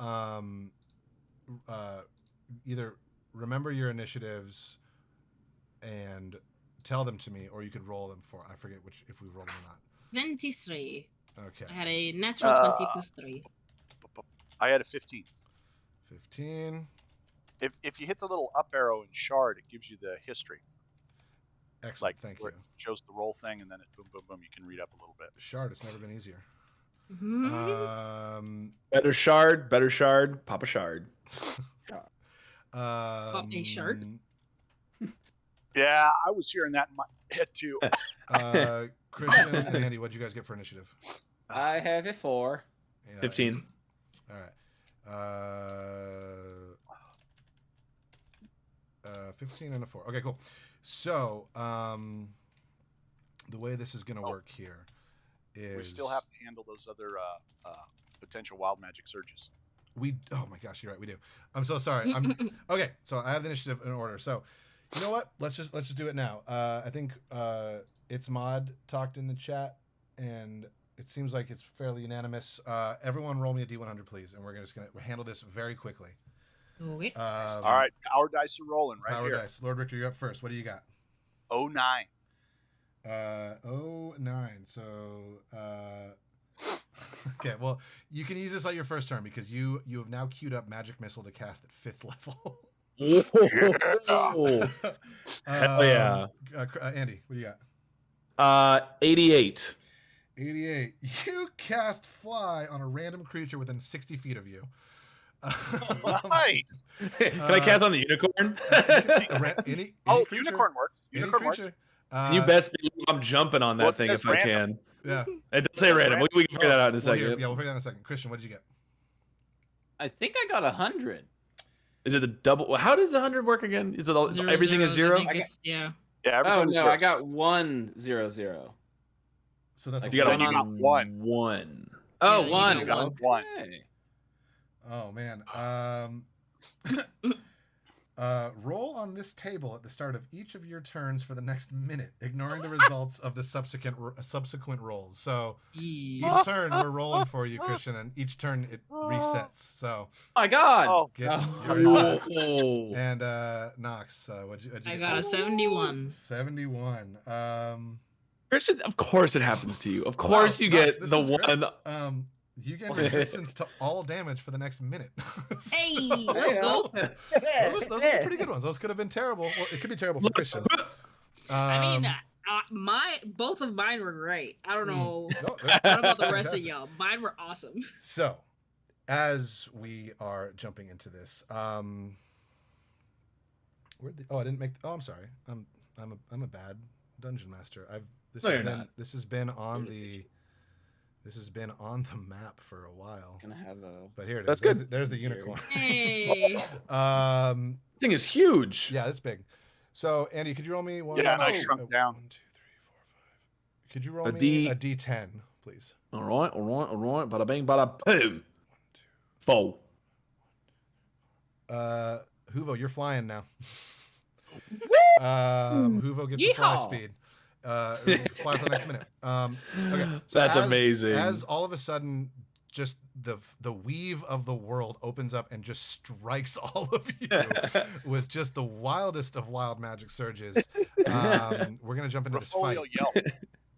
either remember your initiatives and tell them to me, or you could roll them I forget if we rolled them or not. 23. Okay. I had a natural 20 plus 3. I had a 15. 15. If you hit the little up arrow in Shard, it gives you the history. Excellent, thank you. It shows the roll thing, and then it boom, boom, boom. You can read up a little bit. Shard, it's never been easier. Better shard, pop a shard. Pop a shard? Yeah, I was hearing that in my head too. Christian and Andy, what'd you guys get for initiative? I have a 4. 15. All right. 15 and a 4. Okay, cool. So, the way this is going to work here is... We still have to handle those other potential wild magic surges. Oh my gosh, you're right, we do. I'm so sorry. Okay, so I have the initiative in order. So, you know what? Let's just do it now. I think It's Mod talked in the chat, and It seems like it's fairly unanimous. Everyone roll me a D100, please, and we're just going to handle this very quickly. Okay. All right, power dice are rolling right Power here. dice. LordRichter, you're up first. What do you got? 09. 09. So, okay. Well, you can use this on your first turn because you have now queued up Magic Missile to cast at 5th level. Oh, hell yeah. Andy, what do you got? 88. 88. You cast Fly on a random creature within 60 feet of you. Nice. Can I cast on the unicorn? Any creature, unicorn works. Unicorn works. You best believe I'm jumping on that Well, it thing says if I random. can. Yeah. It does say random. We can figure that out in a second. We'll figure that out in a second. Christian, what did you get? I think I got 100. Is it the double? How does 100 work again? Is it all, Zero, everything is zeros, I zero? think it's- yeah. Yeah, Oh everything's no, zero. I got 100. So that's Like a you got Then you got one. One. Oh, Yeah, you one. got one. Okay. Oh man. Roll on this table at the start of each of your turns for the next minute, ignoring the results of the subsequent rolls. So each turn we're rolling for you, Christian, and each turn it resets. So Oh my God. Oh, get Oh. you're ready for that. Oh. And Knox, what'd you I get? got a 71. 71. Christian, of course it happens to you. Of course Wow, you Knox, get this the is great. one. You gain resistance to all damage for the next minute. Hey, let's go. Those are pretty good ones. Those could have been terrible. Well, it could be terrible for Christian. I mean, both of mine were great. I don't know. No, What about the rest fantastic. of y'all? Mine were awesome. So, as we are jumping into this, I didn't make. I'm sorry. I'm a bad dungeon master. This has been on the map for a while. Gonna have a. But here it is. That's good. There's the unicorn. Hey. Thing is huge. Yeah, it's big. So, Andy, could you roll me one? Yeah, and I shrunk down. 1, 2, 3, 4, 5. Could you roll A me a D10, please? All right. Bada bing, bada boom. 4. Huvo, you're flying now. Huvo gets a fly Yeehaw. speed. Fly for the next minute. Okay, so That's amazing. As all of a sudden, just the weave of the world opens up and just strikes all of you with just the wildest of wild magic surges. We're gonna jump into this fight. Raffolio yell.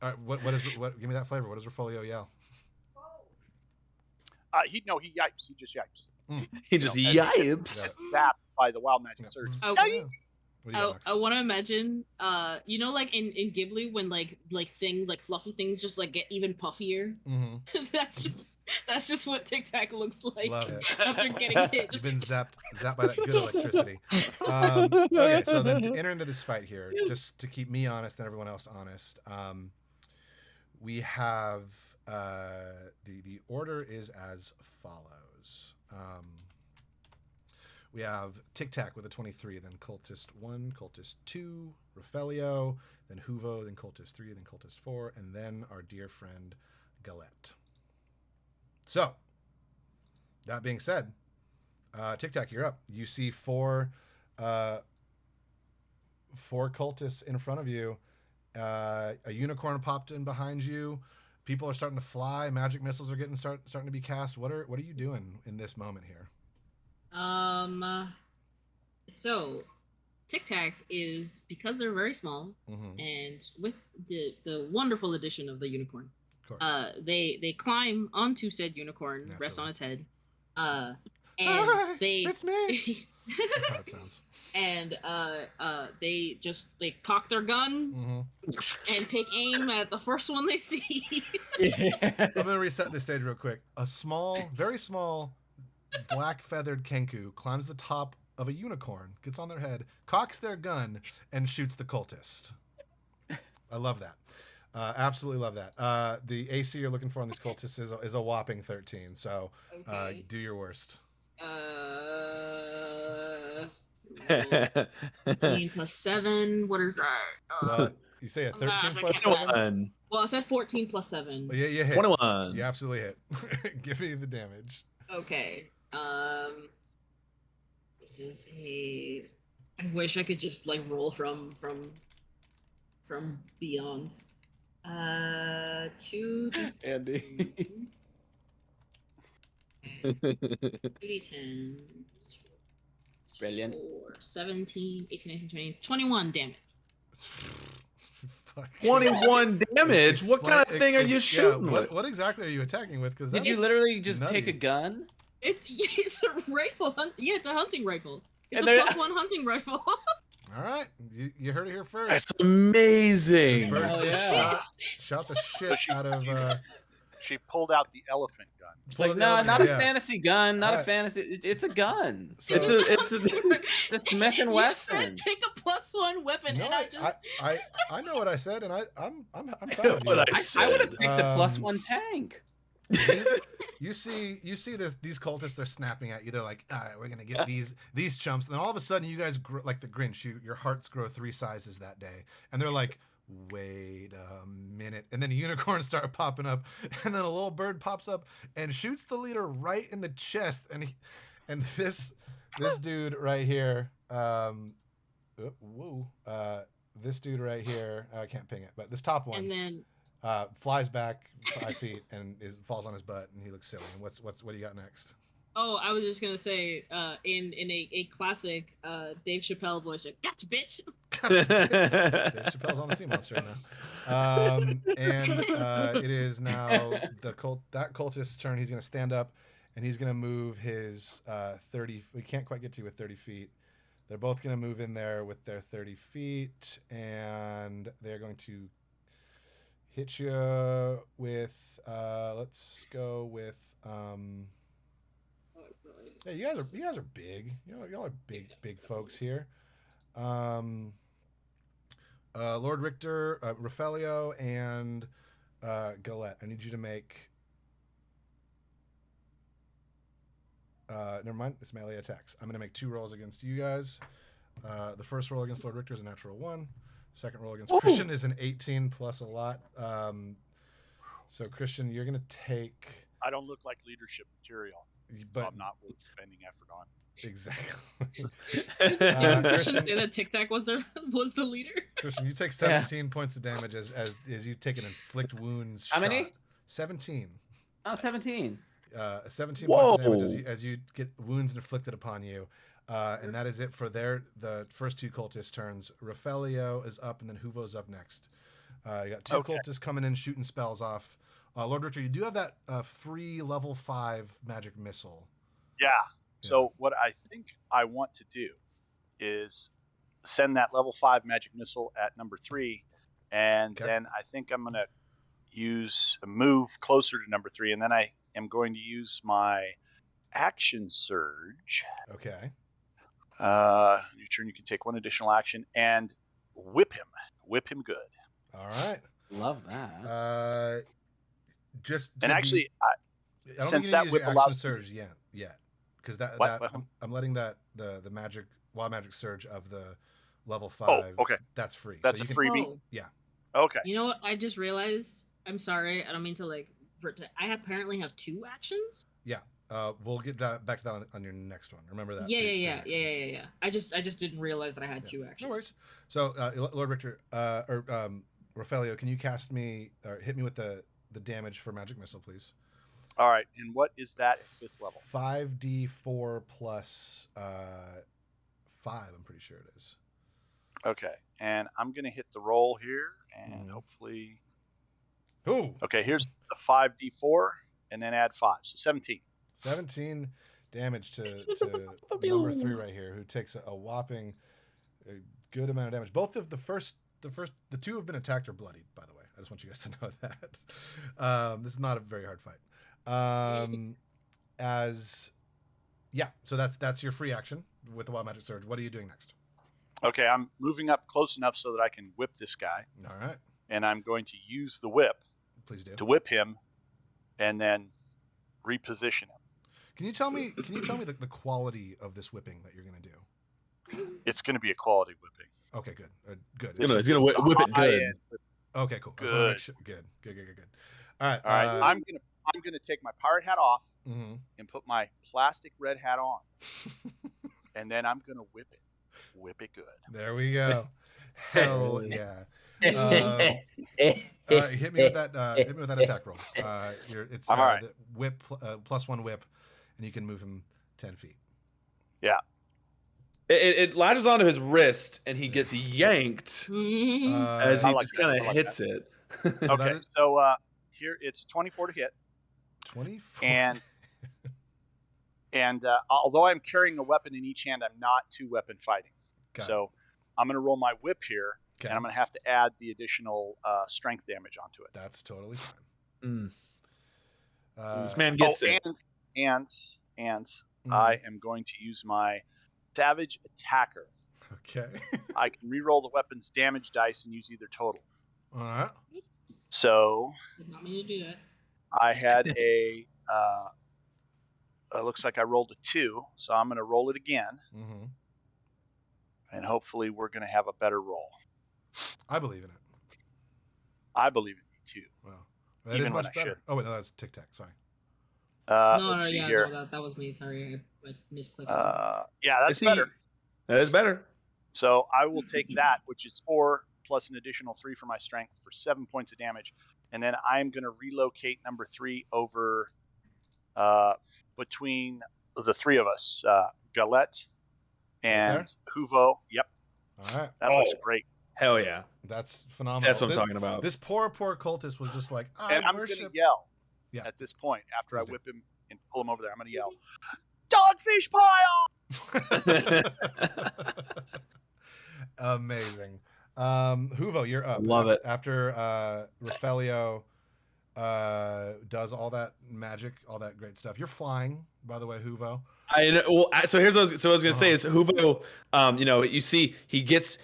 All right, what? Give me that flavor. What does Raffolio yell? He yipes. He just yipes. He just You know, yipes. Zapped by the wild magic Yeah. surge. Oh, What do you got, Knox? I want to imagine, like in Ghibli when like things like fluffy things just like get even puffier. Mm-hmm. that's just what Tic Tac looks like Love it. after getting hit. You've Just been zapped by that good electricity. Okay, so then to enter into this fight here, just to keep me honest and everyone else honest, we have the order is as follows. We have Tic Tac with a 23, then Cultist 1, Cultist 2, Raffolio, then Huvo, then Cultist 3, then Cultist 4, and then our dear friend Galette. So, that being said, Tic Tac, you're up. You see four cultists in front of you. A unicorn popped in behind you. People are starting to fly. Magic missiles are starting to be cast. What are you doing in this moment here? So Tic Tac is, because they're very small, Mm-hmm. and with the wonderful addition of the unicorn, Of course. they climb onto said unicorn, rest Naturally. on its head, Hi, and they it's me. That's how it sounds. and they cock their gun Mm-hmm. and take aim at the first one they see. I'm gonna reset this stage real quick. A small, very small, black feathered kenku climbs the top of a unicorn, gets on their head, cocks their gun, and shoots the cultist. I love that. Absolutely love that. The AC you're looking for on these cultists is a whopping 13. So Okay. do your worst. 13 plus 7. What is that? You say a I'm not 13 plus forgetting 7? 21. Well, I said 14 plus 7. Well, yeah, you hit. 21. You absolutely hit. Give me the damage. Okay. This is a. I wish I could just like roll from beyond. 2 Andy. 2d10. Brilliant. 4, 17, 18, 19, 20, 21 damage. Fuck. 21 damage. What kind of thing are you shooting with? What exactly are you attacking with? Because Did you literally just take a gun? It's a rifle. Yeah, it's a hunting rifle. It's And a there- +1 hunting rifle. All right, you heard it here first. That's amazing. This bird Hell just yeah. shot the shit out of. She pulled out the elephant gun. It's like, no, Philadelphia, not a yeah. fantasy gun, not a Alright. fantasy. It's a gun. So- It's the Smith and You Wesson. said pick a +1 weapon, No, and I just. I know what I said, and I'm proud of What you. I I would have said. picked a +1 tank. You see these cultists, they're snapping at you. They're like, all right, we're gonna get these chumps. And then all of a sudden, you guys grow, like the Grinch. Your hearts grow 3 sizes that day, and they're like, wait a minute. And then unicorns start popping up, and then a little bird pops up and shoots the leader right in the chest. And this dude right here, this dude right here, I can't ping it, but this top one. And then Flies back 5 feet and falls on his butt, and he looks silly. And what do you got next? I was just gonna say, in a classic Dave Chappelle voice, gotcha, bitch. Dave Chappelle's on the sea monster now. It is now that cultist's turn. He's gonna stand up, and he's gonna move his 30. We can't quite get to you with 30 feet. They're both gonna move in there with their 30 feet, and they're going to hit you with let's go with yeah, you guys are big. Y'all are big folks here. LordRichter, Rafelio, and Galette. I need you to make never mind, it's melee attacks. I'm gonna make 2 rolls against you guys. The first roll against LordRichter is a natural 1. Second roll against Christian is an 18 plus a lot. So Christian, you're gonna take. I don't look like leadership material, But so I'm not worth spending effort on. exactly. Did Christian, you say that Tic Tac was the leader? Christian, you take 17 points of damage as you take an inflict wounds. How many? shot. 17. Oh, 17. 17 Whoa. points of damage as you get wounds inflicted upon you. And that is it for the first 2 cultist turns. Rafelio is up, and then Huvo's up next. You got 2 cultists coming in, shooting spells off. LordRichter, you do have that free level 5 magic missile. Yeah. So what I think I want to do is send that level 5 magic missile at number 3, and then I think I'm gonna use a move closer to number 3, and then I am going to use my action surge. Okay. Your turn, you can take 1 additional action and whip him good. All right. Love that. Just And actually, I don't since think you that use whip your allows action surge yet, because What? I'm letting that the magic wild magic surge of the level 5. Oh, okay. That's free. That's so a you can, freebie. Oh, Yeah. Okay. you know what? I just realized. I'm sorry. I don't mean to I apparently have 2 actions. We'll get back to that on your next one. Remember that. Yeah. I just didn't realize that I had 2 actions. No worries. So, LordRichter or Rafelio, can you cast me or hit me with the damage for magic missile, please? All right. And what is that at 5th level? 5d4 plus 5. I'm pretty sure it is. Okay. And I'm gonna hit the roll here, and hopefully. Ooh. Okay. Here's the 5d4, and then add 5, so 17. 17 damage to number 3 right here, who takes a whopping good amount of damage. Both of the 2 have been attacked or bloodied, by the way. I just want you guys to know that. This is not a very hard fight. So that's your free action with the wild magic surge. What are you doing next? Okay, I'm moving up close enough so that I can whip this guy. All right. And I'm going to use the whip Please do. to whip him and then reposition him. Can you tell me the quality of this whipping that you're going to do? It's going to be a quality whipping. Okay, good. Good. He's gonna whip it good. Okay, cool. I just Good. wanna make sure. Good. All right. All right. I'm gonna take my pirate hat off Mm-hmm. and put my plastic red hat on, and then I'm gonna whip it good. There we go. Hell yeah. Hit me with that. Hit me with that attack roll. It's All right. the whip +1 whip, and you can move him 10 feet. Yeah. It latches onto his wrist, and he gets yanked as Uh, he like just that. kind I of like hits it. So that Okay. is- So here it's 24 to hit, 24. and although I'm carrying a weapon in each hand, I'm not 2-weapon fighting. Got So I'm going to roll my whip here, Okay. and I'm going to have to add the additional strength damage onto it. That's totally fine. This man gets it. And I am going to use my Savage Attacker. Okay. I can reroll the weapon's damage dice and use either total. All right. So Did not mean to do that. I had a. Looks like I rolled a 2, so I'm going to roll it again, Mm-hmm. and hopefully we're going to have a better roll. I believe in it. I believe in me too. Wow. That Even is when much I better. should. Oh wait, no, that's Tic Tac. Sorry. Let's see here. No, that was me. Sorry, I misclicked. Yeah, that's See, better. That is better. So I will take that, which is 4 plus an additional 3 for my strength for 7 points of damage, and then I'm going to relocate number 3 over between the 3 of us, Galette and Huvo. Yep, All right. that looks great. Hell yeah. That's phenomenal. That's what I'm talking about. This poor cultist was just like, And I'm going to yell at this point after I whip him and pull him over there. I'm going to yell, "Dogfish pile!" Amazing. Huvo, you're up. Love it. After Rafelio does all that magic, all that great stuff. You're flying, by the way, Huvo. I know. Well, so here's what I was gonna say is Huvo. You see, he gets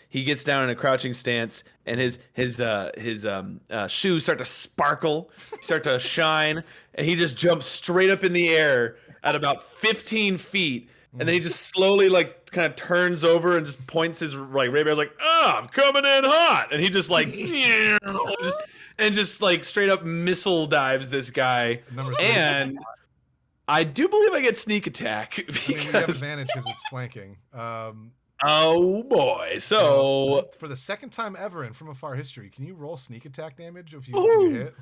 down in a crouching stance, and his shoes start to sparkle, start to shine, and he just jumps straight up in the air at about 15 feet, and then he just slowly kind of turns over and just points his rapier, like, I'm coming in hot, and he just just straight up missile dives this guy, Number 3. and I do believe I get sneak attack I mean, you have advantage because it's flanking. Oh boy! So for the second time ever in From Afar history, can you roll sneak attack damage if you hit?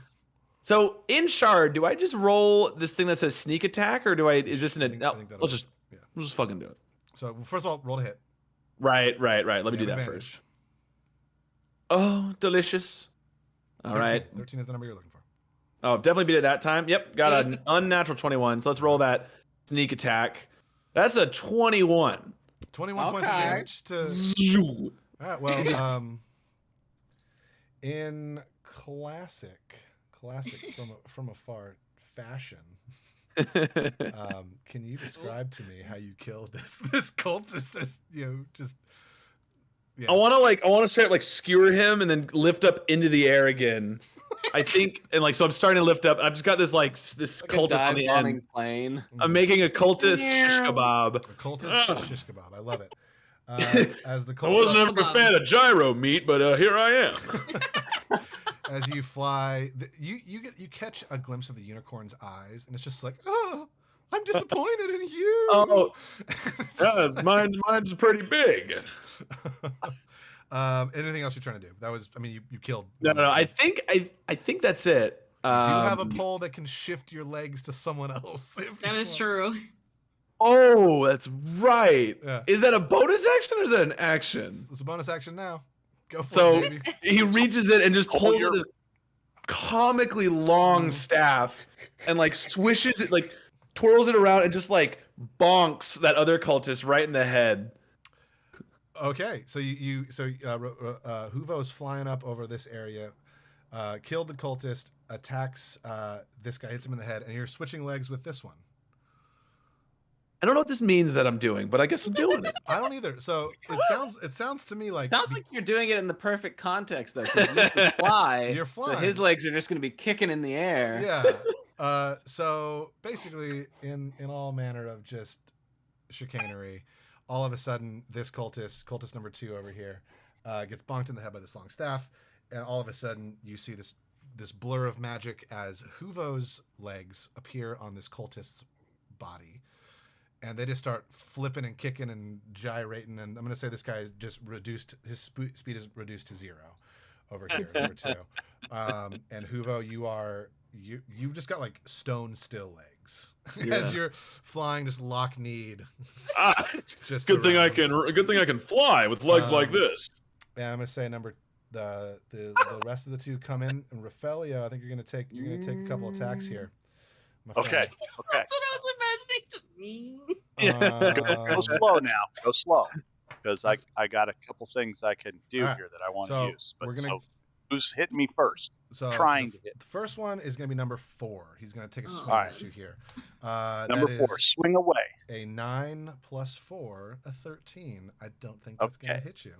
So in Shard, do I just roll this thing that says sneak attack, or do I? Is this an? I think We'll just fucking do it. So first of all, roll to hit. Right. Let me do that advantage. first. Oh, delicious. All 13. right. 13 is the number you're looking for. Oh, definitely beat it that time. Yep, got an unnatural 21. So let's roll that sneak attack. That's a 21. 21 points of damage to. Zoo. All right. Well, in classic from afar fashion, can you describe to me how you killed this cultist? Yeah. I want to straight up skewer him and then lift up into the air again. I think, and so I'm starting to lift up. I've just got this this cultist on the end. Plane. I'm making a cultist shish kebab. A cultist shish kebab. I love it. As the I cultist, wasn't ever a fan of gyro meat, but here I am. As you fly, you catch a glimpse of the unicorn's eyes, and it's just like, oh, I'm disappointed in you. Oh, yeah, mine's pretty big. Anything else you're trying to do? That was, I mean, you killed. No. I think that's it. Do you have a pole that can shift your legs to someone else? That is true. Oh, that's right. Yeah. Is that a bonus action or is that an action? It's a bonus action now. Go for So it, baby. he reaches it and just pulls out his comically long staff and swishes it, twirls it around and just bonks that other cultist right in the head. Okay, so Huvo is flying up over this area, killed the cultist, attacks this guy, hits him in the head, and you're switching legs with this one. I don't know what this means that I'm doing, but I guess I'm doing it. I don't either. So it sounds to me like Sounds like you're doing it in the perfect context, though. 'Cause you fly, You're flying. so his legs are just going to be kicking in the air. Yeah. So basically, in all manner of just chicanery, all of a sudden, this cultist number 2 over here, gets bonked in the head by this long staff, and all of a sudden, you see this blur of magic as Huvo's legs appear on this cultist's body, and they just start flipping and kicking and gyrating. And I'm going to say this guy just reduced his speed is reduced to 0 over here, number 2. And Huvo, you've just got like stone still legs as you're flying, just lock-kneed. Just good thing I can fly with legs like this. Yeah, I'm going to say the rest of the 2 come in, and Rafelio, I think you're going to take a couple attacks here. Okay. That's what I was imagining to me. Go slow now. Go slow, because I got a couple things I can do here that I want to use. But who's hitting me first? So trying to hit. The first one is going to be number 4. He's going to take a swing at you here. Number 4, swing away. A 9 plus 4, a 13. I don't think that's going to hit you.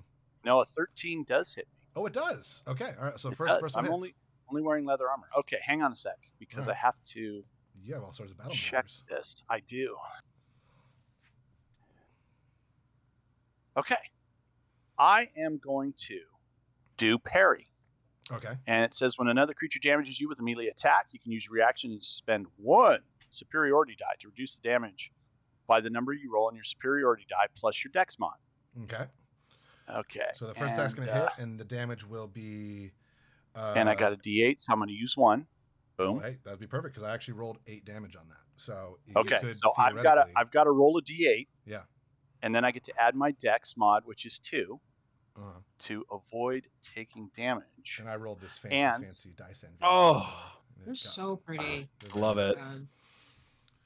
No, a 13 does hit me. Oh, it does. Okay, all right. So first one I'm hits. only wearing leather armor. Okay, hang on a sec, because I have to. You have all sorts of battle check matters. This. I do. Okay. I am going to do parry. Okay. And it says when another creature damages you with a melee attack, you can use your reaction and spend 1 superiority die to reduce the damage by the number you roll on your superiority die plus your dex mod. Okay. Okay. So the first attack's going to hit, and the damage will be. And I got a D8, so I'm going to use 1. Boom. Well, hey, that'd be perfect because I actually rolled 8 damage on that. So okay, so I've got to roll a D8. Yeah. And then I get to add my Dex mod, which is 2, to avoid taking damage. And I rolled this fancy dice envy. Oh, they're so pretty. Love it.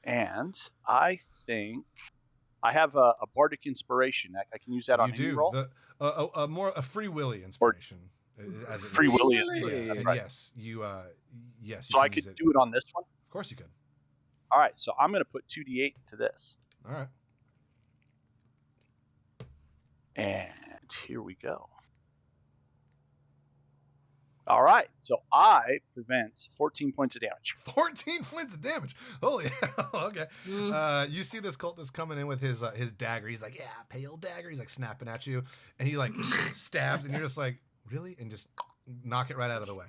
And I think I have a bardic inspiration. I can use that on any roll. A free willy inspiration. As free willy. Yeah, and right. yes, you so I could do it on this one? Of course you could. All right, so I'm going to put 2d8 into this. All right. And here we go. All right, so I prevent 14 points of damage. 14 points of damage. Holy hell. Okay. You see this cultist coming in with his dagger. He's like, yeah, pale dagger. He's like snapping at you. And he like stabs, and you're just like, really? And just knock it right out of the way.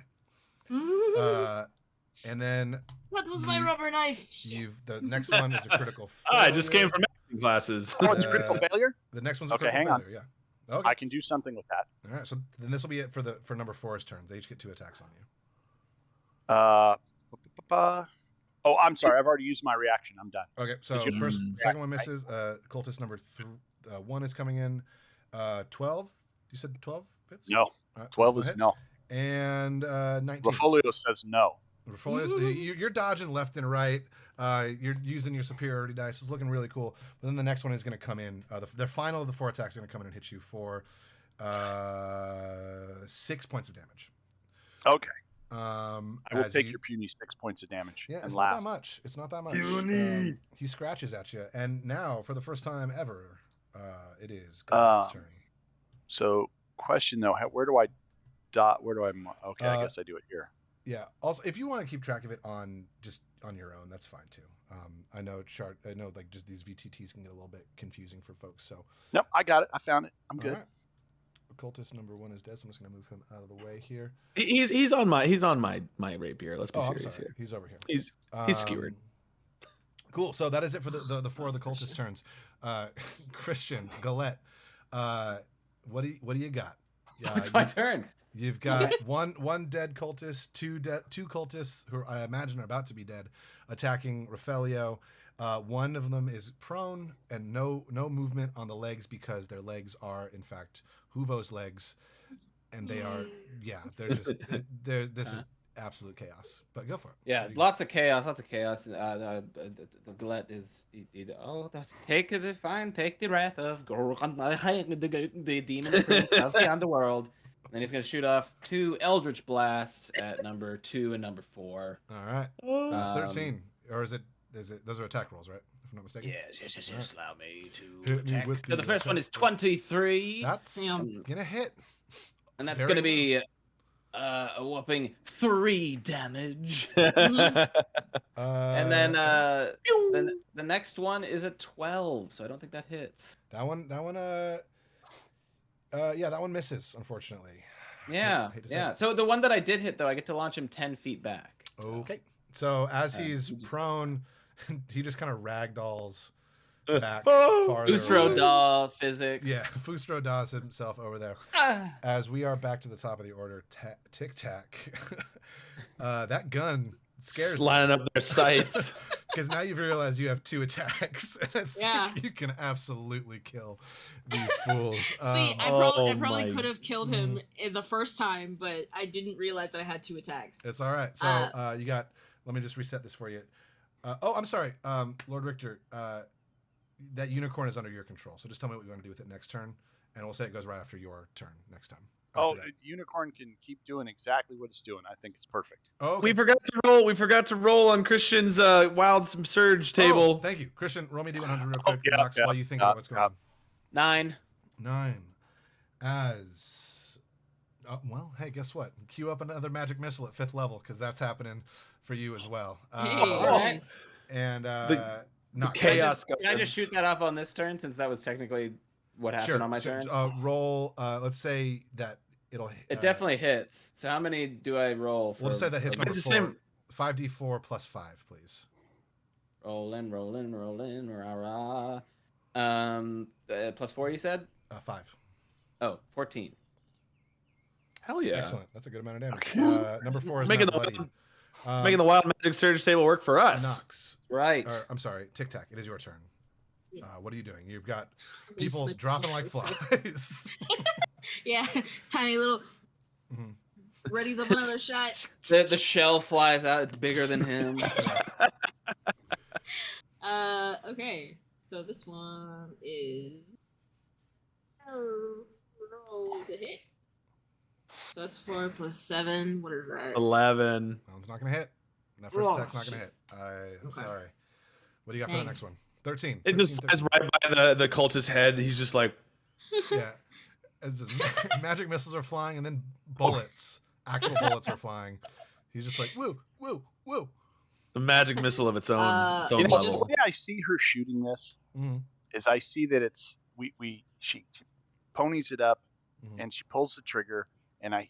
And then what was my rubber knife? The next one is a critical failure. I just came from acting classes. Oh, it's a critical failure? The next one's a critical failure, yeah. Okay. I can do something with that. All right, so then this will be it for number 4's turn. They each get 2 attacks on you. Oh, I'm sorry. I've already used my reaction. I'm done. Okay, so second one misses. Cultist number 1 is coming in. 12. You said 12 hits? No. 12 is no. And 19. Rafolio says no. You're dodging left and right. You're using your superiority dice. It's looking really cool. But then the next one is going to come in. The final of the 4 attacks is going to come in and hit you for 6 points of damage. Okay. I will take your puny 6 points of damage. Yeah, and it's laugh. not that much. It's not that much. He scratches at you, and now for the first time ever, it is God's turn. So, question though, where do I dot? Where do I? Okay, I guess I do it here. Yeah. Also, if you want to keep track of it on your own, that's fine too. I know like just these VTTs can get a little bit confusing for folks. So. Nope, I got it. I found it. I'm good. Right. Cultist number 1 is dead, so I'm just gonna move him out of the way here. He's on my rapier. Let's be serious here. He's over here. He's skewered. Cool. So that is it for the 4 of the cultist turns. Christian, Galette, what do you got? It's my turn. You've got one dead cultist, two cultists who I imagine are about to be dead, attacking Rafelio. One of them is prone and no movement on the legs because their legs are in fact Huvo's legs, and they are they're just this is absolute chaos. But go for it. Yeah, lots of chaos. The Galette is either take the wrath of the demon prince of the underworld. Then he's going to shoot off 2 Eldritch Blasts at number 2 and number 4. All right. 13. Or is it those are attack rolls, right? If I'm not mistaken. Yes. Allow me to attack. So the first one is 23. That's gonna hit. And that's going to be a whopping 3 damage. And then the next one is a 12, so I don't think that hits. That one that one misses, unfortunately. Yeah. So the one that I did hit, though, I get to launch him 10 feet back. Okay. So as he's prone, he just kind of ragdolls back farther. Fustro away. Da physics. Yeah, Fustro does himself over there. As we are back to the top of the order, Tic Tac. That gun scares me. Lining up their sights. Because now you've realized you have 2 attacks. And I think Yeah. you can absolutely kill these fools. See, I probably could have killed him in the first time, but I didn't realize that I had 2 attacks. It's all right. So you got. Let me just reset this for you. I'm sorry, Lord Richter. That unicorn is under your control. So just tell me what you want to do with it next turn, and we'll say it goes right after your turn next time. Unicorn can keep doing exactly what it's doing. I think it's perfect. Oh, okay. We forgot to roll on Christian's wild surge table. Thank you, Christian. Roll me D100 real quick, yeah, Knox, while you think about what's going on. 9. 9. As well, hey, guess what? Queue up another magic missile at 5th level because that's happening for you as well. Hey, And The chaos. Can I just shoot that up on this turn since that was technically what happened on my turn? Roll. Let's say that it'll. It definitely hits. So how many do I roll? We'll just say that hits number It's 4. 5d4 plus 5, please. Rolling, rah rah. Plus 4, you said? 5. Oh, 14. Hell yeah. Excellent. That's a good amount of damage. Number 4 is Making not bloodied. Making the wild magic surge table work for us. Knox. Right. Or, I'm sorry, Tic Tac. It is your turn. What are you doing? You've got I'm people snip- dropping like flies. Yeah, tiny little. Ready's up another shot. The shell flies out. It's bigger than him. Okay. So this one is roll to hit. So that's 4 plus 7. What is that? 11. That one's not going to hit. That first attack's not going to hit. I'm sorry. What do you got for the next one? 13. It just flies right by the cultist's head. He's just like, Yeah. As the magic missiles are flying and then bullets, actual bullets are flying. He's just like, woo, woo, woo. the magic missile of its own, You know, level. the way I see her shooting this is I see that it's she ponies it up and she pulls the trigger and I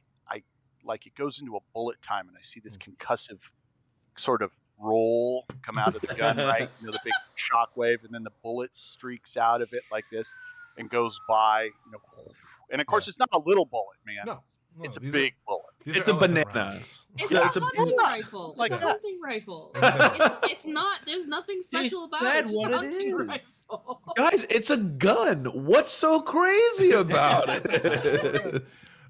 like it goes into a bullet time and I see this concussive sort of roll come out of the gun, right? You know, the big shock wave and then the bullet streaks out of it like this and goes by, you know, and of course it's not a little bullet, man. No, it's a big bullet. It's a banana. It's Yeah, a it's a hunting rifle. like It's a that. hunting rifle. Exactly. It's not. There's nothing special about said it. It's just what a it hunting is. rifle. Guys, it's a gun. What's so crazy about it?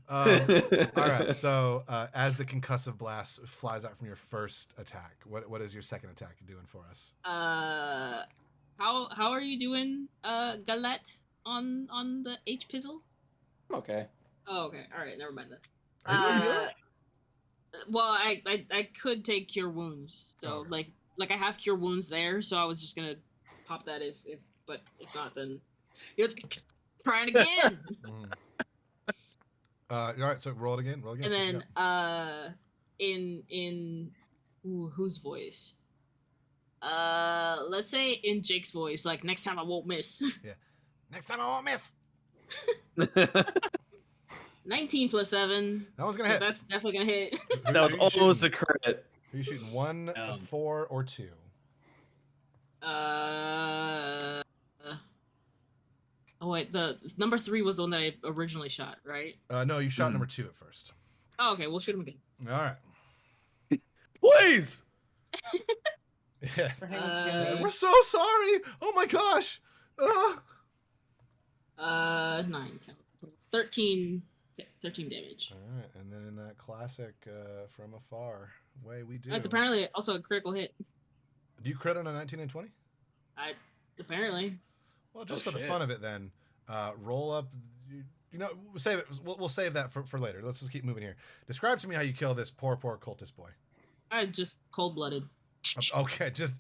All right. So as the concussive blast flies out from your first attack, what is your second attack doing for us? How are you doing, Galette, on the H pizzle? Okay. Oh, okay. All right. Never mind that. Are you doing good? Well, I could take cure wounds. So Okay. like I have cure wounds there, so I was just gonna pop that if but if not, then you have to try it again. All right. So roll it again. Roll again. And See what you then got. in whose voice? Let's say in Jake's voice, like next time I won't miss. Next time I won't miss. 19 plus 7. That one's gonna So hit. that's definitely gonna hit. That was Who are you almost a shooting? crit. Are you shooting 1, 4, or 2? Oh wait, the number 3 was the one that I originally shot, right? No, you shot number 2 at first. Oh, okay, we'll shoot him again. All right. Please. Yeah. We're so sorry. Oh my gosh. 9, 10, 13 damage. All right, and then in that classic from afar way we do. That's apparently also a critical hit. Do you crit on a 19 and 20? Apparently. Well, just for the fun of it, then roll up. You know, we'll save it. We'll save that for later. Let's just keep moving here. Describe to me how you kill this poor cultist boy. I just cold-blooded. Okay, just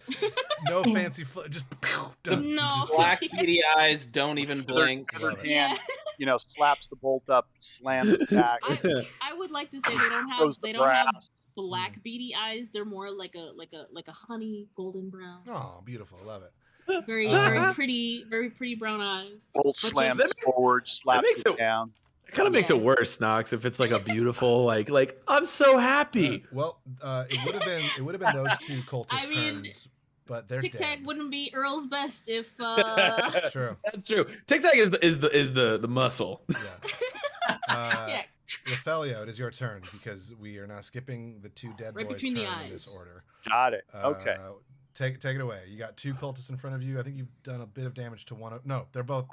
no fancy just done. No. Black beady eyes don't even blink. Love it. Yeah. And you know, slaps the bolt up, slams it back. I would like to say they don't throws have the have brass. black beady eyes. They're more like a honey golden brown. Oh, beautiful. Love it. Very pretty brown eyes. Bolt But slams just- forward, slaps makes it it- down. It kind of makes Yeah. it worse, Knox, if it's like a beautiful, like I'm so happy. Well, it would have been those two cultist I mean, turns but they're Tic Tac dead. wouldn't be Earl's best if. True. That's true. Tic Tac is the muscle. Yeah. Yeah. Raphaelio, it is your turn because we are now skipping the two dead Right boys' between the turn in this eyes. order. Got it. Okay. Take it away. You got 2 cultists in front of you. I think you've done a bit of damage to one of. No, they're both.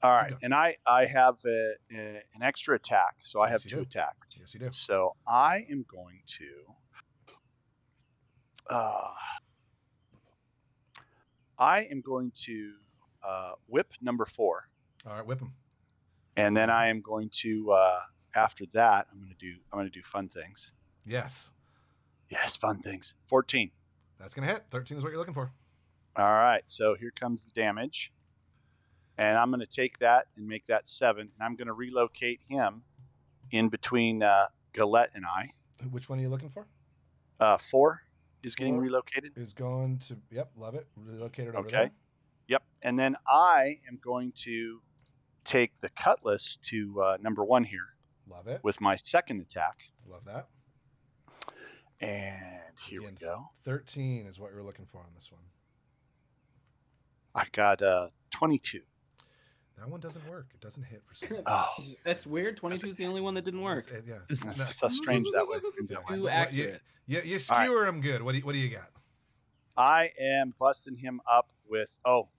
All right, go. and I have an extra attack, so I Yes, have you 2 do. attacks. Yes, you do. So I am going to whip number 4, All right, whip him. and then I am going to after that I'm gonna do fun things. Yes, Yes, fun things. 14. that's gonna hit. 13 is what you're looking for. All right, so here comes the damage, and I'm gonna take that and make that 7, and I'm gonna relocate him in between Galette and I. Which one are you looking for? 4 is getting 4 relocated. Is going to. Yep, love it. Relocated over Okay. there. Yep. And then I am going to take the cutlass to number 1 here Love it. with my second attack. Love that. And here Again, we go. 13 is what you're looking for on this one. I got 22. That one doesn't work. It doesn't hit for some reason. Oh, That's weird. 22 is the only one that didn't work. Yeah. that's so strange that way. Yeah. Too What- accurate. You skewer him good. What do you got? I am busting him up with. Oh,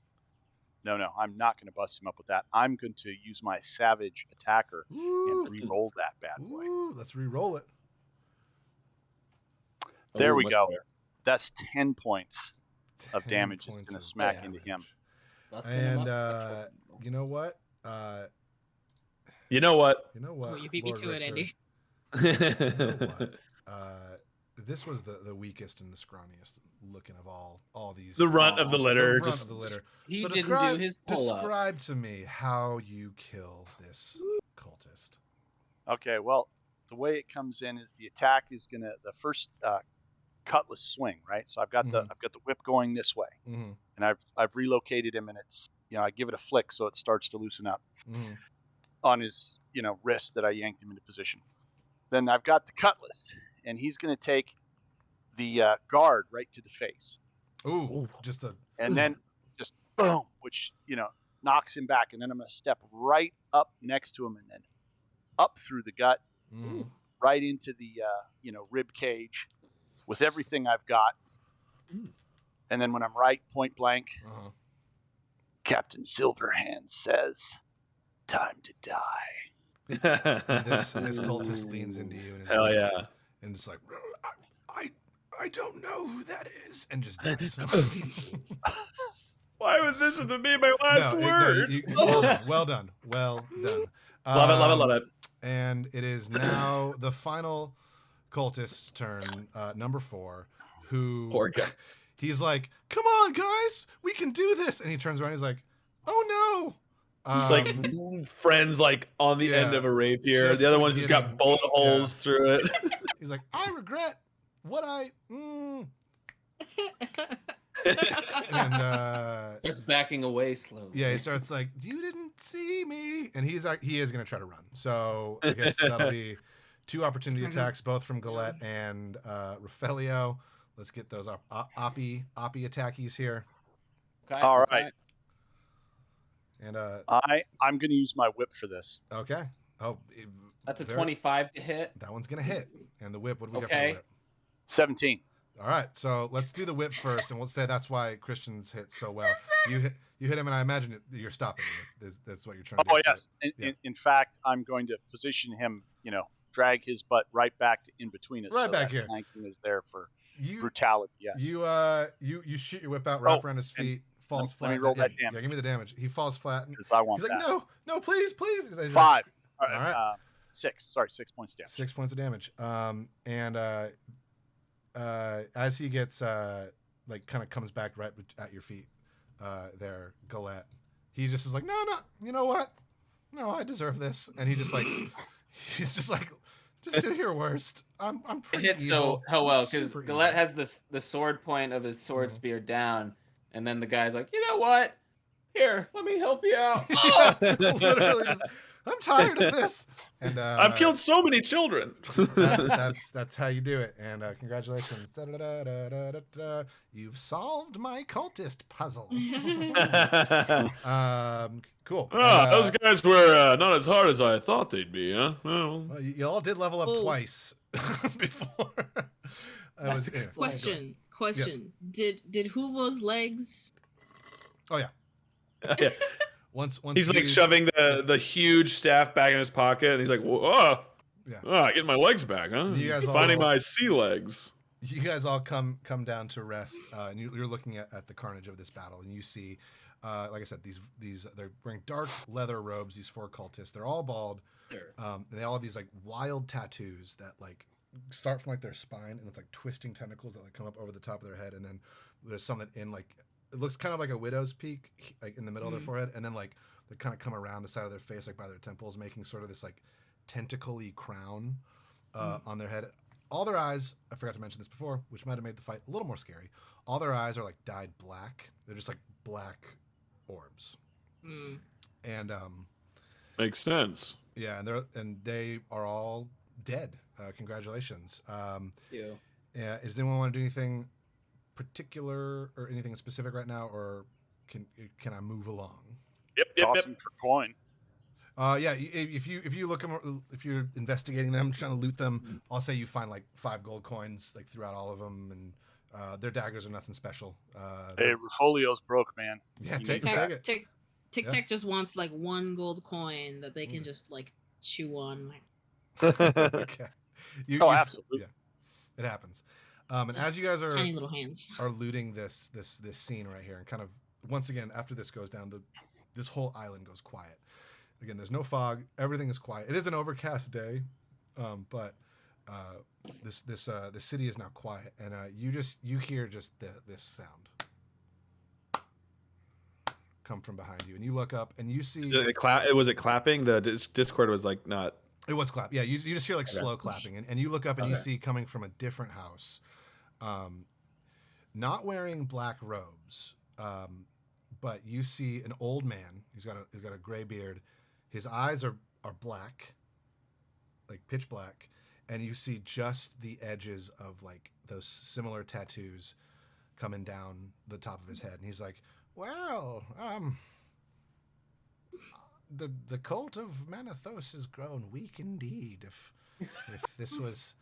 no, I'm not going to bust him up with that. I'm going to use my savage attacker Ooh. and re-roll that bad boy. Ooh, let's re-roll it. There Ooh, we much go. better. That's 10 points of 10 damage is points going to of smack into him. damage. Busting him And up, you know what? You know what? You know what? Oh, you beat me Lord to it, Richter? Andy. You know what? This was the weakest and the scrawniest looking of all these. The runt of the the litter. runt Just of the litter. He So didn't describe, do his pull-ups. describe to me how you kill this cultist. Okay, well, the way it comes in is the attack is gonna the first cutlass swing, right? So I've got the whip going this way, Mm-hmm. and I've relocated him, and it's I give it a flick so it starts to loosen up Mm-hmm. on his wrist that I yanked him into position. Then I've got the cutlass, and he's gonna take the guard right to the face, Ooh, just a. and then just boom, which knocks him back, and then I'm gonna step right up next to him, and then up through the gut, Mm-hmm. right into the rib cage with everything I've got. And then when I'm right point blank, Uh-huh. Captain Silverhand says, "Time to die." And this cultist leans into you and is Hell like, yeah. and it's like, I don't know who that is, and just dies. Why would this have to be my last No, word? well done. Well done. Love it. And it is now the final cultist's turn, number 4, who Poor guy. he's like, "Come on, guys, we can do this," and he turns around. He's like, "Oh no!" Like friends, like on the end yeah, of a rapier. just The other one's just got getting- bullet holes through it. he's like, "I regret what I." And It's backing away slowly. yeah, he starts like, "You didn't see me," and he is gonna try to run. So I guess that'll be 2 opportunity attacks, both from Galette and Raphaelio. Let's get those oppie attackies here. Okay, All okay. right. And I'm going to use my whip for this. okay. Oh, That's a 25 to hit. That one's gonna hit. And the whip. What do we got for Okay. the whip? 17. All right, so let's do the whip first, and we'll say that's why Christian's hit so well. You hit him, and I imagine you're stopping him. That's what you're trying to do. Oh yes. In fact, I'm going to position him. Drag his butt right back to in between us. Right so back that here. flanking is there for You brutality. Yes. you shoot your whip out, wrap around his feet, falls flat. let me roll that yeah, damage. Yeah, give me the damage. He falls flat. And Because I want he's like, that. no, please. He's like, 5. All right. 6. Sorry, 6 points damage. 6 points of damage. And as he gets like kind of comes back right at your feet, there, Galette, he just is like, no, you know what? No, I deserve this. And he just like, he's just like, just do your worst. I'm It pretty hits evil. so well because Super Galette evil. has the sword point of his sword Mhm. spear down, and then the guy's like, you know what? Here, let me help you out. Literally just, I'm tired of this. And I've killed so many children. that's how you do it. And congratulations. you've solved my cultist puzzle. Cool. Those guys were not as hard as I thought they'd be, huh? Well, you all did level up Oh. twice before. Anyway, Question. Yes. Did Hoover's legs? Oh yeah. yeah. Once He's like you- shoving the huge staff back in his pocket, and he's like, "Whoa, Yeah. getting my legs back, huh? You guys Finding all- my sea legs." You guys all come down to rest, and you're looking at the carnage of this battle, and you see, like I said, these they're wearing dark leather robes. These 4 cultists, they're all bald. They all have these like wild tattoos that like start from like their spine, and it's like twisting tentacles that like come up over the top of their head, and then there's some that in like it looks kind of like a widow's peak, like in the middle of their forehead, and then like they kind of come around the side of their face, like by their temples, making sort of this like tentacle-y crown on their head. All their eyes, I forgot to mention this before, which might have made the fight a little more scary. All their eyes are like dyed black. They're just like black orbs. And Makes sense. yeah, and they are all dead. Congratulations. Ew. Yeah, does anyone want to do anything particular or anything specific right now, or can I move along? Yep. Awesome for coin. Yeah, if you look them, if you're investigating them, trying to loot them, I'll say you find like 5 gold coins like throughout all of them, and their daggers are nothing special. Hey, Rufolio's broke, man. Yeah, You take need that. it. Tic Yeah. Tac just wants like 1 gold coin that they can just like chew on. Okay. Absolutely. Yeah, it happens. And Just as you guys Tiny little hands. are looting this scene right here, and kind of once again after this goes down, this whole island goes quiet. Again, there's no fog. Everything is quiet. It is an overcast day, but the city is now quiet, and you hear just this sound come from behind you, and you look up and you see Was it clapping? The Discord was like not. it was clap. Yeah, you just hear like slow clapping, and you look up and you Okay. see coming from a different house, not wearing black robes, but you see an old man. He's got a gray beard. His eyes are black, like pitch black, and you see just the edges of like those similar tattoos coming down the top of his head. And he's like, "Well, the cult of Manathos has grown weak indeed. If this was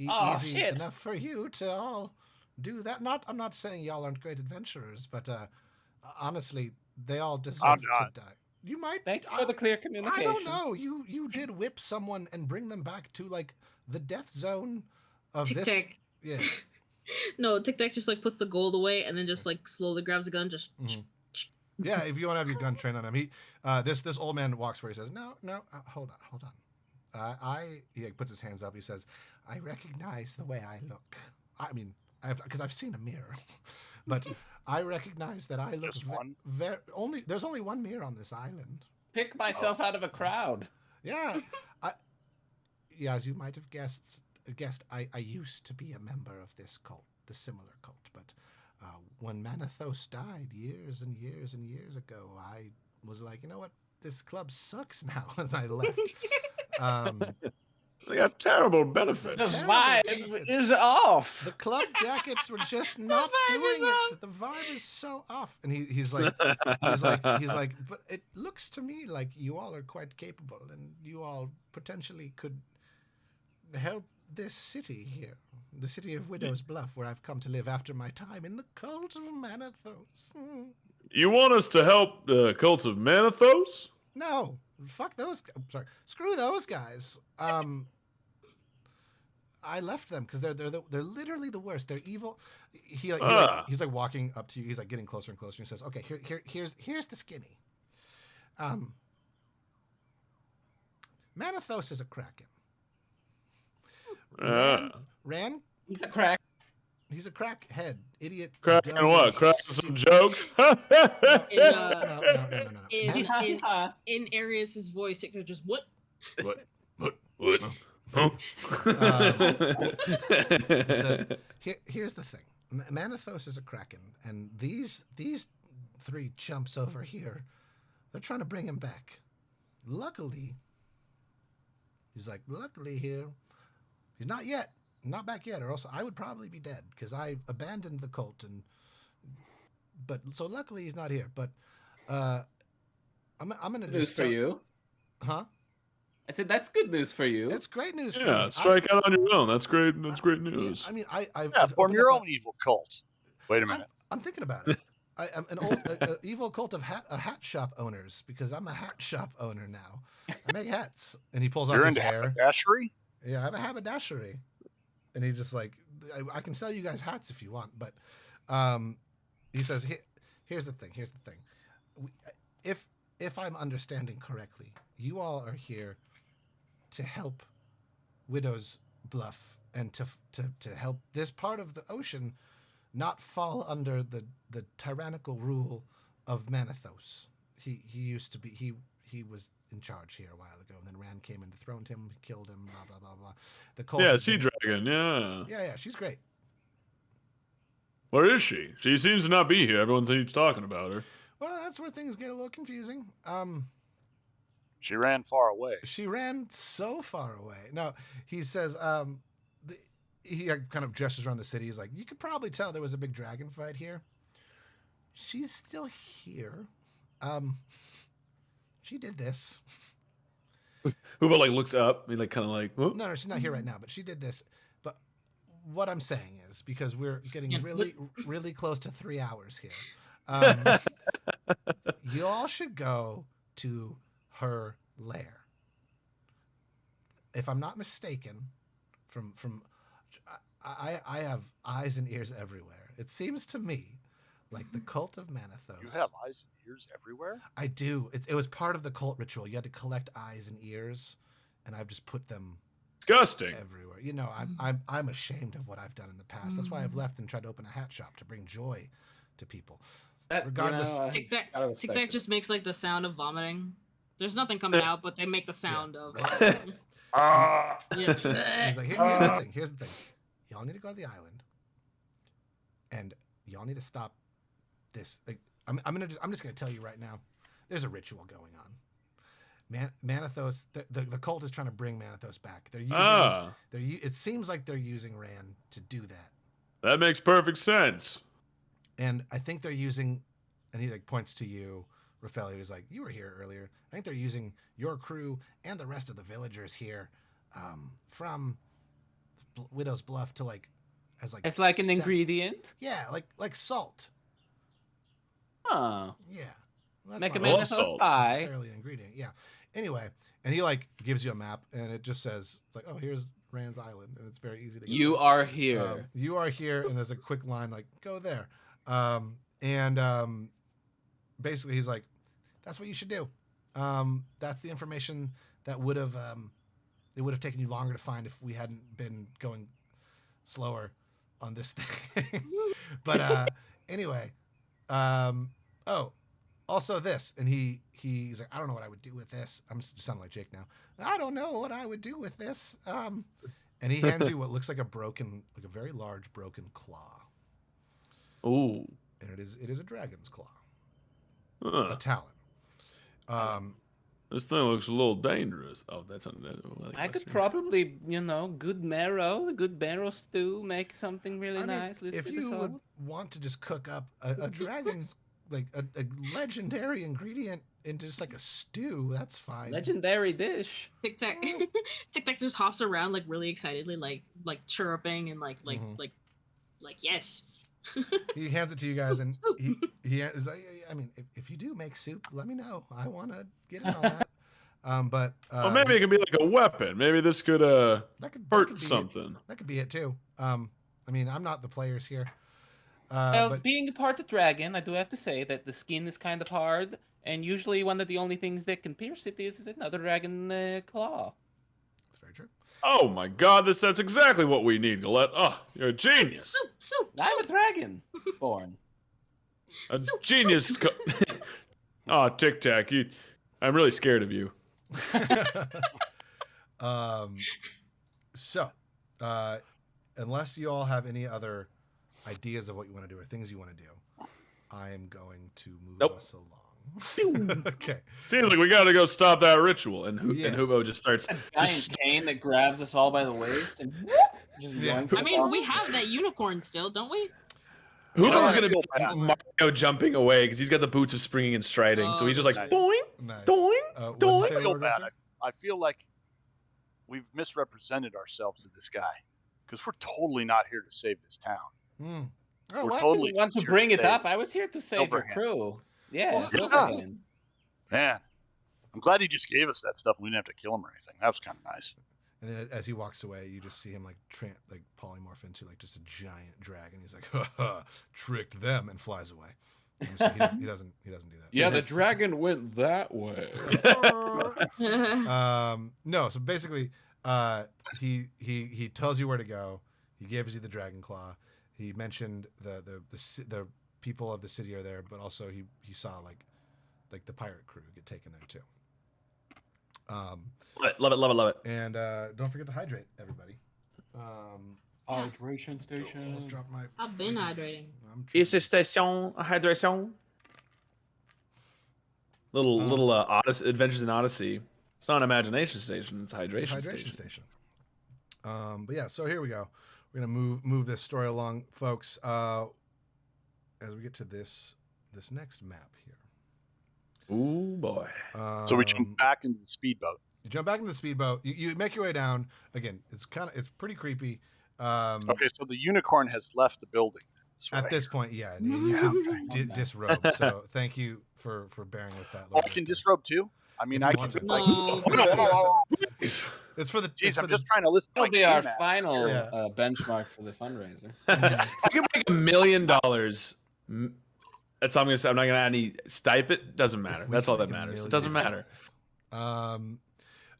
Oh, easy shit. enough for you to all do that, I'm not saying y'all aren't great adventurers, but honestly, they all deserve to not. die. You might. Thank you for the clear communication. I don't know. You did whip someone and bring them back to like the death zone of Tic this. Tac. Yeah. No, Tic Tac just like puts the gold away and then just like slowly grabs a gun. Just Yeah, if you want to have your gun trained on him, this old man walks where he says, "No, hold on. He like, puts his hands up. He says, I recognize the way I look. I mean, because I've seen a mirror, but I recognize that I look Just one? There's only one mirror on this island. Pick myself out of a crowd. Yeah, yeah. As you might have guessed, I used to be a member of this cult, the similar cult, but when Manathos died years and years and years ago, I was like, you know what, this club sucks now, and I left. They got terrible benefits. The Terrible vibe benefits. is off. The club jackets were just not vibe doing is it. off. The vibe is so off. And he's like, but it looks to me like you all are quite capable, and you all potentially could help this city here, the city of Widow's Bluff, where I've come to live after my time in the cult of Manathos. You want us to help the cult of Manathos? No, fuck those. Sorry, screw those guys. I left them because they're literally the worst. They're evil. He's like walking up to you. He's like getting closer and closer. And he says, "Okay, here's the skinny. Manathos is a kraken. Ran. He's a crack. He's a crackhead, idiot. Cracking dummy, what? Cracking some jokes? No. In Arius's voice, Tic Tac just what? What? Huh? He says, here's the thing. Manathos is a kraken, and these 3 chumps over here, they're trying to bring him back. Luckily here, he's not yet. not back yet, or else I would probably be dead because I abandoned the cult. But so luckily he's not here. But I'm gonna Good news just for you. Huh? I said that's good news for you. It's great news for me. Yeah, strike out on your own. That's great. That's great Yeah, news. I mean, I've form opened your up own evil cult. Wait a minute. I'm thinking about it. I'm an old evil cult of hat shop owners because I'm a hat shop owner now. I make hats, and he pulls off You're his into hair. haberdashery? Yeah, I have a haberdashery, and he's just like, I can sell you guys hats if you want, but he says, here's the thing. If I'm understanding correctly, you all are here to help Widow's Bluff and to help this part of the ocean not fall under the tyrannical rule of Manathos. He used to be he was in charge here a while ago, and then Rand came and dethroned him, killed him, blah blah blah blah. The cult. Yeah, Sea Dragon. Yeah. Yeah, she's great. Where is she? She seems to not be here. Everyone keeps talking about her. Well, that's where things get a little confusing. She ran far away. She ran so far away. No, he says, he kind of gestures around the city. He's like, you could probably tell there was a big dragon fight here. She's still here. She did this. Hoover like looks up. He like kind of like. Huh? No, she's not here right now, but she did this. But what I'm saying is, because we're getting really close to 3 hours here, you all should go to her lair. If I'm not mistaken, I have eyes and ears everywhere. It seems to me like the cult of Manathos. You have eyes and ears everywhere? I do. It was part of the cult ritual. You had to collect eyes and ears, and I've just put them Disgusting. everywhere. You know, I'm ashamed of what I've done in the past. That's why I've left and tried to open a hat shop to bring joy to people. Regardless, Tic Tac just makes like the sound of vomiting. There's nothing coming out, but they make the sound of. right. Ah. He's like, here's the thing. Here's the thing. Y'all need to go to the island, and y'all need to stop this. Like, I'm just gonna tell you right now. There's a ritual going on. Manathos, the cult is trying to bring Manathos back. They're using. It seems like they're using Rand to do that. That makes perfect sense. And I think they're using, and he like points to you, Raphael. He's like, you were here earlier. I think they're using your crew and the rest of the villagers here, from Widow's Bluff to like, as like. It's like an ingredient. Yeah, like salt. Oh. Yeah. Well, Make a not Manathos pie. necessarily an ingredient. Yeah. Anyway, and he like gives you a map, and it just says, it's like, oh, here's Rand's Island, and it's very easy to. You are here. You are here, and there's a quick line like, go there. Basically he's like, that's what you should do. That's the information that would have it would have taken you longer to find if we hadn't been going slower on this thing. But anyway, also this, and he's like, I don't know what I would do with this. I'm just sounding like Jake now. I don't know what I would do with this. And he hands you what looks like a very large broken claw. Ooh. And it is a dragon's claw. Huh. A talon. This thing looks a little dangerous. Oh, that's not. I could probably, good marrow stew, make something really nice. If you would want to just cook up a dragon's, like a legendary ingredient into just like a stew, that's fine. Legendary dish. Tic Tac just hops around like really excitedly, like chirruping and like yes. He hands it to you guys, and he is like, I mean, if you do make soup, let me know. I want to get in on that. But well, maybe it could be like a weapon. Maybe this could hurt something. That could be it too. I mean, I'm not the players here. But being a part of dragon, I do have to say that the skin is kind of hard, and usually one of the only things that can pierce it is another dragon claw. That's very true. Oh my God, that's exactly what we need, Galette. Oh, you're a genius. Soup. I'm a dragon born. A genius. Oh, Tic Tac, I'm really scared of you. So, unless you all have any other ideas of what you want to do or things you want to do, I am going to move us along. Okay. Seems like we got to go stop that ritual, and Hubo just starts. A giant cane that grabs us all by the waist and Just Yeah. yoinks I us mean, all. we have that unicorn still, don't we? Hooven's Yeah, gonna be feel like bad. Mario jumping away because he's got the boots of springing and striding. So Oh, he's just like that's right. doing, Nice. doing, What did doing. you say, I feel Lord bad. Richter? I feel like we've misrepresented ourselves to this guy because we're totally not here to save this town. Hmm. Oh, We're what? totally Want to just here bring it save up? I was here to save your Silverhand. crew. Yeah, Well, Silverhand. Man, I'm glad he just gave us that stuff. We didn't have to kill him or anything. That was kind of nice. And then as he walks away, you just see him like polymorph into like just a giant dragon. He's like, ha, tricked them, and flies away. I'm just kidding. He doesn't do that. Yeah, the dragon went that way. No, so basically, he tells you where to go. He gives you the dragon claw. He mentioned the people of the city are there, but also he saw like the pirate crew get taken there too. Love it. And don't forget to hydrate, everybody. Hydration station. Almost dropped my. I've been hydrating. Is a station a hydration? Little Adventures in Odyssey. It's not an imagination station. It's a hydration station. But yeah, so here we go. We're gonna move this story along, folks. As we get to this next map here. Ooh boy. So we jump back into the speedboat. You jump back into the speedboat. You make your way down. Again, it's pretty creepy. Okay, so the unicorn has left the building. That's what At I this hear. point, yeah, you can disrobe. So thank you for bearing with that. Oh, Lord I can Richter. disrobe too. I mean, If you I want can. to. No. It's for the. Jeez, it's I'm for the just trying to listen. to That'll my be our game app. final Yeah. benchmark for the fundraiser. If you can make $1 million, that's all I'm gonna say. I'm not gonna add any stipend. Doesn't matter. If we That's all can that make $1 matters. It million doesn't matter.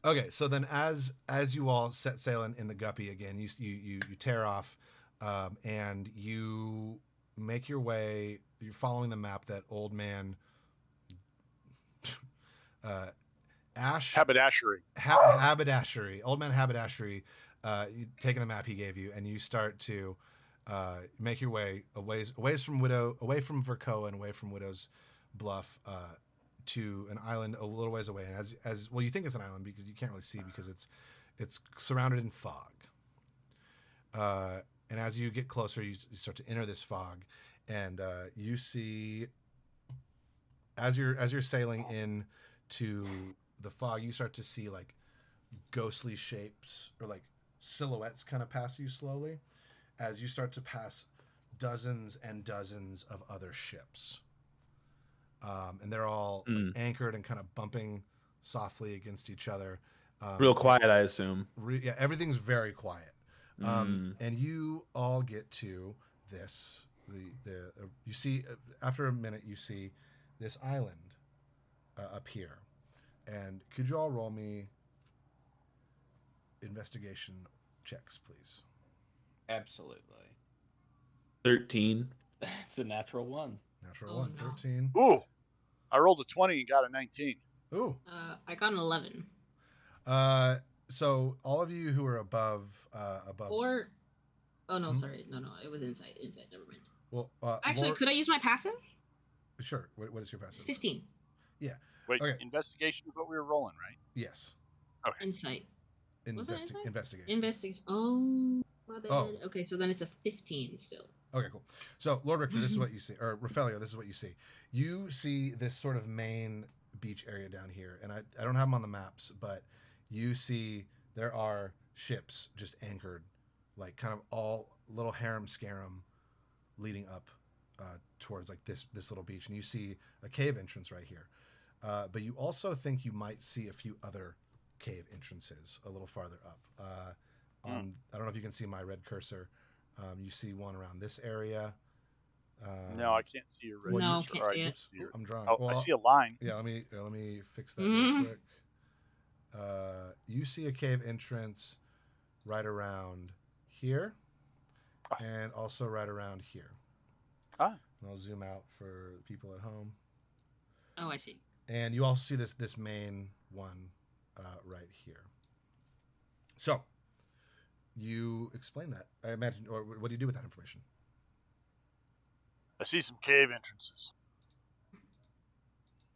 Okay, so then as you all set sail in the guppy again, you tear off, and you make your way. You're following the map that old man Haberdashery. Haberdashery, old man Haberdashery, taking the map he gave you, and you start to make your way away from Vercoa and away from Widow's Bluff to an island a little ways away. And as well, you think it's an island because you can't really see because it's surrounded in fog. And as you get closer, you start to enter this fog, and you see as you're sailing in to the fog, you start to see like ghostly shapes or like silhouettes kind of pass you slowly as you start to pass dozens and dozens of other ships. And they're all like, anchored and kind of bumping softly against each other. Real quiet, I assume. Yeah, everything's very quiet. And you all get to this. You see after a minute, you see this island up here. And could you all roll me investigation checks, please? Absolutely. 13. It's a natural one. Natural Oh, 1, no. 13. Ooh, I rolled a 20 and got a 19. Ooh. I got an 11. So all of you who are above. Or, oh no, Hmm? sorry, no, it was inside. Never mind. Well, Actually, Lord- could I use my passive? Sure. What is your It's passive? 15. Wait, Okay. investigation is what we were rolling, right? Yes. Insight. Was that insight? Investigation. Investigation. Oh, my bad. Oh. Okay, so then it's a 15 still. Okay, cool. So, Lord Richter, this is what you see, or Raphaelio, this is what you see. You see this sort of main beach area down here, and I don't have them on the maps, but you see there are ships just anchored, like kind of all little harem scarum leading up towards like this little beach, and you see a cave entrance right here. But you also think you might see a few other cave entrances a little farther up. I don't know if you can see my red cursor. You see one around this area. No, I can't see your red. No, cursor. can't Or see it. see your- I'm drawing. Oh, I see a line. Yeah, let me fix that real quick. You see a cave entrance right around here, and also right around here. Ah. And I'll zoom out for the people at home. Oh, I see. And you also see this main one right here. So you explain that. I imagine, or what do you do with that information? I see some cave entrances.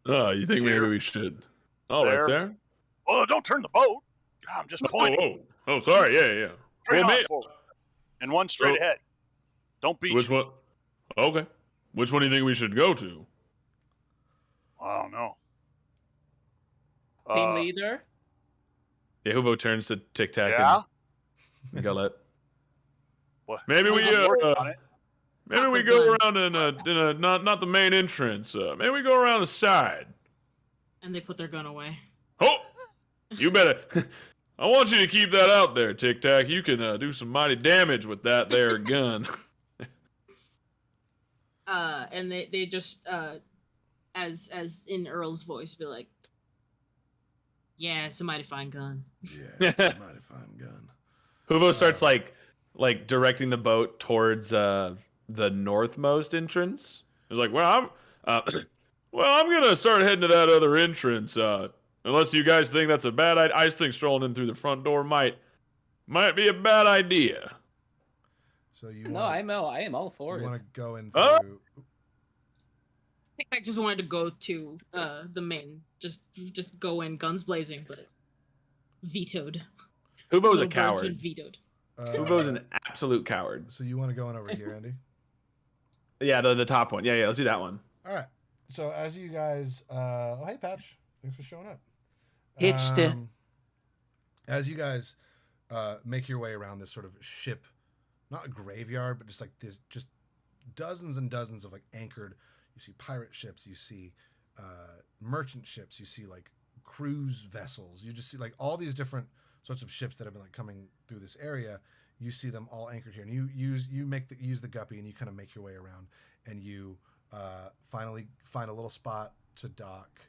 Oh, you think maybe Here. we should? Oh, There. right there. Oh, don't turn the boat. God, I'm just pointing. Oh, sorry. Yeah. Straight Well, on may- forward. and one straight ahead. Don't beat Which you. one? Okay. Which one do you think we should go to? I don't know. Team leader. Yeah, Hubo turns to Tic Tac Yeah. and Gullet. What? Maybe we on it. maybe we go around in a not the main entrance. Maybe we go around the side. And they put their gun away. Oh, you better. I want you to keep that out there, Tic Tac. You can do some mighty damage with that there gun. And they just as in Earl's voice, be like, "Yeah, it's a mighty fine gun." Yeah, it's a mighty fine gun. Huvo starts like directing the boat towards the northmost entrance. He's like, "Well, I'm gonna start heading to that other entrance. Unless you guys think that's a bad idea. I just think strolling in through the front door might be a bad idea." So you No, I am all for you it. want to go in Oh. through. I think I just wanted to go to the main, just go in guns blazing, but vetoed. Huvo's a Little bird's been coward. vetoed. Huvo's an absolute coward. So you want to go in over here, Andy? Yeah, the top one. Yeah, let's do that one. All right. So as you guys, oh hey Patch, thanks for showing up. As you guys make your way around this sort of ship, not a graveyard, but just like this, just dozens and dozens of like anchored. You see pirate ships, you see merchant ships, you see like cruise vessels. You just see like all these different sorts of ships that have been like coming through this area. You see them all anchored here, and you use the guppy, and you kind of make your way around, and you finally find a little spot to dock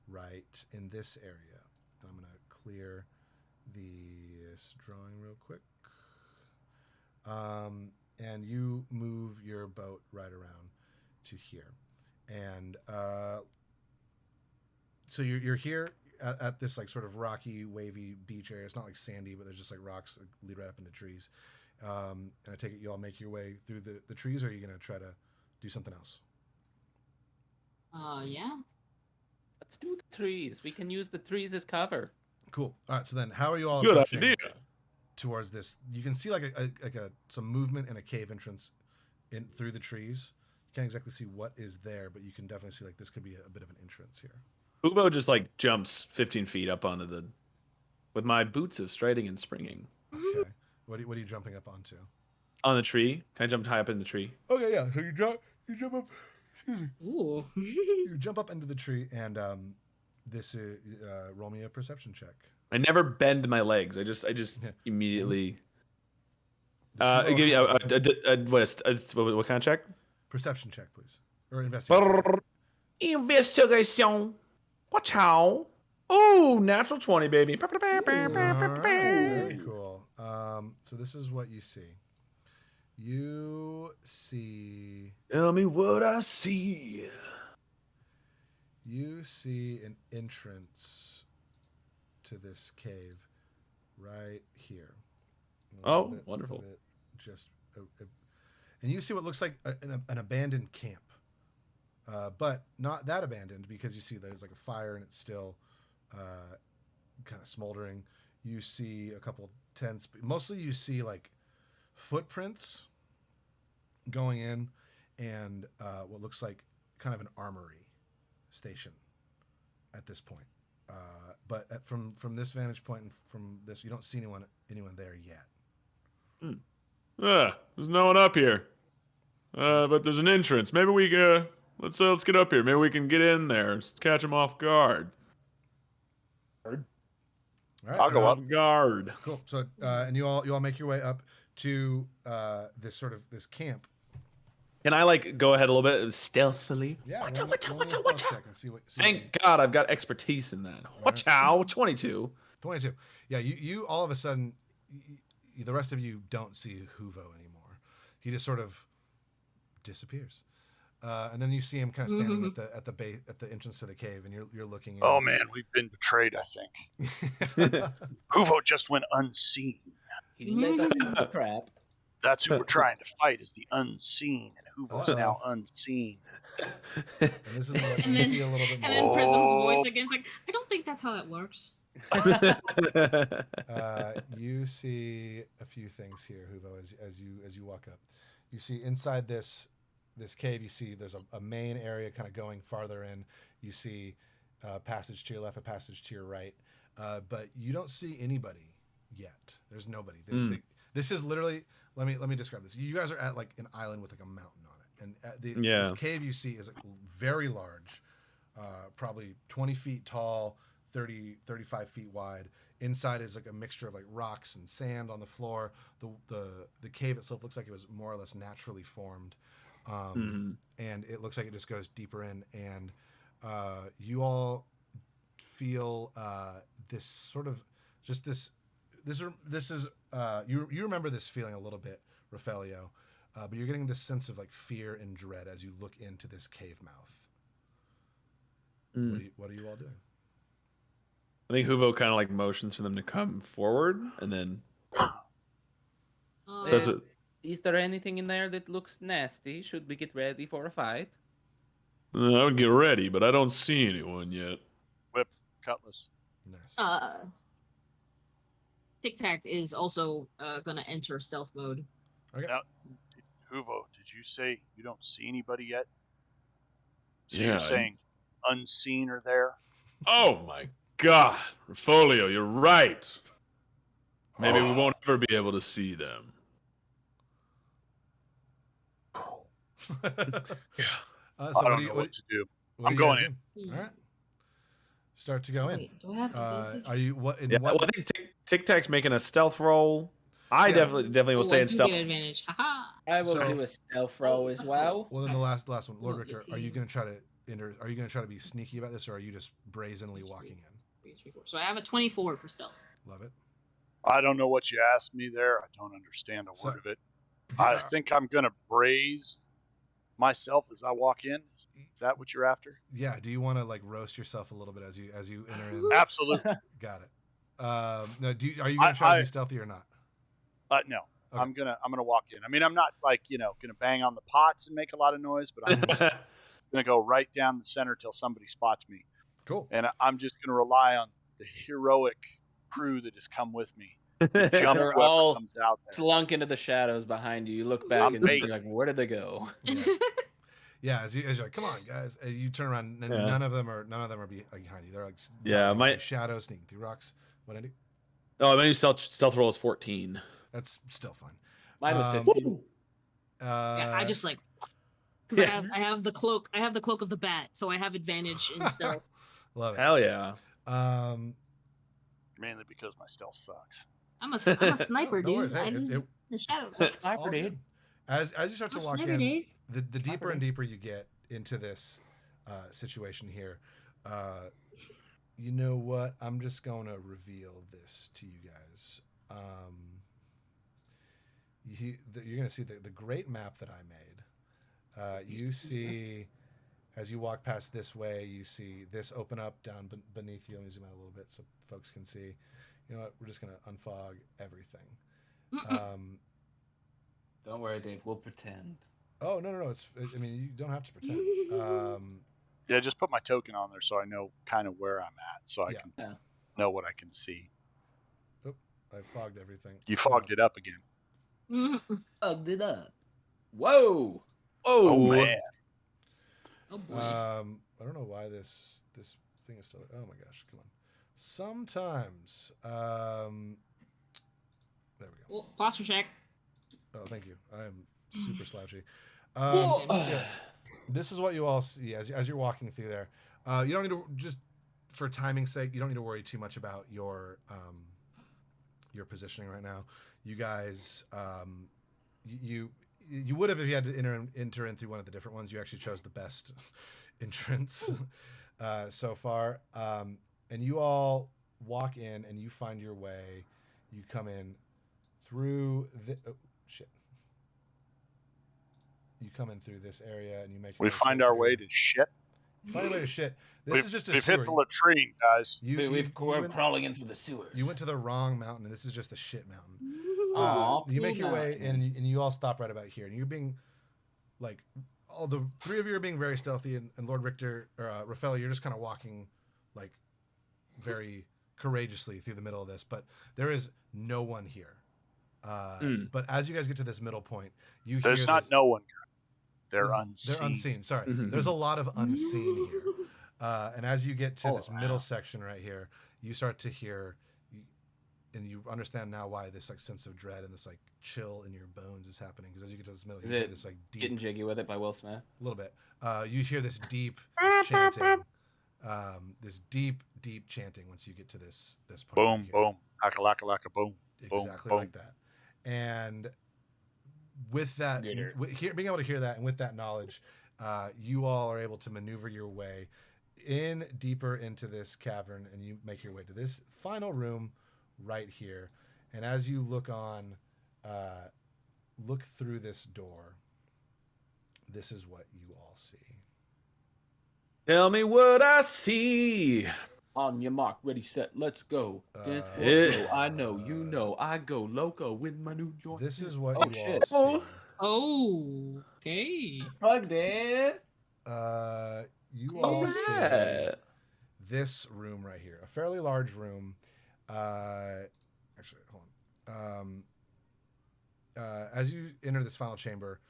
right in this area. I'm gonna clear this drawing real quick, and you move your boat right around to here, and so you're here at this like sort of rocky, wavy beach area. It's not like sandy, but there's just like rocks that lead right up into trees. And I take it you all make your way through the trees, or are you gonna try to do something else? Yeah. Let's do the trees. We can use the trees as cover. Cool. All right. So then, how are you all Good approaching idea. towards this? You can see like some movement in a cave entrance in through the trees. You can't exactly see what is there, but you can definitely see like this could be a bit of an entrance here. Huvo just like jumps 15 feet up onto the, with my boots of striding and springing. Okay. What are you jumping up onto? On the tree. Can I jump high up in the tree? Okay, yeah. So you jump up. Ooh. You jump up into the tree, and this is roll me a perception check. I never bend my legs. I just Yeah. immediately. This is Give you all- what kind of check? perception check, please, or investigation. Investigation. Watch out. Ooh, natural 20, baby. All right, very cool. So this is what you see. You see. Tell me what I see. You see an entrance to this cave right here. Oh, wonderful. And you see what looks like an abandoned camp, but not that abandoned, because you see there's like a fire and it's still kind of smoldering. You see a couple tents, but mostly you see like footprints going in, and what looks like kind of an armory station at this point. But from this vantage point and from this, you don't see anyone there yet. There's no one up here. But there's an entrance. Maybe we let's get up here. Maybe we can get in there, catch them off guard. All right, I'll go up. Off guard. Cool. So and you all make your way up to this camp. Can I like go ahead a little bit stealthily? Yeah. Watch out! roll me a stealth check and see what Thank God I've got expertise in that. Watch out! 22. 22. Yeah, you all of a sudden, the rest of you don't see Huvo anymore. He just sort of disappears, and then you see him kind of standing at the entrance to the cave, and you're looking in. Oh man, we've been betrayed. I think Huvo just went unseen. He led us into the trap. That's who we're trying to fight, is the unseen, and Huvo's now unseen. And this is what And you then- see a little bit And more. then Prism's voice again is like, I don't think that's how that works. You see a few things here, Huvo, as you walk up. You see inside this cave. You see there's a main area kind of going farther in. You see a passage to your left, a passage to your right, but you don't see anybody yet. There's nobody. This is literally. Let me describe this. You guys are at like an island with like a mountain on it, and this cave you see is like very large, probably 20 feet tall, 35 feet wide. Inside is like a mixture of like rocks and sand on the floor. The cave itself looks like it was more or less naturally formed, and it looks like it just goes deeper in. And you all feel this sort of just this is you remember this feeling a little bit, Rafaelio, but you're getting this sense of like fear and dread as you look into this cave mouth. What are you all doing? I think Huvo kind of like motions for them to come forward, and then. Is there anything in there that looks nasty? Should we get ready for a fight? I would get ready, but I don't see anyone yet. Whip, cutlass. Nice. Tic Tac is also gonna enter stealth mode. Okay. Now, Huvo, did you say you don't see anybody yet? So Yeah, you're saying unseen are there? Oh my God, Rafolio, you're right. Maybe we won't ever be able to see them. Yeah. I don't know what to do. I'm going in. All right. Start to go in. Wait, do I have advantage? Are you what? Well, I think Tic Tac's making a stealth roll. I definitely will stay in stealth. Get advantage. Haha. I will do a stealth roll as well. Well, then the last one, LordRichter. Are you going to try to Are you going to try to be sneaky about this, or are you just brazenly walking in? So I have a 24 for stealth. Love it. I don't know what you asked me there. I don't understand a word of it. I think I'm going to braze myself as I walk in. Is that what you're after? Yeah. Do you want to like roast yourself a little bit as you enter in? Absolutely. Got it. No. Are you going to try to be stealthy or not? No. Okay. I'm gonna walk in. I mean, I'm not like gonna bang on the pots and make a lot of noise, but I'm just gonna go right down the center till somebody spots me. Cool. And I'm just gonna rely on the heroic crew that has come with me. Jump They're whoever all comes out there. slunk into the shadows behind you. You look back and you're like, where did they go? Yeah. As you're like, come on, guys. You turn around, and none of them are behind you. They're like my shadows sneaking through rocks. What I do? Oh, my new stealth roll is 14. That's still fine. Mine was 15. Yeah, I just like because I have the cloak. I have the cloak of the bat, so I have advantage in stealth. Love it. Hell yeah. Mainly because my stealth sucks. I'm a sniper, No dude. worries. Hey, the shadows. Sniper, dude. As you start to walk sniper, in, dude. the deeper and deeper you get into this situation here, you know what? I'm just going to reveal this to you guys. You're going to see the great map that I made. You see, as you walk past this way, you see this open up down beneath you. Let me zoom out a little bit so folks can see. You know what? We're just going to unfog everything. Don't worry, Dave. We'll pretend. Oh, no. I mean, you don't have to pretend. Yeah, just put my token on there so I know kind of where I'm at, so I can know what I can see. Oh, I fogged everything. You fogged it up again. Fogged it up. Whoa! Oh man. Oh boy. I don't know why this thing is still. Oh my gosh! Come on. Sometimes. There we go. Well, posture check. Oh, thank you. I am super slouchy. So this is what you all see as you're walking through there. You don't need to, just for timing's sake, you don't need to worry too much about your positioning right now. You guys, you would have if you had to enter in through one of the different ones. You actually chose the best entrance so far, and you all walk in and you find your way. You come in through the You come in through this area and you make. We find our way to shit. You find your way to shit. This is just a we've sewer. hit the latrine, guys. We're crawling into the sewers. You went to the wrong mountain, and this is just a shit mountain. You make your way, and you all stop right about here, and you're being, like, all the three of you are being very stealthy, and LordRichter or Rafael, you're just kind of walking, like, very courageously through the middle of this, but there is no one here. But as you guys get to this middle point, There's not no one. They're unseen. They're unseen. Sorry, there's a lot of unseen here. And as you get to this middle section right here, you start to hear, and you understand now why this like sense of dread and this like chill in your bones is happening. Because as you get to this middle, you hear this like deep, Getting Jiggy with It by Will Smith? A little bit. You hear this deep chanting, this deep chanting once you get to this point. Boom, right boom, laka, boom. Exactly boom, like that. And with that, being able to hear that, and with that knowledge, you all are able to maneuver your way in deeper into this cavern, and you make your way to this final room right here. And as you look through this door, this is what you all see. Tell me what I see. On your mark, ready, set, let's go. Dance for I know, you know, I go loco with my new joint. This is what you shit. all see. Oh, okay. Plugged in. You all see this room right here, a fairly large room. Actually, hold on. As you enter this final chamber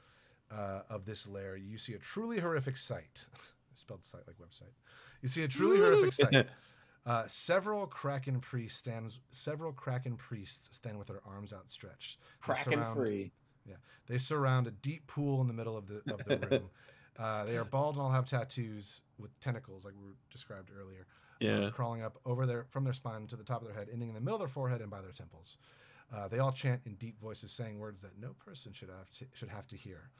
of this lair, you see a truly horrific sight. I spelled site like website. You see a truly horrific sight. Several Kraken priests stand with their arms outstretched. They surround a deep pool in the middle of the room. They are bald and all have tattoos with tentacles, like we described earlier. Crawling up from their spine to the top of their head, ending in the middle of their forehead and by their temples. They all chant in deep voices, saying words that no person should have to hear.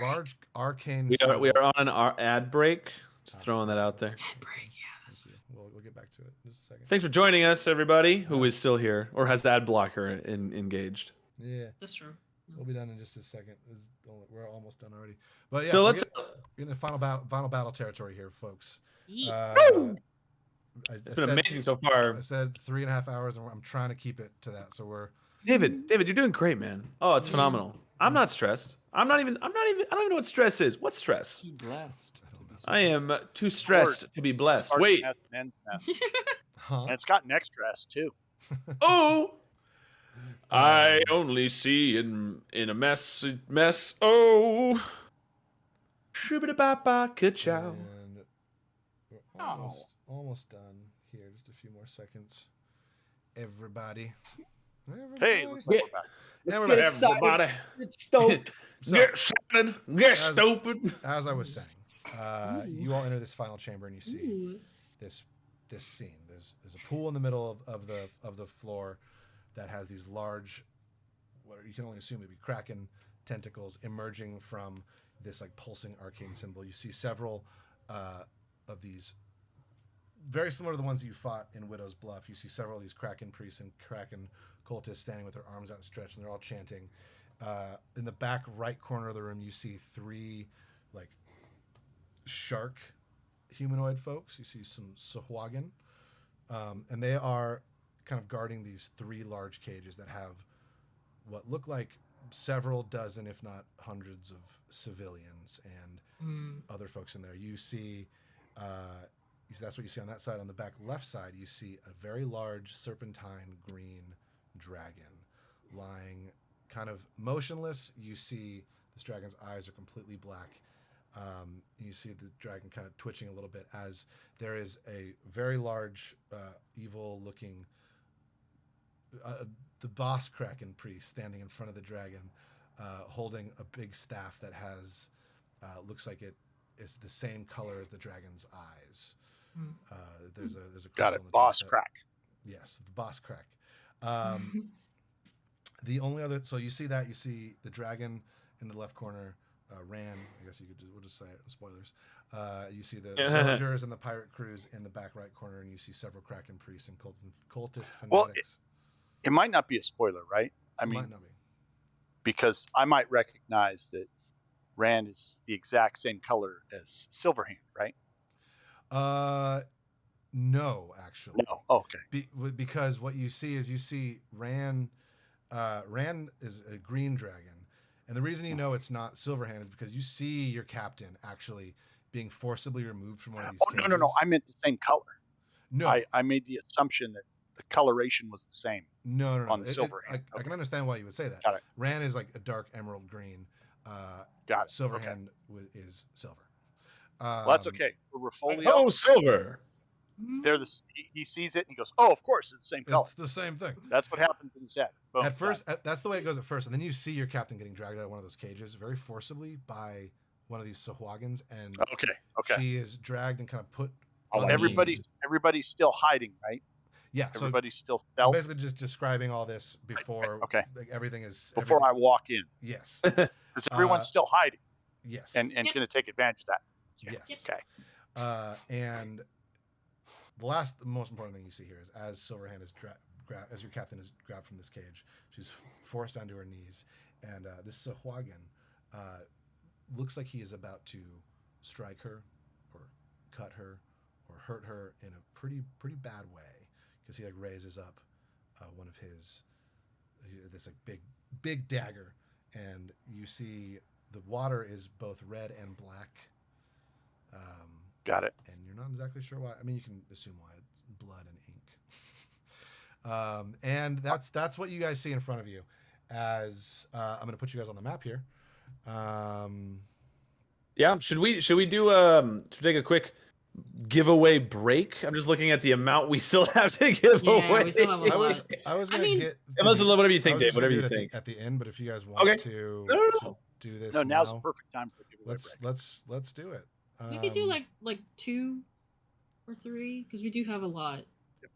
Large arcane. We are on an ad break. Just throwing that out there. Ad break, yeah, that's good. We'll get back to it in just a second. Thanks for joining us, everybody who is still here or has the ad blocker engaged. Yeah, that's true. We'll be done in just a second. We're almost done already. But yeah, so let's in the final battle territory here, folks. It's been amazing so far. I said 3.5 hours, and I'm trying to keep it to that. So we're David, you're doing great, man. Oh, it's phenomenal. I'm not stressed. I don't even know what stress is. What's stress? You blessed. I am too stressed to be blessed. Wait. And it's got neck stress too. Oh. I only see in a mess. Oh. Shoo-ba-da-ba-ba, ka-chow. And we're almost done here. Just a few more seconds. Everybody. Hey, looks like we're back. Let's get excited. Everybody. Get stoked. Get excited. Get stupid. As I was saying, you all enter this final chamber and you see this scene. There's a pool in the middle of the floor that has these large, what you can only assume to be Kraken tentacles emerging from this like pulsing arcane symbol. You see several of these, very similar to the ones that you fought in Widow's Bluff. You see several of these Kraken priests and Kraken cultists standing with their arms outstretched, and they're all chanting. In the back right corner of the room, you see 3 like shark humanoid folks. You see some Sahuagin, and they are kind of guarding these 3 large cages that have what look like several dozen, if not hundreds, of civilians and other folks in there. You see, that's what you see on that side. On the back left side, you see a very large serpentine green dragon lying kind of motionless. You see this dragon's eyes are completely black. You see the dragon kind of twitching a little bit as there is a very large, evil-looking, the boss Kraken priest standing in front of the dragon, holding a big staff that has, looks like it is the same color as the dragon's eyes. There's a got it. Boss crack. Yes, the boss crack. The only other, so you see the dragon in the left corner. Ran, I guess we'll just say it, spoilers. You see the villagers and the pirate crews in the back right corner, and you see several Kraken priests and cultist fanatics. Well, it might not be a spoiler, right? I mean, might not be. Because I might recognize that Rand is the exact same color as Silverhand, right? No, actually. No. Oh, okay. Because what you see Rand. Rand is a green dragon. And the reason you know it's not Silverhand is because you see your captain actually being forcibly removed from one of these cages. No. I meant the same color. No, I made the assumption that the coloration was the same no. on the Silverhand. I Okay. can understand why you would say that. Got it. Ran is like a dark emerald green. Got it. Silverhand is silver. Well, that's okay. For Rafolio, Oh, silver. they're he sees it and he goes, "Oh, of course, it's the same color." It's the same thing. That's what happens in his head. Boom, At first, that's the way it goes at first, and then you see your captain getting dragged out of one of those cages very forcibly by one of these Sahuagins, and okay. she is dragged and kind of put. Oh, on everybody's still hiding, right? Yeah, so Everybody's still I'm stealth. basically just describing all this before. Okay. Like, everything is Before I walk in, Yes. because everyone's still hiding Yes. and going to take advantage of that. Yes. Okay. And the most important thing you see here is as Silverhand is as your captain is grabbed from this cage, she's forced down to her knees, and this Sahuagin looks like he is about to strike her, or cut her, or hurt her in a pretty bad way, because he like raises up one of his this like big dagger, and you see the water is both red and black. Got it. And you're not exactly sure why. I mean, you can assume why. It's blood and ink. And that's what you guys see in front of you. As I'm going to put you guys on the map here. Yeah, should we do take a quick giveaway break? I'm just looking at the amount we still have to give away. We still have a lot. I was going to get unless whatever you think, Dave. Whatever you at think. at the end, but if you guys want Okay. to do this, No, now's the perfect time for a giveaway break. let's do it. We could do like 2 or 3 because we do have a lot.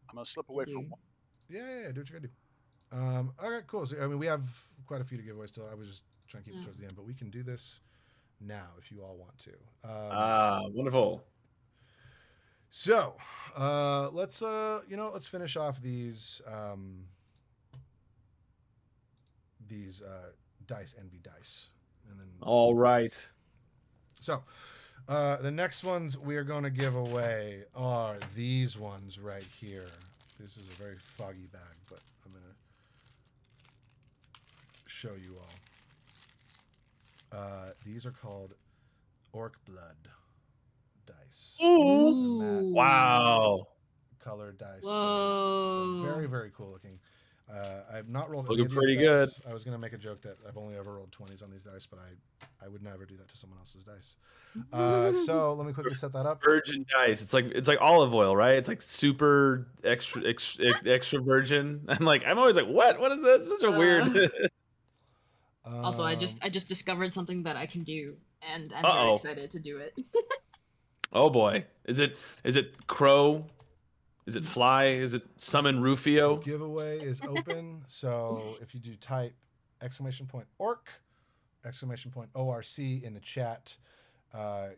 I'm gonna slip away from one. Yeah, do what you gotta do. Okay, cool. So I mean, we have quite a few to give away still. I was just trying to keep it towards the end, but we can do this now if you all want to. Wonderful. So let's finish off these dice envy dice, and then All right. so. The next ones we are going to give away are these ones right here. This is a very foggy bag, but I'm going to show you all. These are called Orc Blood dice. Ooh. Matte Wow. colored dice. Whoa. Very, very cool looking. I've not rolled Looking any of these pretty dice. good. I was going to make a joke that I've only ever rolled 20s on these dice, but I would never do that to someone else's dice. So let me quickly set that up. Virgin dice. It's like olive oil, right? It's like super extra virgin. I'm always like, what is that? It's such a weird. Also, I just discovered something that I can do, and I'm Uh-oh. very excited to do it. Oh boy. Is it crow? Is it fly? Is it summon Rufio? Giveaway is open. So if you do type !orc, !orc in the chat,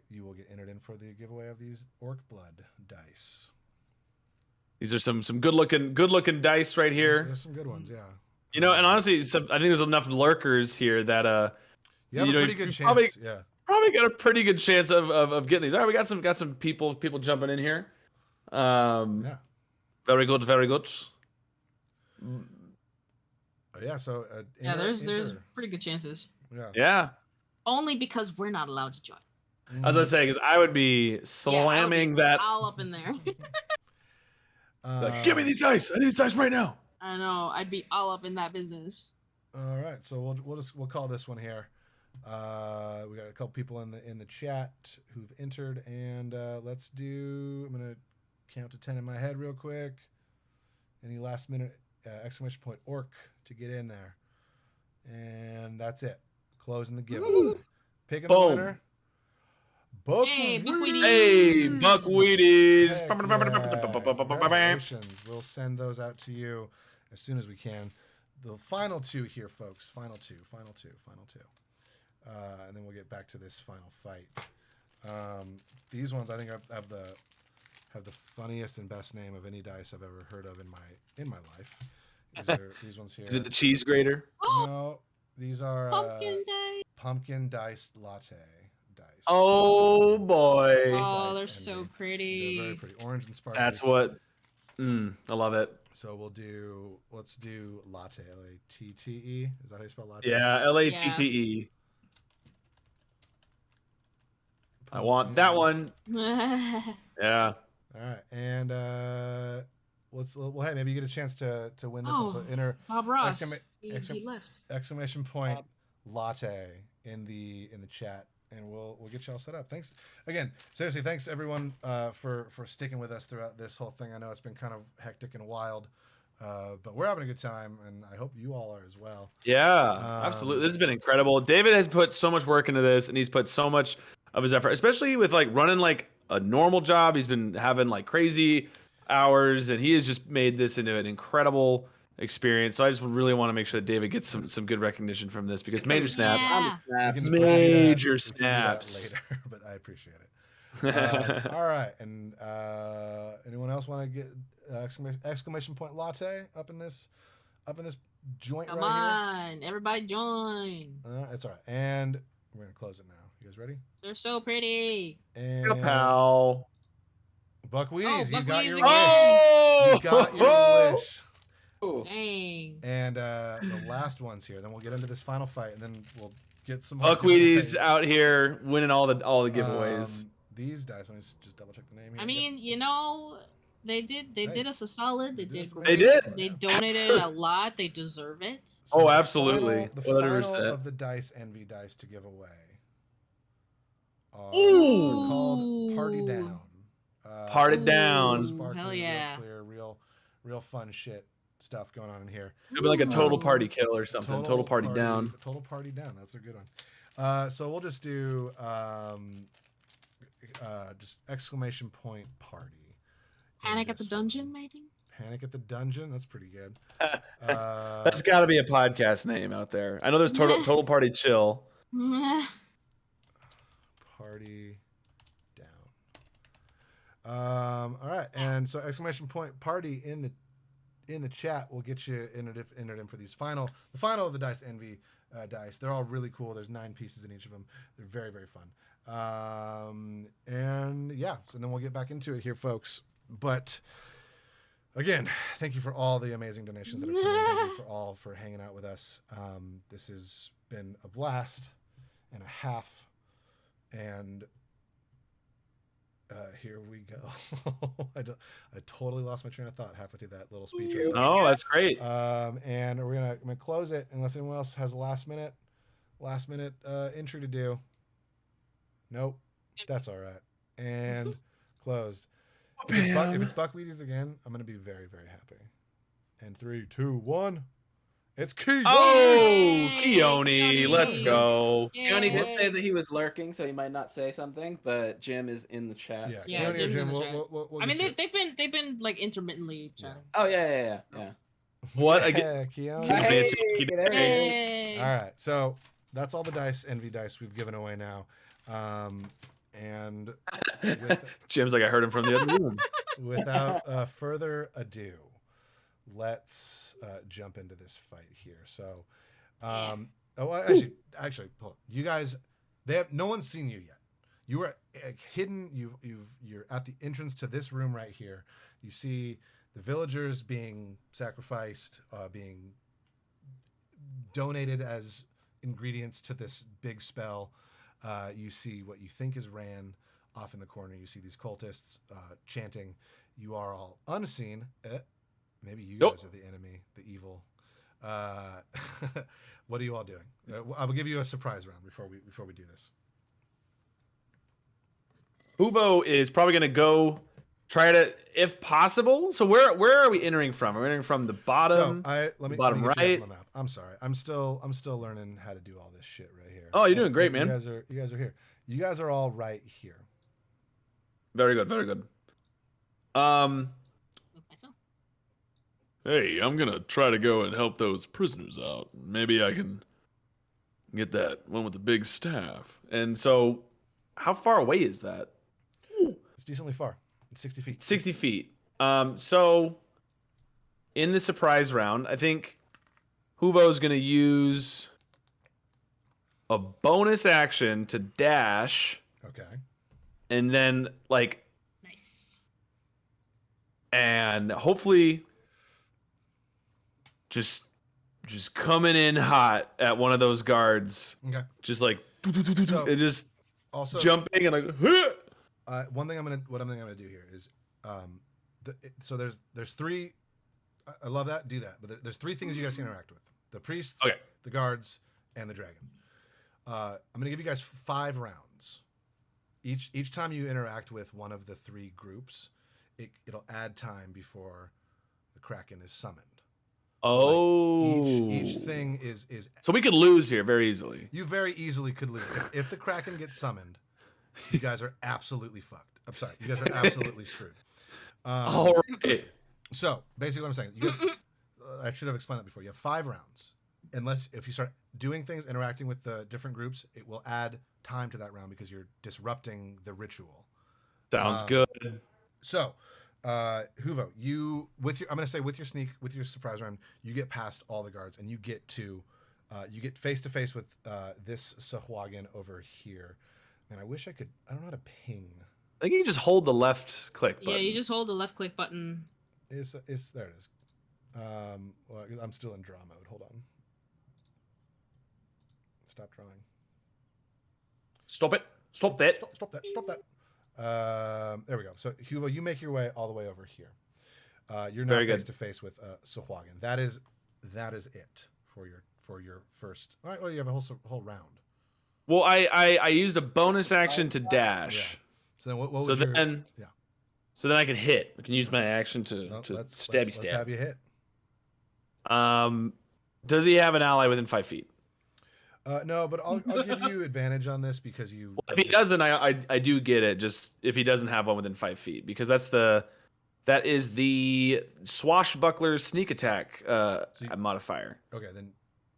you will get entered in for the giveaway of these Orc Blood dice. These are some good looking dice right here. There's some good ones, yeah. You know, and honestly, I think there's enough lurkers here that you have a pretty good chance. Probably got a pretty good chance of getting these. All right, we got some people jumping in here. Yeah. Very good, very good. Yeah. So there's pretty good chances. Yeah. Yeah. Only because we're not allowed to join. As I was saying, because I would be slamming that. All up in there. Like, give me these dice. I need these dice right now. I know. I'd be all up in that business. All right. So we'll call this one here. We got a couple people in the chat who've entered, and let's do. I'm gonna count to 10 in my head real quick. Any last minute !orc to get in there, and that's it. Closing the giveaway. Picking the winner. Hey, Buckwheaties. Hey, Buckwheaties. Congratulations. We'll send those out to you as soon as we can. The final 2 here, folks. Final two. And then we'll get back to this final fight. These ones I think have the funniest and best name of any dice I've ever heard of in my life. These ones here. Is it the cheese grater? No, these are Pumpkin dice. pumpkin dice latte dice. Oh boy. Oh, they're Dice so envy. pretty. They're very pretty, orange and sparkly. That's what. I love it. So let's do latte. Latte. Is that how you spell latte? Yeah, LATTE. I want that one. Yeah. All All right, and hey, maybe you get a chance to win this one. So enter Bob Ross. He left. exclamation point latte in the chat, and we'll get y'all set up. Thanks again. Seriously, thanks everyone for sticking with us throughout this whole thing. I know it's been kind of hectic and wild, but we're having a good time, and I hope you all are as well. Yeah, absolutely. This has been incredible. David has put so much work into this, and he's put so much of his effort, especially with like running like a normal job. He's been having like crazy hours, and he has just made this into an incredible experience. So I just really want to make sure that David gets some good recognition from this, because major snaps. Major snaps. Later, but I appreciate it. All right, and anyone else want to get exclamation point latte up in this joint Come right on, everybody join. It's all right, and we're gonna close it now. You guys ready? They're so pretty. And Pal. Buck Wheaties, you got your again. wish. You got your wish. Ooh. Dang. And the last one's here. Then we'll get into this final fight, and then we'll get some. Buckwheaties out here winning all the giveaways. These dice. Let me just double check the name here. I mean, they did us a solid. They did. They did. They donated a lot. They deserve it. So absolutely. The final of the Dice Envy dice to give away are called Party Down. Party Down. Sparkly, Hell yeah. real clear, real fun shit stuff going on in here. It'll be like a total party kill or something. Total party down. Total Party Down. That's a good one. So we'll just do just exclamation point party. Panic at the Dungeon, maybe? Panic at the Dungeon. That's pretty good. That's got to be a podcast name out there. I know there's total party chill. Party down. All right, and so exclamation point party in the chat will get you entered in for these the final of the Dice Envy dice. They're all really cool. There's 9 pieces in each of them. They're very, very fun. And yeah, so then we'll get back into it here, folks. But again, thank you for all the amazing donations that are coming. Thank you for hanging out with us. This has been a blast and a half. And here we go. I totally lost my train of thought halfway through that little speech. Oh, that's great. And we're gonna close it unless anyone else has a last minute entry to do. Nope, that's all right. And closed. If it's Buckwheaties again, I'm gonna be very, very happy. And 3, 2, 1. It's Keone. Oh, Keone, let's go. Keone did say that he was lurking, so he might not say something. But Jim is in the chat. Yeah, Keone or Jim. We'll I mean, they've been like intermittently chatting. Oh yeah. What Yeah, again? Keone. Hey, there he is. Hey. All right, so that's all the Dice Envy dice we've given away now. And Jim's like, I heard him from the other room. Without further ado, let's jump into this fight here. So, actually, hold on. You guys, no one's seen you yet. You are hidden. You're at the entrance to this room right here. You see the villagers being sacrificed, being donated as ingredients to this big spell. You see what you think is Ran off in the corner. You see these cultists chanting. You are all unseen. Maybe you guys are the enemy, the evil. What are you all doing? I will give you a surprise round before we do this. Huvo is probably going to go try to, if possible. So where are we entering from? Are we entering from the bottom? So let me bottom get right. you on the map. I'm sorry. I'm still learning how to do all this shit right here. Oh, you're doing great, man. You guys are here. You guys are all right here. Very good. Very good. Hey, I'm gonna try to go and help those prisoners out. Maybe I can get that one with the big staff. And so, how far away is that? It's decently far. It's 60 feet. 60 feet. So, in the surprise round, I think Huvo's gonna use a bonus action to dash. Okay. And then, like... Nice. And hopefully... Just coming in hot at one of those guards. Okay. Just like... So, and just also jumping and like... what I'm gonna do here is So there's three. I love that. Do that. But there's three things you guys can interact with: the priests, Okay. the guards, and the dragon. I'm gonna give you guys 5 rounds. Each time you interact with one of the 3 groups, it'll add time before the Kraken is summoned. So each thing is. So we could lose here very easily. You very easily could lose if the Kraken gets summoned. You guys are absolutely fucked. I'm sorry, you guys are absolutely screwed. All right. So basically, what I'm saying, you guys, I should have explained that before. You have 5 rounds. If you start doing things, interacting with the different groups, it will add time to that round because you're disrupting the ritual. Sounds good. So, Huvo, I'm gonna say with your surprise round, you get past all the guards and you get face to face with this Sahuagin over here. Man, I wish I don't know how to ping. I think you just hold the left click button. Yeah, you just hold the left click button. There it is. Well, I'm still in draw mode. Hold on. Stop drawing. Stop it. Stop that. Stop that. There we go. So Hugo, you make your way all the way over here. You're now face to face with Sahuagin. That is it for your first. All right. Well, you have a whole round. Well, I used a bonus action to dash. Yeah. So then what So then I can hit. I can use my action to stabby let's stab. have you hit. Does he have an ally within 5 feet? No, but I'll give you advantage on this because you. Well, if he doesn't, I do get it. Just if he doesn't have one within 5 feet, because that is the swashbuckler sneak attack modifier. Okay, then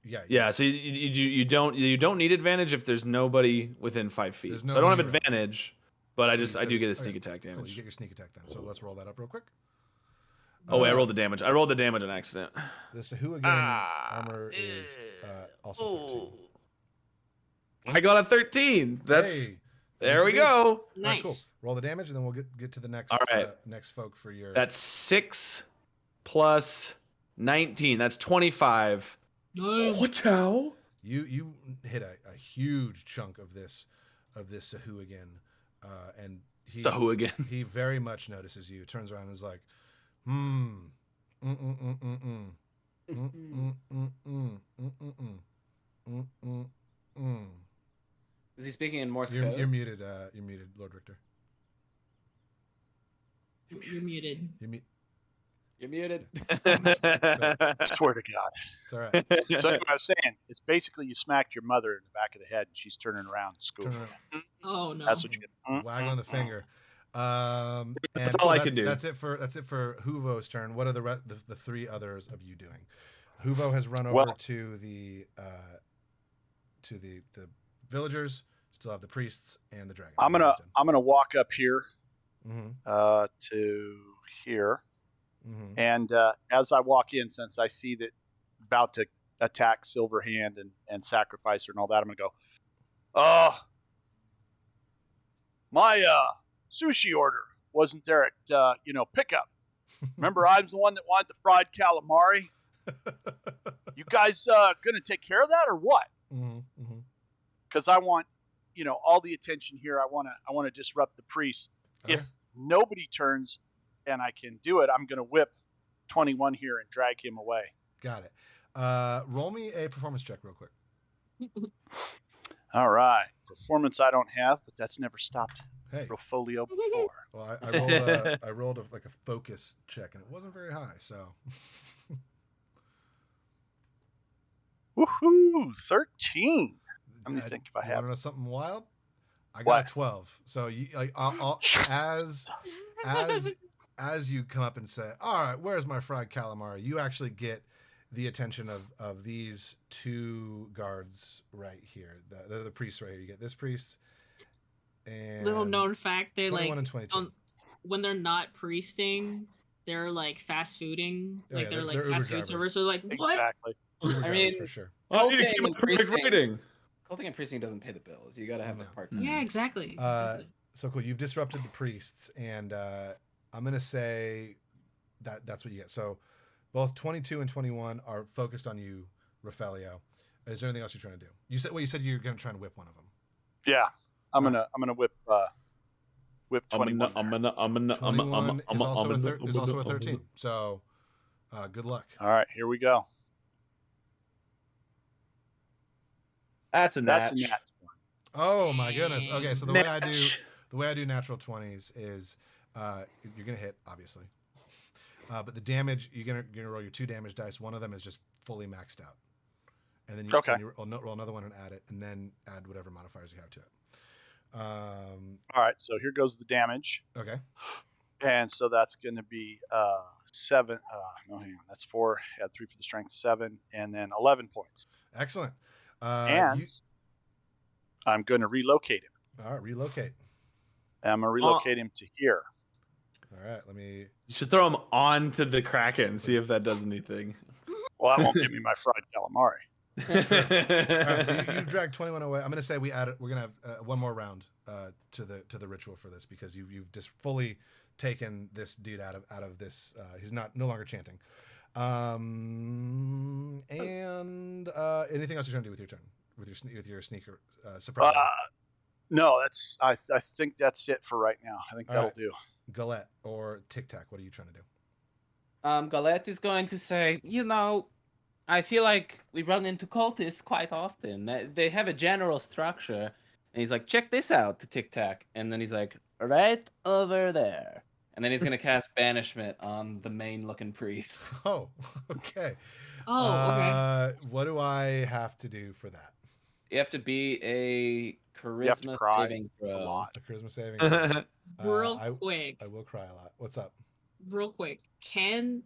yeah. Yeah, so you don't need advantage if there's nobody within 5 feet. So I don't have advantage, but I do get a sneak attack damage. Cool, you get your sneak attack then. So let's roll that up real quick. Oh wait, I rolled the damage. I rolled the damage on accident. The Sahuagin armor is also 13. I got a 13. There we go. Nice. Right, cool. Roll the damage, and then we'll get to the next. All right. Next folk for your. That's 6 plus 19. That's 25. What now? You hit a huge chunk of this Sahuagin, and he very much notices you. Turns around and is like, Is he speaking in Morse You're code? muted. You're muted, Lord Richter. You're muted. You're muted. Swear to God. It's all right. So anyway, I was saying, it's basically you smacked your mother in the back of the head and she's turning around in school. Turn around. Oh no. That's what you get. Waggle on the finger. That's all I can do. That's it for Huvo's turn. What are the 3 others of you doing? Huvo has run over to the villagers. Still have the priests and the dragon. I'm gonna walk up here Mm-hmm. to here, Mm-hmm. and as I walk in, since I see that about to attack Silverhand and Sacrificer and all that, I'm gonna go. My sushi order wasn't there at pickup. Remember, I was the one that wanted the fried calamari. You guys gonna take care of that or what? Because I want all the attention here. I want to disrupt the priests. Okay. If nobody turns and I can do it, I'm gonna whip 21 here and drag him away. Got it. Roll me a performance check real quick. All right, performance I don't have, but that's never stopped Hey. Portfolio before. Well, I rolled a focus check and it wasn't very high. So. Woohoo! 13. Let me think if I You have. want to know something wild? I got What? a 12. So as you come up and say, "All right, where's my fried calamari?" You actually get the attention of these 2 guards right here. They're the priests right here. You get this priest and Little known fact, they 21 like and 22. when they're not priesting, they're like fast fooding. Oh, Like yeah, they're like they're Uber fast food drivers. servers. So like what? Exactly. Uber I drivers mean- for sure. Oh, you Culting keep a and perfect priesting. rating. Culting and priesting doesn't pay the bills. You got to have No. a part-time. Yeah, exactly. So cool. You've disrupted the priests, and I'm gonna say that's what you get. So both 22 and 21 are focused on you, Rafaelio. Is there anything else you're trying to do? You said you're gonna try and whip one of them. Yeah, I'm gonna whip Whip 21. 21 is also a 13. So good luck. All right, here we go. That's a That's match. a nat. Oh my goodness. Okay, so the way I do Match. natural 20s is you're gonna hit, obviously. But the damage, you're gonna roll your 2 damage dice. One of them is just fully maxed out. And then you roll another one and add it, and then add whatever modifiers you have to it. All right, so here goes the damage. Okay. And so that's going to be 7. No, hang on. That's 4. Add 3 for the strength, 7, and then 11 points. Excellent. And I'm going to relocate him. All right, relocate. I'm going to relocate him to here. All right, let me. You should throw him onto the Kraken and see if that does anything. Well, that won't give me my fried calamari. All right, so you drag 21 away. I'm gonna say we're gonna have one more round to the ritual for this, because you've just fully taken this dude out of this. He's no longer chanting. And anything else you're trying to do with your turn, with your sneaker surprise? No, I think that's it for right now. I think that'll do. Galette or Tic Tac, what are you trying to do? Galette is going to say, I feel like we run into cultists quite often. They have a general structure. And he's like, check this out to Tic Tac. And then he's like, right over there. And then he's going to cast Banishment on the main-looking priest. Oh, okay. Okay. What do I have to do for that? You have to be a You have to charisma cry saving a throw. lot. A charisma saving. Real I quick. I will cry a lot. What's up? Real quick. Can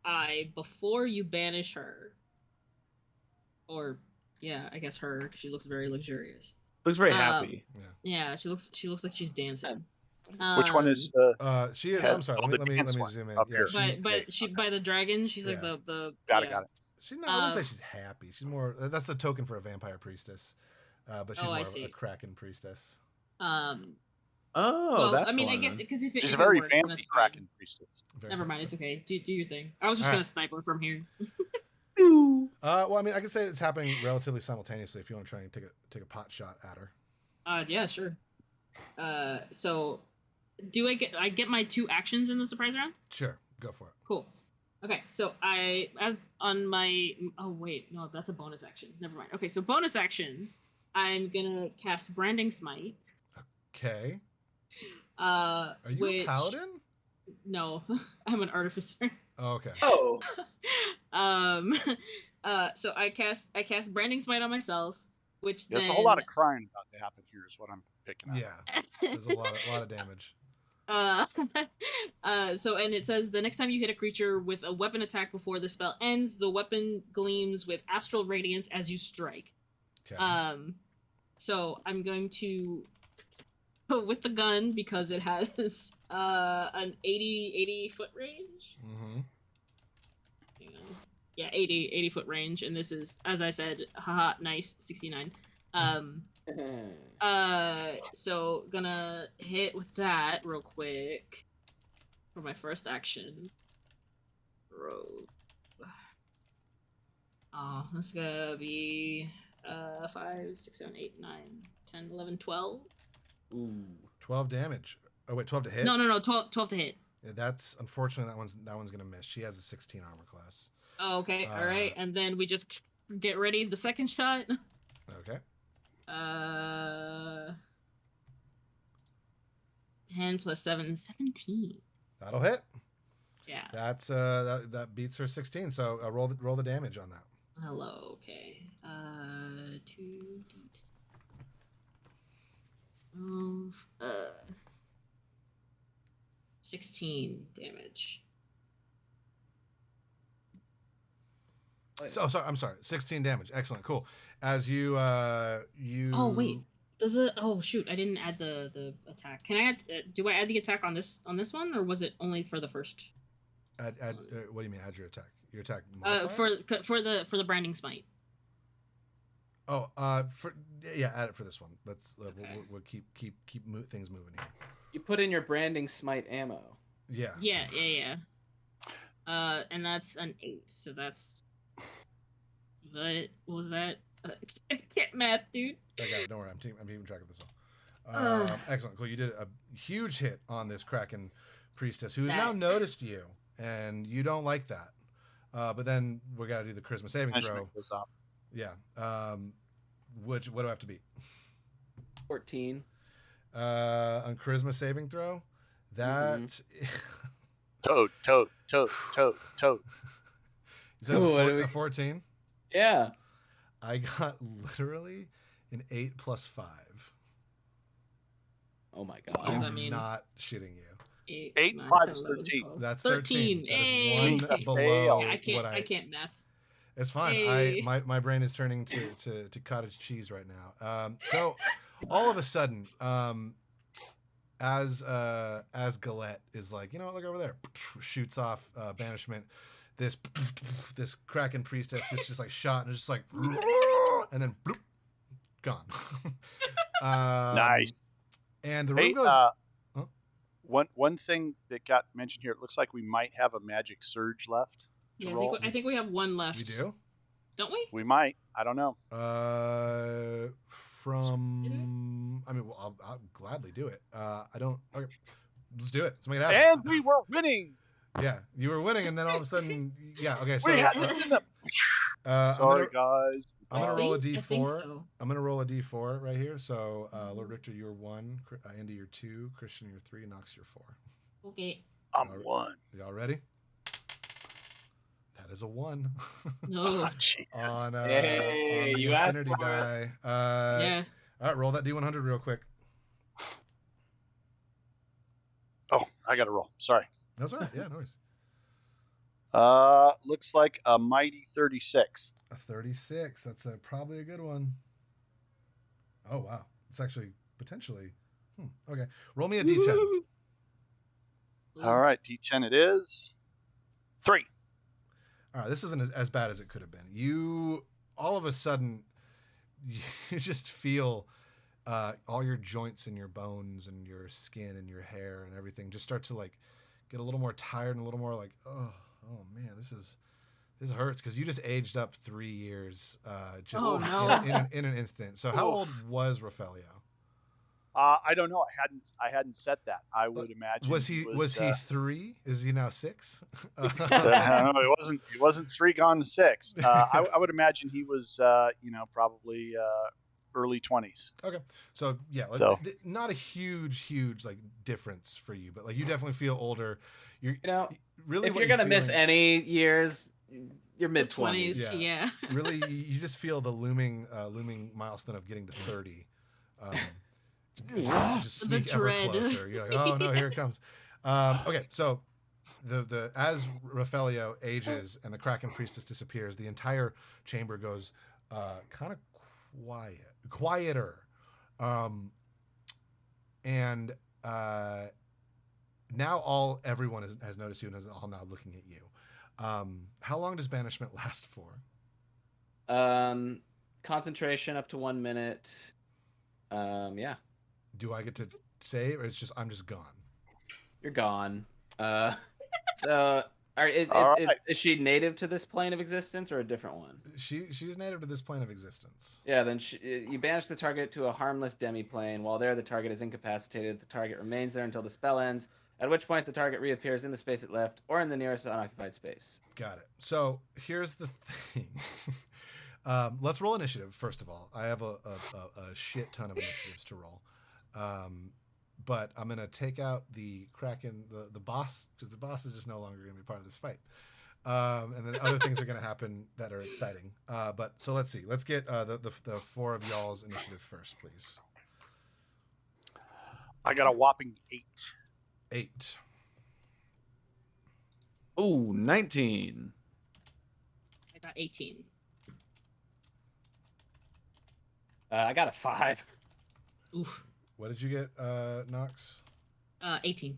I, before you banish her, or yeah, I guess her, she looks very luxurious. Looks very happy. Yeah, she looks like she's dancing. Which one is she is. head? I'm sorry. Oh, Let the me dance one zoom in. up Yeah, here. But she by the dragon, she's like the Got it. I wouldn't say she's happy. She's more. That's the token for a vampire priestess. But she's more of a Kraken priestess. Oh, that's I mean, the I one, guess then. because if She's it a very works, then vampy that's fine. Kraken priestess. Never mind, it's okay. Do your thing. I was just gonna snipe her from here. Well, I mean, I can say it's happening relatively simultaneously if you want to try and take a pot shot at her. Yeah, sure. So do I get my 2 actions in the surprise round? Sure, go for it. Cool. Okay, so oh wait, no, that's a bonus action. Never mind. Okay, so bonus action, I'm gonna cast Branding Smite. Okay. Are you a paladin? No, I'm an artificer. Oh, okay. Oh. So I cast Branding Smite on myself, which There's then a whole lot of crying about to happen here, is what I'm picking up. Yeah, there's a lot of damage. So and it says the next time you hit a creature with a weapon attack before the spell ends, the weapon gleams with astral radiance as you strike. Okay. So I'm going to with the gun because it has an 80 foot range. Mm-hmm. Hang on. Yeah, 80 foot range, and this is, as I said, haha, nice, 69. So gonna hit with that real quick for my first action. Roll. Oh, that's gonna be 5, 6, 7, 8, 9, 10, 11, 12. Ooh. 12 damage. Oh wait, 12 to hit. No, 12 to hit. Yeah, that's unfortunately that one's gonna miss. She has a 16 armor class. Oh, okay, all right, and then we just get ready. The second shot. Okay. 10 plus 7, 17. That'll hit. Yeah. That's that beats her 16. So roll the damage on that. Hello. Okay. 2d10 of 16 damage. So I'm sorry. 16 damage. Excellent. Cool. As you. Oh wait. Does it? Oh shoot! I didn't add the attack. Can I add? Do I add the attack on this one, or was it only for the first? Add. What do you mean? Add your attack? Your attack. Modifier? For the branding smite. Oh. Add it for this one. Let's. Okay. We'll keep things moving here. You put in your branding smite ammo. Yeah. Yeah. And that's an 8. So that's. What was that? I can't math, dude. I got it. Don't worry. I'm keeping track of this Excellent. Cool. You did a huge hit on this Kraken priestess who has now noticed you, and you don't like that. But then we got to do the charisma saving throw. Goes up. Yeah. What do I have to beat? 14. On charisma saving throw, that. Toad. You said a 14? Yeah. I got literally an 8 plus 5. Oh my What does god. that mean? Not shitting you. 8 9, 5 10, is 11, 13. 12. That's 13. 13. That is Hey. one below Yeah, what I can't math. It's fine. Hey. My brain is turning to cottage cheese right now. So all of a sudden, as Galette is like, you know what, look over there, shoots off banishment. This Kraken priestess gets just like shot and it's just like, and then bloop, gone. Nice. And the room Hey, goes. one thing that got mentioned here, it looks like we might have a magic surge left to Yeah, roll. I think we have one left. We do. Don't we? We might. I don't know. I mean, well, I'll gladly do it. I don't. Okay, let's do it. Let's make it happen. And we were winning. Yeah, you were winning, and then all of a sudden, yeah. Okay, so We had to win them. Sorry, guys. I'm gonna roll a I think d4. so. I'm gonna roll a d4 right here. So, LordRichter, you're 1. Andy, you're 2. Christian, you're 3. Nox, you're 4. Okay. I'm 1. Y'all ready? That is a 1. No. Oh, Jesus. on the you asked infinity for it. die. Yeah. All right, roll that d100 real quick. Oh, I got to roll. Sorry. That's all right. Yeah, no worries. Looks like a mighty 36. A 36. That's probably a good one. Oh, wow. It's actually potentially. Okay. Roll me a d10. All right, D10 it is. 3. All right. This isn't as bad as it could have been. You, all of a sudden, you just feel all your joints and your bones and your skin and your hair and everything just start to like get a little more tired and a little more like, oh man, this hurts because you just aged up 3 years just in an instant. So how old was Rafaelio? I don't know. I hadn't set that. I would imagine. Was he 3? Is he now 6? No, it wasn't 3 gone to 6. I would imagine he was probably early 20s. Okay. So yeah, like, not a huge like difference for you, but like you definitely feel older. Really, if you're gonna miss any years, you're mid 20s. Yeah. Really, you just feel the looming milestone of getting to 30. Just sneak ever closer. You're like, oh no, here it comes. Okay, so the as Rafaelio ages and the Kraken priestess disappears, the entire chamber goes kind of quieter, and now everyone has noticed you and is all now looking at you. How long does banishment last for? Concentration up to 1 minute. Yeah. Do I get to save, or I'm just gone? You're gone. So is she native to this plane of existence or a different one? She's native to this plane of existence. Yeah, then you banish the target to a harmless demi-plane. While there, the target is incapacitated. The target remains there until the spell ends, at which point the target reappears in the space it left or in the nearest unoccupied space. Got it. So here's the thing. Let's roll initiative, first of all. I have a shit ton of initiatives to roll. But I'm going to take out the Kraken, the boss, because the boss is just no longer going to be part of this fight. And then other things are going to happen that are exciting. But so let's see. Let's get the 4 of y'all's initiative first, please. I got a whopping 8. 8. Ooh, 19. I got 18. I got a 5. Oof. What did you get, Nox? 18.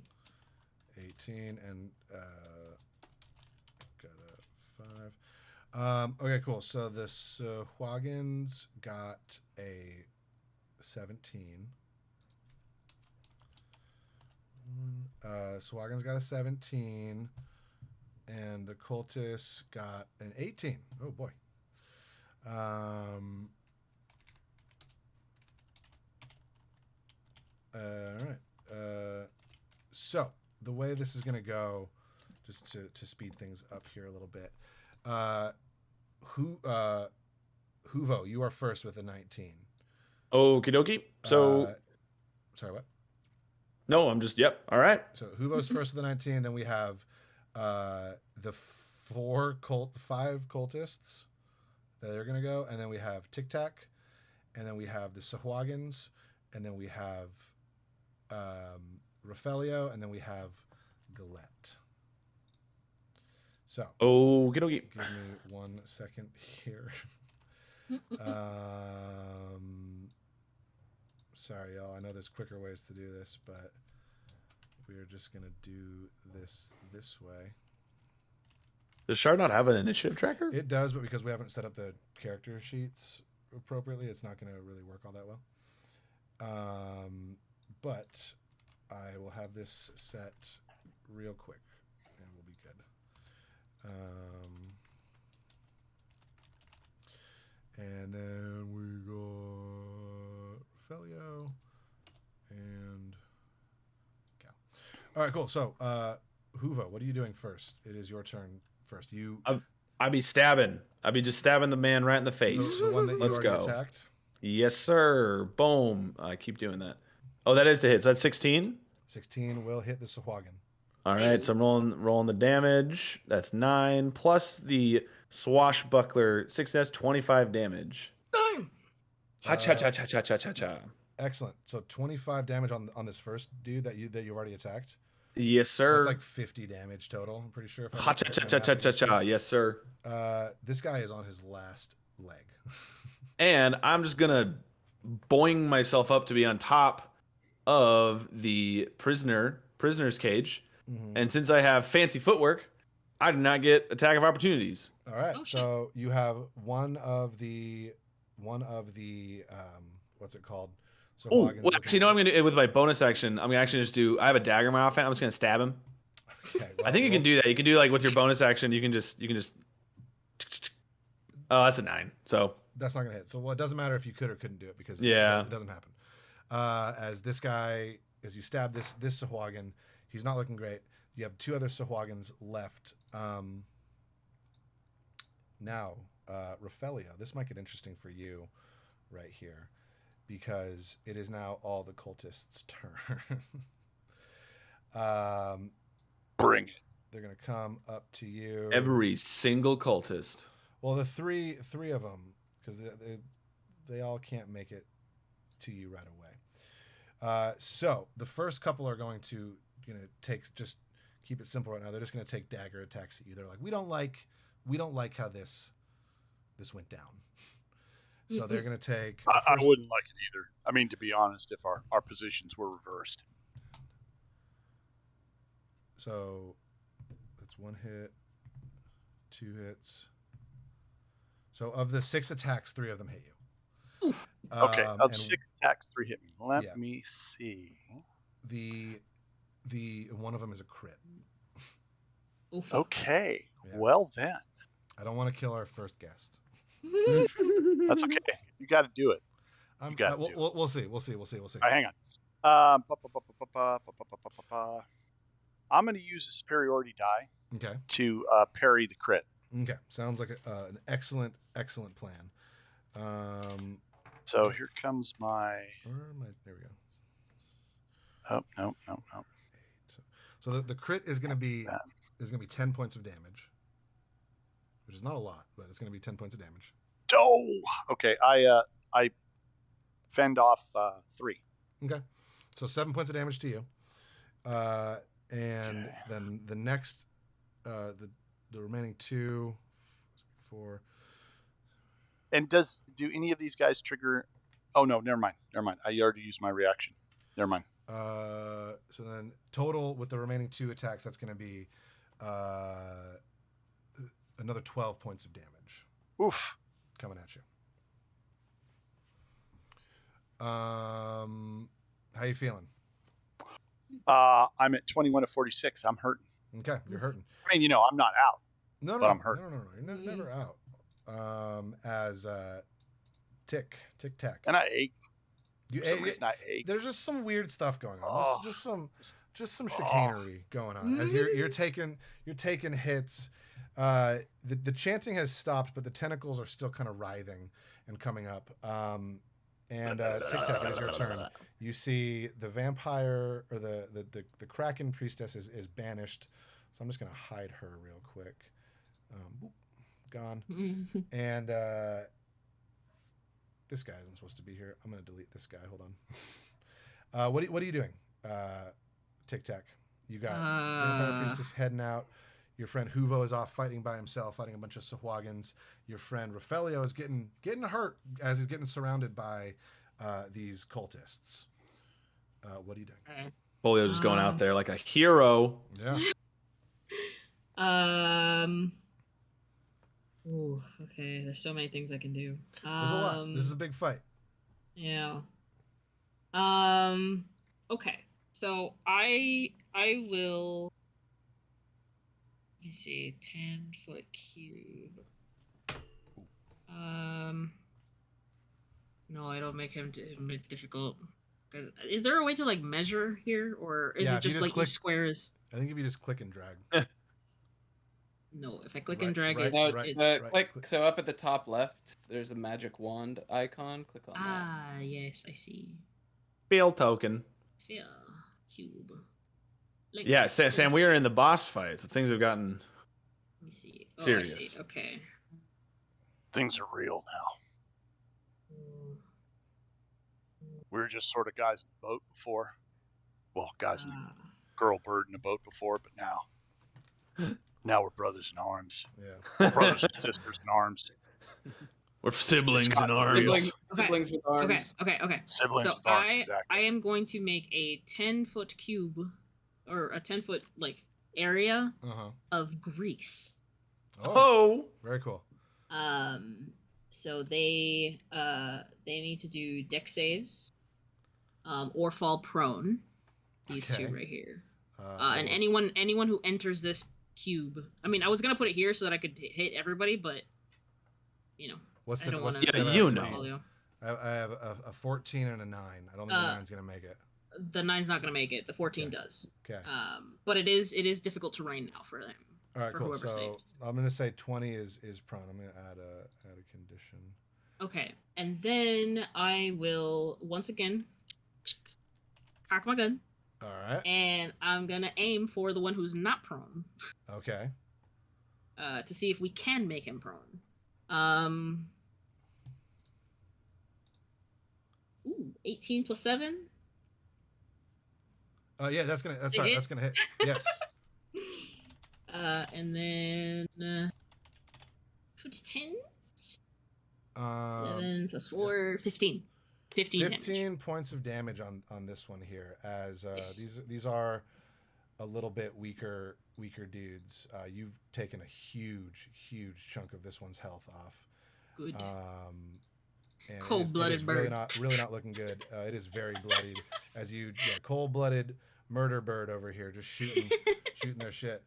18 and got a 5. Okay, cool. So the Swagins got a 17. Swagins got a 17, and the Cultists got an 18. Oh boy. All right. So the way this is going to go, just to speed things up here a little bit, Huvo, you are first with a 19. Okie dokie. So, sorry, what? no, I'm just, yep. All right. So Huvo's first with a 19. Then we have the 5 cultists that are going to go. And then we have Tic Tac. And then we have the Sahuagins. And then we have Rafelio. And then we have Galette. So, Okie dokie. give me 1 second here. Sorry, y'all. I know there's quicker ways to do this, but we're just going to do this way. Does Shard not have an initiative tracker? It does, but because we haven't set up the character sheets appropriately, it's not going to really work all that well. But I will have this set real quick, and we'll be good. And then we got Rafelio and Cal. All right, cool. So, Huvo, what are you doing first? It is your turn first. I'd be stabbing. I'd be just stabbing the man right in the face. The one that you Let's already go. attacked? Yes, sir. Boom. I keep doing that. Oh, that is to hit. So that's 16. 16 will hit the Sahuagin. All right. So I'm rolling the damage. That's 9 plus the swashbuckler 6. That's 25 damage. Ha cha cha cha cha cha cha cha. Excellent. So 25 damage on this first dude that you've already attacked. Yes, So sir. that's like 50 damage total. I'm pretty sure. Ha cha cha cha cha cha cha. Yes, sir. This guy is on his last leg. And I'm just gonna boing myself up to be on top of the prisoner's cage. Mm-hmm. And since I have fancy footwork, I do not get attack of opportunities. All right. Oh, shit. So you have one of the what's it called? So Oh, well, actually, you know what I'm gonna do with my bonus action? I'm gonna actually just do. I have a dagger in my offhand. I'm just gonna stab him. Okay, I think you can do that. You can do like with your bonus action. You can just. Oh, that's a 9. So that's not gonna hit. So, well, it doesn't matter if you could or couldn't do it because Yeah. it doesn't happen. As this guy, as you stab this Sahuagin, he's not looking great. You have 2 other Sahuagins left. Now, Rafelio, this might get interesting for you right here because it is now all the cultists' turn. Bring it. They're gonna come up to you. every single cultist. Well, the three of them, because they all can't make it to you right away. So the first couple are going to just keep it simple right now. They're just going to take dagger attacks at you. They're like, we don't like how this went down. So they're going to take. I wouldn't like it either. I mean, to be honest, if our positions were reversed. So that's 1 hit, 2 hits. So of the 6 attacks, 3 of them hit you. Okay, of 6 attacks, 3 hit me. Let me see. The one of them is a crit. Oof. Okay, Yeah. well then. I don't want to kill our first guest. That's okay. You got to do it. We'll see. We'll see. All right, hang on. I'm going to use a superiority die Okay. to parry the crit. Okay. Sounds like an excellent plan. So here comes my. There we go. Oh no. So the crit is going to be 10 points of damage, which is not a lot, but it's going to be 10 points of damage. Oh, okay. I fend off 3. Okay. So 7 points of damage to you, and then the next, the remaining 2, 4. And do any of these guys trigger? Oh no, never mind. I already used my reaction. Never mind. So then total with the remaining 2 attacks, that's going to be another 12 points of damage. Oof. Coming at you. How you feeling? I'm at 21 to 46. I'm hurting. Okay, you're hurting. I mean, I'm not out. No, but I'm hurt. No, you're never out. As Tic Tac. And I ache. You, For some reason, I ache. there's just some weird stuff going on. Oh. Just some chicanery going on as you're taking hits. The chanting has stopped, but the tentacles are still kind of writhing and coming up. And Tic Tac, it is your turn. You see the vampire or the Kraken priestess is banished. So I'm just gonna hide her real quick. Boop, gone. And this guy isn't supposed to be here. I'm gonna delete this guy. Hold on. What are you doing? Tic Tac. You got vampire priestess heading out. Your friend Huvo is off fighting by himself, fighting a bunch of Sahwagins. Your friend Rafelio is getting hurt as he's getting surrounded by these cultists. What are you doing? Folio's just going out there like a hero. Yeah. Ooh, okay. There's so many things I can do. There's a lot. This is a big fight. Yeah. Okay. So I will. Let me see. 10-foot cube. No, I don't make him difficult. Cause is there a way to like measure here, or is it just like each squares? I think if you just click and drag. No, if I click and drag, click. So up at the top left, there's a magic wand icon. Click on that. Ah, yes, I see. Fail token. Fail cube. Like, Yeah, Sam, we are in the boss fight, so things have gotten let me see. serious. I see. Okay. Things are real now. We were just sort of guys in a boat before. Well, guys and a girl bird in a boat before, but now we're brothers in arms. Yeah. We're brothers and sisters in arms. We're siblings in arms. Siblings with arms. Okay. Siblings So with arms, exactly. I am going to make a 10-foot cube, or a 10-foot like area of grease. Oh, very cool. So they need to do dex saves, or fall prone. These two right here. And anyone who enters this cube. I mean, I was gonna put it here so that I could hit everybody, but you know, what's I the don't wanna you know. I have a 14 and a 9. I don't think the 9's gonna make it. The 9's not gonna make it. The 14 does. Okay. But it is difficult terrain now for them. All right, for cool. whoever So saved. I'm gonna say 20 is prone. I'm gonna add a condition. Okay, and then I will once again cock my gun. All right. And I'm gonna aim for the one who's not prone. Okay. To see if we can make him prone. Ooh, 18 plus 7. Yeah, that's gonna hit. Yes. And then 10s. 11 plus 4, 15. 15 damage. Points of damage on this one here, as these are a little bit weaker dudes. You've taken a huge chunk of this one's health off. Good. And cold-blooded bird. Really not looking good. It is very bloodied, as you cold-blooded murder bird over here, just shooting their shit.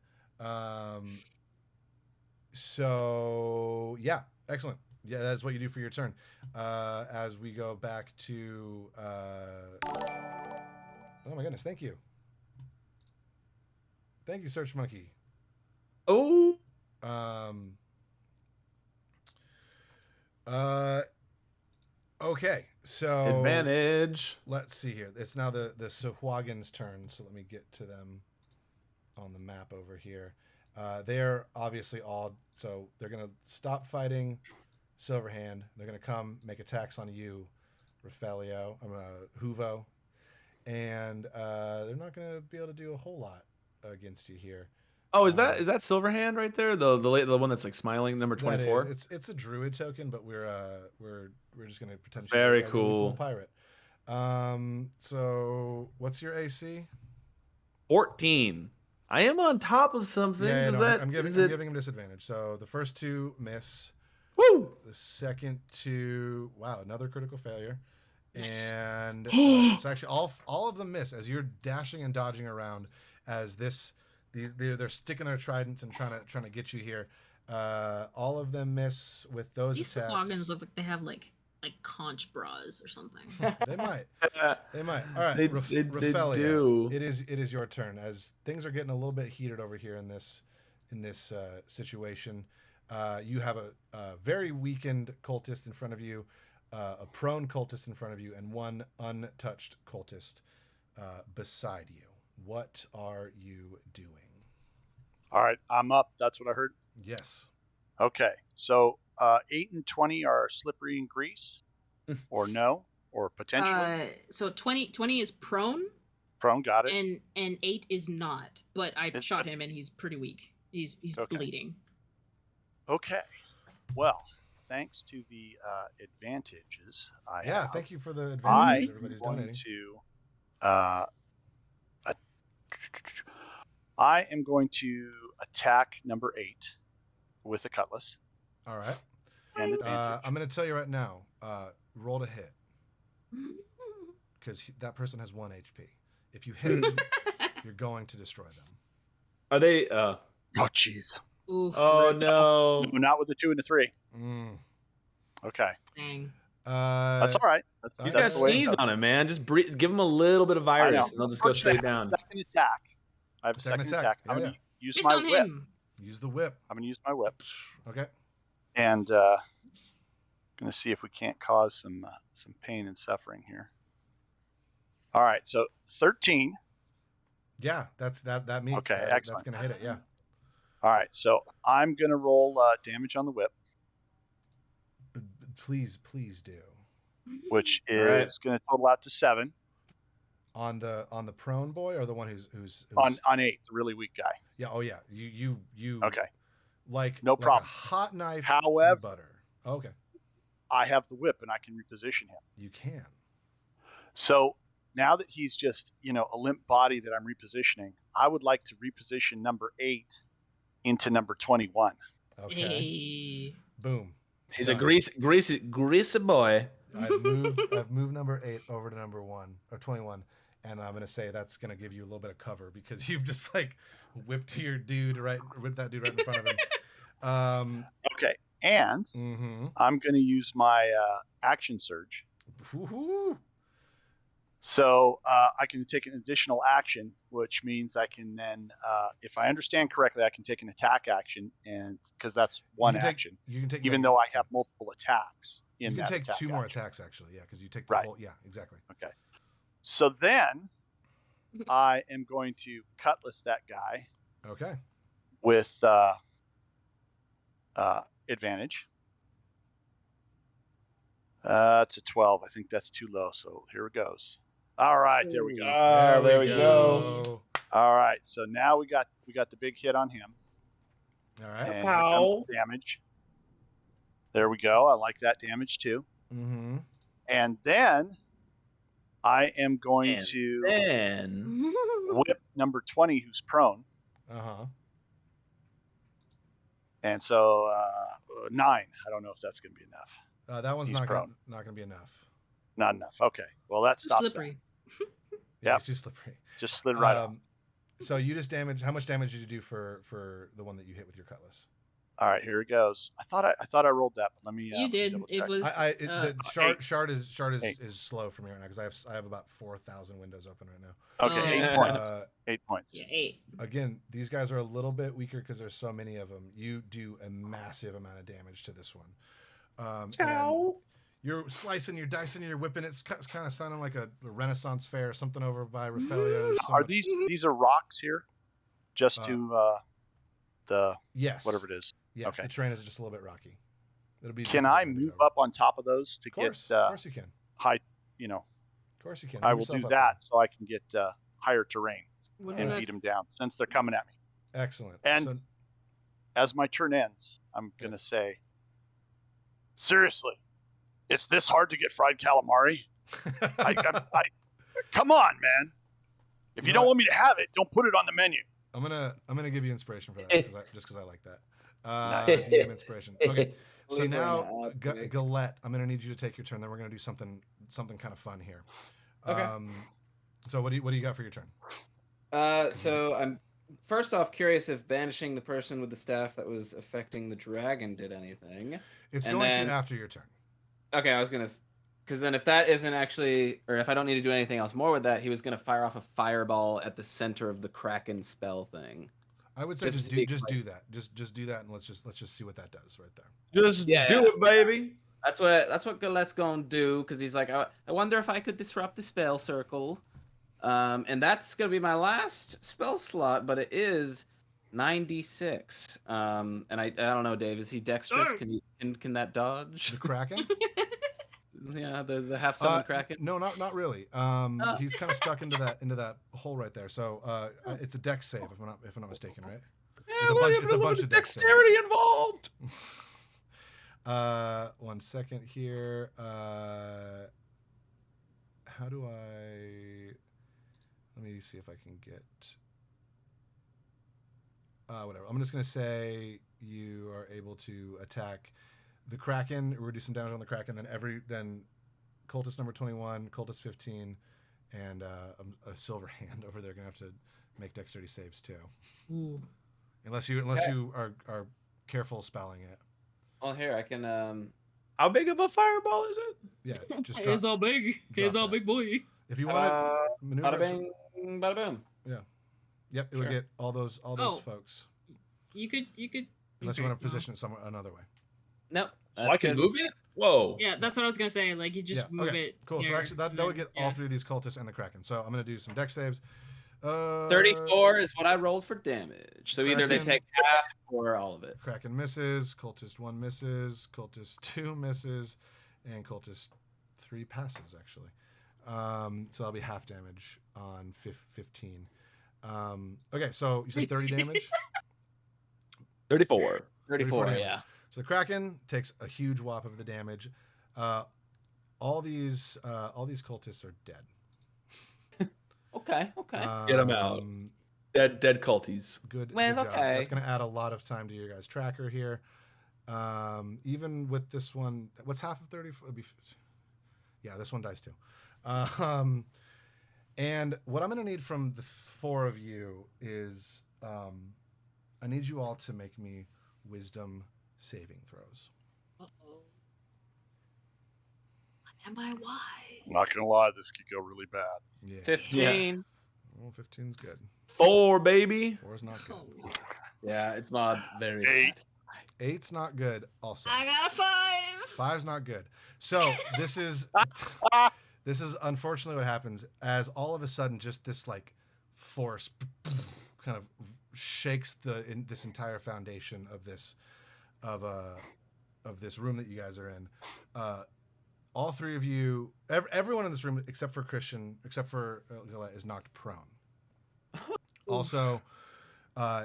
So yeah, excellent. Yeah, that's what you do for your turn. As we go back to oh my goodness, thank you, Search Monkey. Oh. Okay, so advantage. Let's see here. It's now the Sahwagin's turn, so let me get to them on the map over here. They're obviously all, so they're gonna stop fighting Silverhand. They're gonna come make attacks on you, Rafelio, Huvo, and they're not gonna be able to do a whole lot against you here. Oh, is that Silverhand right there? The one that's like smiling, number 24. It's a druid token, but we're just gonna pretend she's very a really cool pirate. So what's your AC? 14. I am on top of something. Yeah, no, I'm giving him disadvantage. So the first 2 miss. Woo! The second 2, wow, another critical failure. Nice. And so actually all of them miss as you're dashing and dodging around as they're sticking their tridents and trying to get you here. All of them miss with those These attacks. Sahwagins look like they have like like conch bras or something. They might. They might. All right, They Raphaelia, do. it is your turn as things are getting a little bit heated over here in this situation. You have a very weakened cultist in front of you, a prone cultist in front of you, and one untouched cultist beside you. What are you doing? All right, I'm up. That's what I heard. Yes. Okay, so 8 and 20 are slippery and grease, or no, or potentially. So 20 is prone, Prone, got it. and 8 is not. But I It's shot not. him, and he's pretty weak. He's Okay. bleeding. Okay, well, thanks to the advantages I Yeah. have, Thank you for the I advantages am everybody's going donating. to I am going to attack number 8 with a cutlass. All right. And advantage. I'm going to tell you right now. Roll to hit because that person has 1 HP. If you hit, you're going to destroy them. Are they? Oh, jeez. Oof, Oh rip. no! No, not with the 2 and the 3. Okay. Dang. That's all right. You You That's gotta the way it sneeze goes. on him, man. Just breathe, give him a little bit of I know. virus, and they'll just go Unfortunately, straight I have a down. second attack. I have a Second second attack. attack. Yeah, I'm yeah. going to use Hit my on whip. him. Use the whip. I'm going to use my whip. Okay. And going to see if we can't cause some pain and suffering here. All right, so 13. Yeah, that means Okay, that's excellent. going to hit it. Yeah. All right, so I'm going to roll damage on the whip, Please do. which is Right. going to total out to 7 On the prone boy or the one who's on 8, the really weak guy. Yeah. Oh yeah. You. Okay, Like No like problem. a hot knife However- through butter. Okay. I have the whip and I can reposition him. You can. So now that he's just, a limp body that I'm repositioning, I would like to reposition number 8 into number 21. Okay. Hey. Boom. He's a Done. greasy boy. I've moved number 8 over to number 1 or 21, and I'm gonna say that's gonna give you a little bit of cover because you've just like whipped that dude right in front of him. Okay, and Mm-hmm. I'm going to use my action surge. Woo-hoo. So I can take an additional action, which means I can then, if I understand correctly, I can take an attack action, and because that's one action, You can take even though I have multiple attacks in you can that take attack 2 more action. attacks actually. Yeah, because you take the Right. whole. Yeah, exactly. Okay. So then I am going to cutlass that guy Okay. with advantage. It's a 12. I think that's too low. So here it goes. All right, there we go. There we go. All right, so now we got the big hit on him. All right. And here comes the damage. There we go. I like that damage too. Mm-hmm. And then I am going And to then whip number 20, who's prone. Uh-huh. And so 9. I don't know if that's going to be enough. That one's He's not prone. gonna be enough. Not enough. Okay. Well, that stops Slippery. Yeah, Yep. it's too slippery. that. Just slid right off. So you just damaged. How much damage did you do for the one that you hit with your cutlass? All right, here it goes. I thought I rolled that, but let me. You did. double It check. was. The shard is Eight. slow for me right now because I have about 4,000 windows open right now. Okay, 8 Oh. points. 8 points. Yeah, 8. Again, these guys are a little bit weaker because there's so many of them. You do a massive amount of damage to this one. And you're slicing, you're dicing, you're whipping. It's kind of sounding like a Renaissance fair or something over by Raphaelia. Are these are rocks here? Just to the Yes. whatever it is. Yes. Okay. The terrain is just a little bit rocky. It'll be. Can difficult I to move go. up on top of those to Of course. get Of course you can. high? Of course you can. I Move will do yourself up that so I can get higher terrain What and did beat them down since they're coming at me. there. Excellent. And So, as my turn ends, I'm gonna say, seriously, it's this hard to get fried calamari? I come on, man. If you don't want me to have it, don't put it on the menu. I'm gonna give you inspiration for that just because I like that. Nice. DM inspiration. Okay. So Leave now, one out, Galette, I'm gonna need you to take your turn. Then we're gonna do something kind of fun here. Okay. So what do you got for your turn? So I'm first off curious if banishing the person with the staff that was affecting the dragon did anything. It's And going then- to after your turn. Okay, I was gonna, because then if that isn't actually, or if I don't need to do anything else more with that, he was gonna fire off a fireball at the center of the Kraken spell thing. I would say Just just to do be do that. Just do that, and let's just see what that does right there. Just do it, baby. That's what Galet's gonna do, because he's like, I wonder if I could disrupt the spell circle. And that's gonna be my last spell slot, but it is 96. And I don't know, Dave, is he dexterous? Sure. Can that dodge? The Kraken? Yeah, the half summon Kraken. No, not really. He's kind of stuck into that hole right there. So it's a dex save if I'm not mistaken, right? It's a bunch of dexterity involved. 1 second here. How do I? Let me see if I can get. Whatever. I'm just gonna say you are able to attack the Kraken, or do some damage on the Kraken. Then cultist number 21, cultist 15, and a silver hand over there. Gonna have to make dexterity saves too. Ooh. Unless you are careful spelling it. Well, here I can. How big of a fireball is it? Yeah, just It's all big. It's all that. big boy. If you want to maneuver. Bada bing, bada boom. Yep, it Sure. would get all those folks. You could. Unless you want to position it somewhere another way. Nope. I can move it. Whoa. Yeah, that's what I was gonna say. Like you just move it. Cool. So here, actually, that and would then- get all three of these cultists and the Kraken. So I'm gonna do some dex saves. 34 is what I rolled for damage. So either they Kraken- take half or all of it. Kraken misses. Cultist 1 misses. Cultist 2 misses, and cultist 3 passes actually. So that'll be half damage on 15. Okay, so you said 30 damage. 34. 34, damage. yeah. So the Kraken takes a huge whop of the damage. All these cultists are dead. Okay. Get 'em out. Dead culties. Good. Well, good job. okay. That's going to add a lot of time to your guys' tracker here. Even with this one, what's half of 30? Yeah, this one dies too. And what I'm going to need from the 4 of you is I need you all to make me wisdom saving throws. Uh-oh. Am I wise? I'm not gonna lie, this could go really bad. Yeah. 15. Well, 15's good. 4, baby. 4's not good. Oh, Yeah, it's mod very 8. 8's not good also. I got a 5. 5's not good. So this is unfortunately what happens as all of a sudden just this like force kind of shakes this entire foundation of this room that you guys are in. All 3 of you, everyone in this room except for Christian, except for Galette, is knocked prone. Also,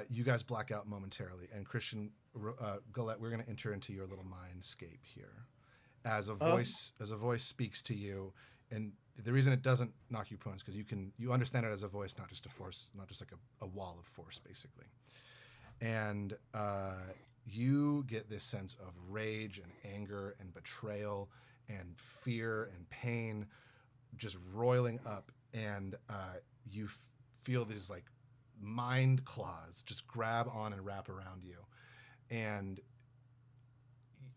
you guys black out momentarily, and Christian, Galette, we're going to enter into your little mindscape here, as a voice speaks to you, and the reason it doesn't knock you prone is because you understand it as a voice, not just a force, not just like a wall of force, basically, and you get this sense of rage and anger and betrayal and fear and pain just roiling up, and you feel these like mind claws just grab on and wrap around you, and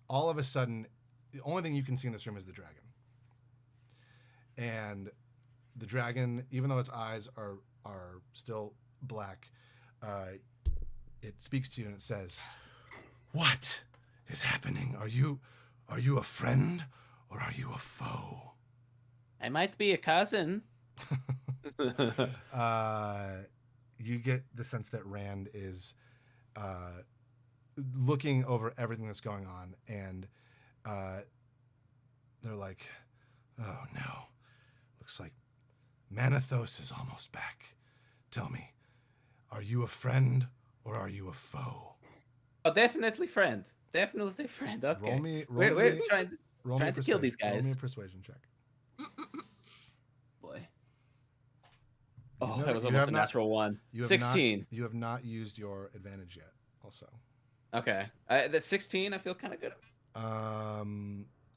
all of a sudden the only thing you can see in this room is the dragon, and the dragon, even though its eyes are still black, it speaks to you and it says, "What is happening? Are you a friend or are you a foe?" I might be a cousin. You get the sense that Rand is looking over everything that's going on, and they're like, "Oh no, looks like Manathos is almost back. Tell me, are you a friend or are you a foe?" Oh, definitely friend. Definitely friend. Okay. We're trying to kill these guys. Roll me a persuasion check. Boy. You've Oh, never- that was you almost have a not- natural one. You have 16. You have not used your advantage yet. Also, Okay. The 16, I feel kind of good.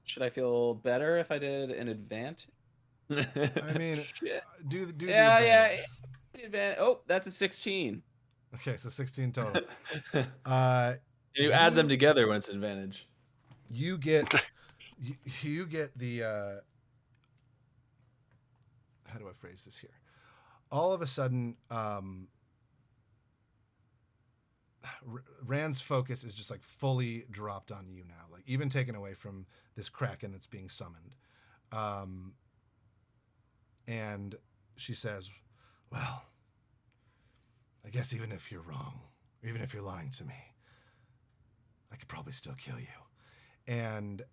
Should I feel better if I did an advantage? I mean, Shit. do the Yeah. advantage. Oh, that's a 16. Okay, so 16 total. You add them together when it's an advantage. You get you get the how do I phrase this here? All of a sudden, Rand's focus is just like fully dropped on you now, like even taken away from this Kraken that's being summoned. And she says, well, I guess even if you're wrong, even if you're lying to me, I could probably still kill you. And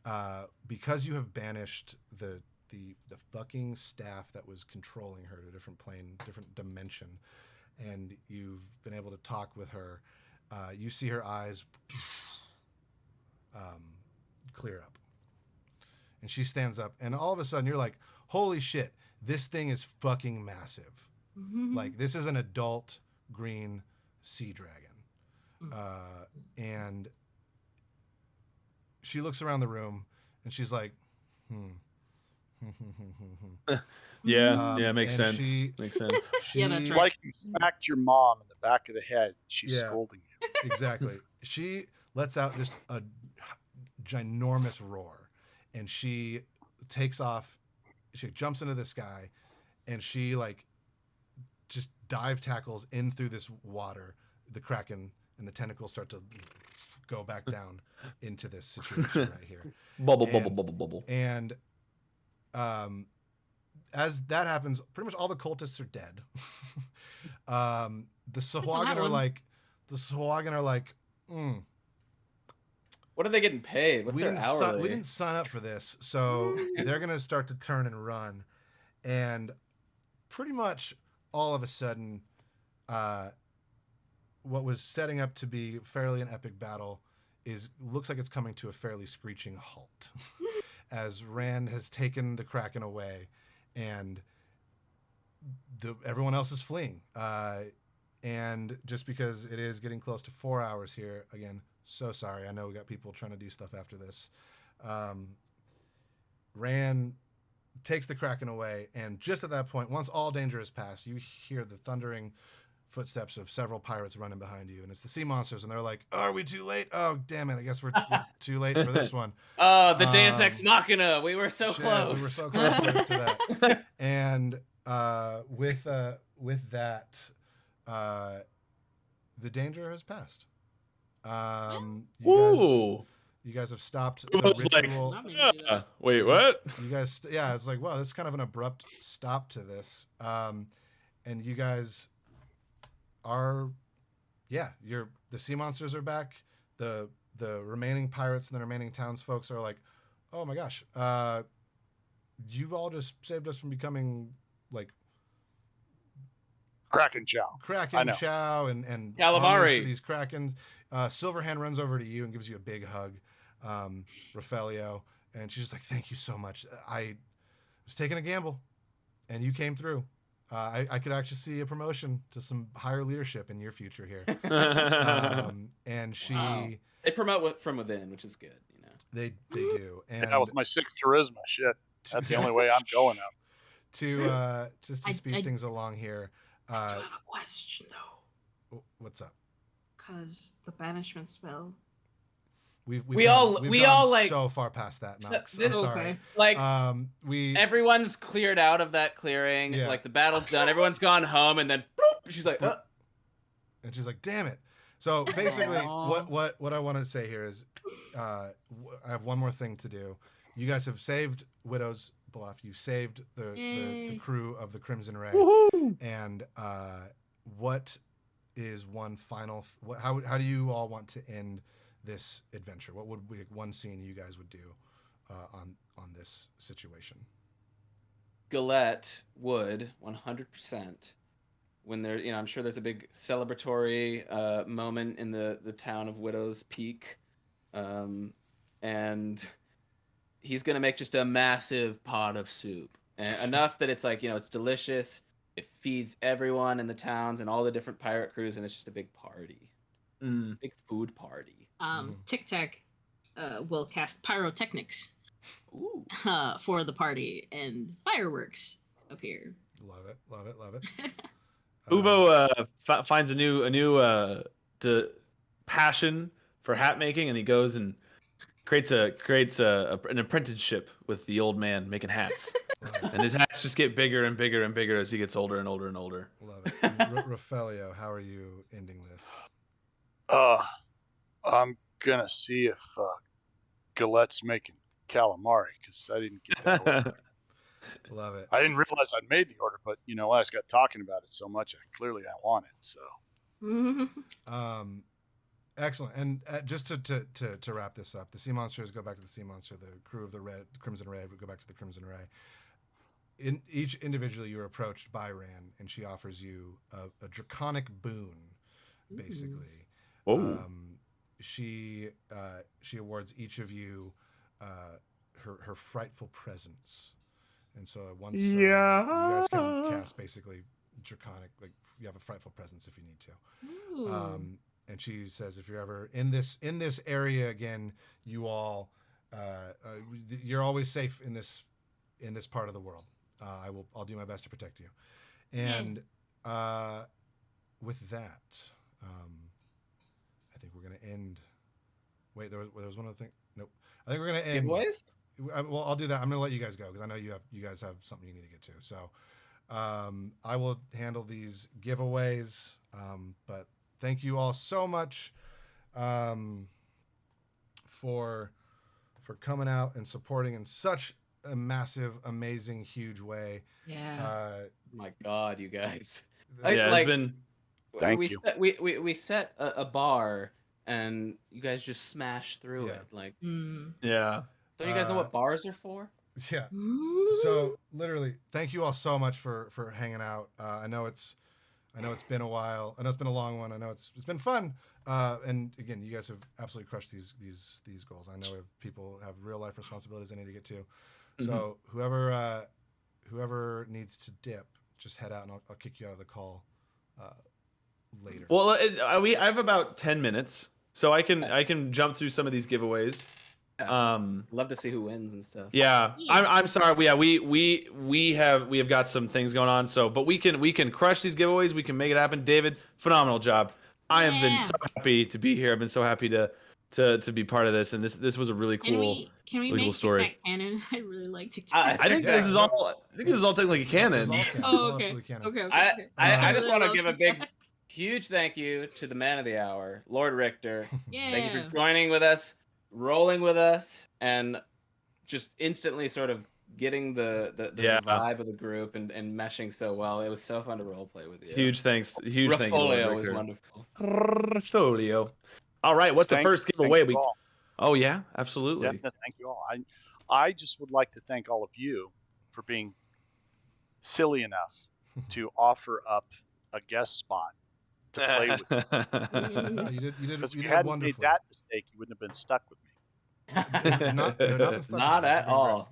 because you have banished the fucking staff that was controlling her to a different plane, different dimension, and you've been able to talk with her, you see her eyes clear up. And she stands up, and all of a sudden you're like, holy shit, this thing is fucking massive. Like, this is an adult green sea dragon. And she looks around the room, and she's like, Yeah, makes and sense. Makes sense. Yeah, that's she- right. Like you smacked your mom in the back of the head. She's Yeah. scolding you. Exactly. She lets out just a ginormous roar, and she takes off. She jumps into the sky, and she like just dive tackles in through this water. The Kraken and the tentacles start to go back down into this situation right here. Bubble. And as that happens, pretty much all the cultists are dead. The Sahuagin are like, What are they getting paid? What's their hourly? we didn't sign up for this, so they're gonna start to turn and run, and pretty much all of a sudden, what was setting up to be fairly an epic battle looks like it's coming to a fairly screeching halt, as Rand has taken the Kraken away, and everyone else is fleeing. And just because it is getting close to 4 hours here, again, so sorry. I know we got people trying to do stuff after this. Rand takes the Kraken away, and just at that point, once all danger is past, you hear the thundering footsteps of several pirates running behind you, and it's the sea monsters, and they're like, oh, are we too late? Oh, damn it, I guess we're too late for this one. Oh, the Deus Ex Machina. We were so Shit, close. we were so close to that. And with that, the danger has passed. You guys have stopped the was like, ritual. Not meaning to do that. Wait, what? You guys, it's like, wow, this is kind of an abrupt stop to this. And you guys are, the sea monsters are back. The remaining pirates and the remaining townsfolk are like, oh my gosh, you all just saved us from becoming like Kraken chow. I Kraken know. chow and Calamari. armies to these Krakens. Silverhand runs over to you and gives you a big hug, Rafelio, and she's just like, thank you so much. I was taking a gamble, and you came through. I could actually see a promotion to some higher leadership in your future here. And she, Wow. They promote from within, which is good, you know. they do, and Yeah, with my 6 charisma. Shit. That's the only way I'm going up. to just to I- speed things along here. I do have a question though, What's up? because the banishment spell. We've We gone- all- we've we gone all, like- so far past that. Knox. this- I'm sorry. Okay. Like We everyone's cleared out of that clearing. Yeah. Like the battle's done. Everyone's gone home, and then boop, she's like, and she's like, "Damn it!" So basically, Aw. what I want to say here is, I have one more thing to do. You guys have saved Widow's Bluff. You've saved the Yay. crew of the Crimson Ray. And what is one final? How do you all want to end this adventure? What would be one scene you guys would do on this situation? Galette would 100%. When there, I'm sure there's a big celebratory moment in the town of Widow's Peak, and he's gonna make just a massive pot of soup, and enough that it's like it's delicious. It feeds everyone in the towns and all the different pirate crews, and it's just a big party, big food party. Tic Tac will cast pyrotechnics Ooh. for the party, and fireworks appear. Love it. Uvo finds a new passion for hat making, and he goes and creates an apprenticeship with the old man making hats, and his hats just get bigger and bigger and bigger as he gets older and older and older. Love it. Rafaelio, how are you ending this? I'm gonna see if Galette's making calamari because I didn't get that order. Love it. I didn't realize I'd made the order, but you know, I just got talking about it so much. I want it. So. Excellent. And just to wrap this up, the sea monsters go back to the sea monster. The crew of the Crimson Red would go back to the Crimson Ray. In each individually, you're approached by Ran, and she offers you a draconic boon, basically. She awards each of you her frightful presence, and so once you guys can cast basically draconic, like you have a frightful presence if you need to. And she says, if you're ever in this area again, you all you're always safe in this part of the world. I'll do my best to protect you. And with that, I think we're gonna end. Wait, there was one other thing. Nope. I think we're gonna end. Giveaways? Well, I'll do that. I'm gonna let you guys go because I know you guys have something you need to get to. So I will handle these giveaways. But thank you all so much for coming out and supporting in such a massive, amazing, huge way. Yeah. My God, you guys. It's been. Thank you. We set a bar, and you guys just smashed through it. Like, Yeah. don't you guys know what bars are for? Yeah. So literally, thank you all so much for hanging out. I know it's been a while. I know it's been a long one. I know it's been fun. And again, you guys have absolutely crushed these goals. I know people have real life responsibilities they need to get to. So whoever needs to dip, just head out, and I'll kick you out of the call later. Well, I have about 10 minutes, so I can jump through some of these giveaways. Love to see who wins and stuff. Yeah, I'm sorry. Yeah, we have got some things going on. So, but we can crush these giveaways. We can make it happen. David, phenomenal job. I have been so happy to be here. I've been so happy to be part of this, and this was a really cool. Can we really make cool story. TikTok canon? I really like TikTok. I think this is all. I think this is all technically canon. Oh, okay. Okay. I just really want to love give a TikTok. big, huge thank you to the man of the hour, Lord Richter. Yeah. Thank you for joining with us, rolling with us, and just instantly sort of getting the vibe of the group and meshing so well. It was so fun to roleplay with you. Huge thanks. Huge thank you, Lord Rafolio was Richter. wonderful. Rafolio. All right, what's the first giveaway? Oh yeah, absolutely. Yeah, thank you all. I just would like to thank all of you for being silly enough to offer up a guest spot to play with. No, you did Because if you did hadn't wonderfully. made that mistake, you wouldn't have been stuck with me. Not at all.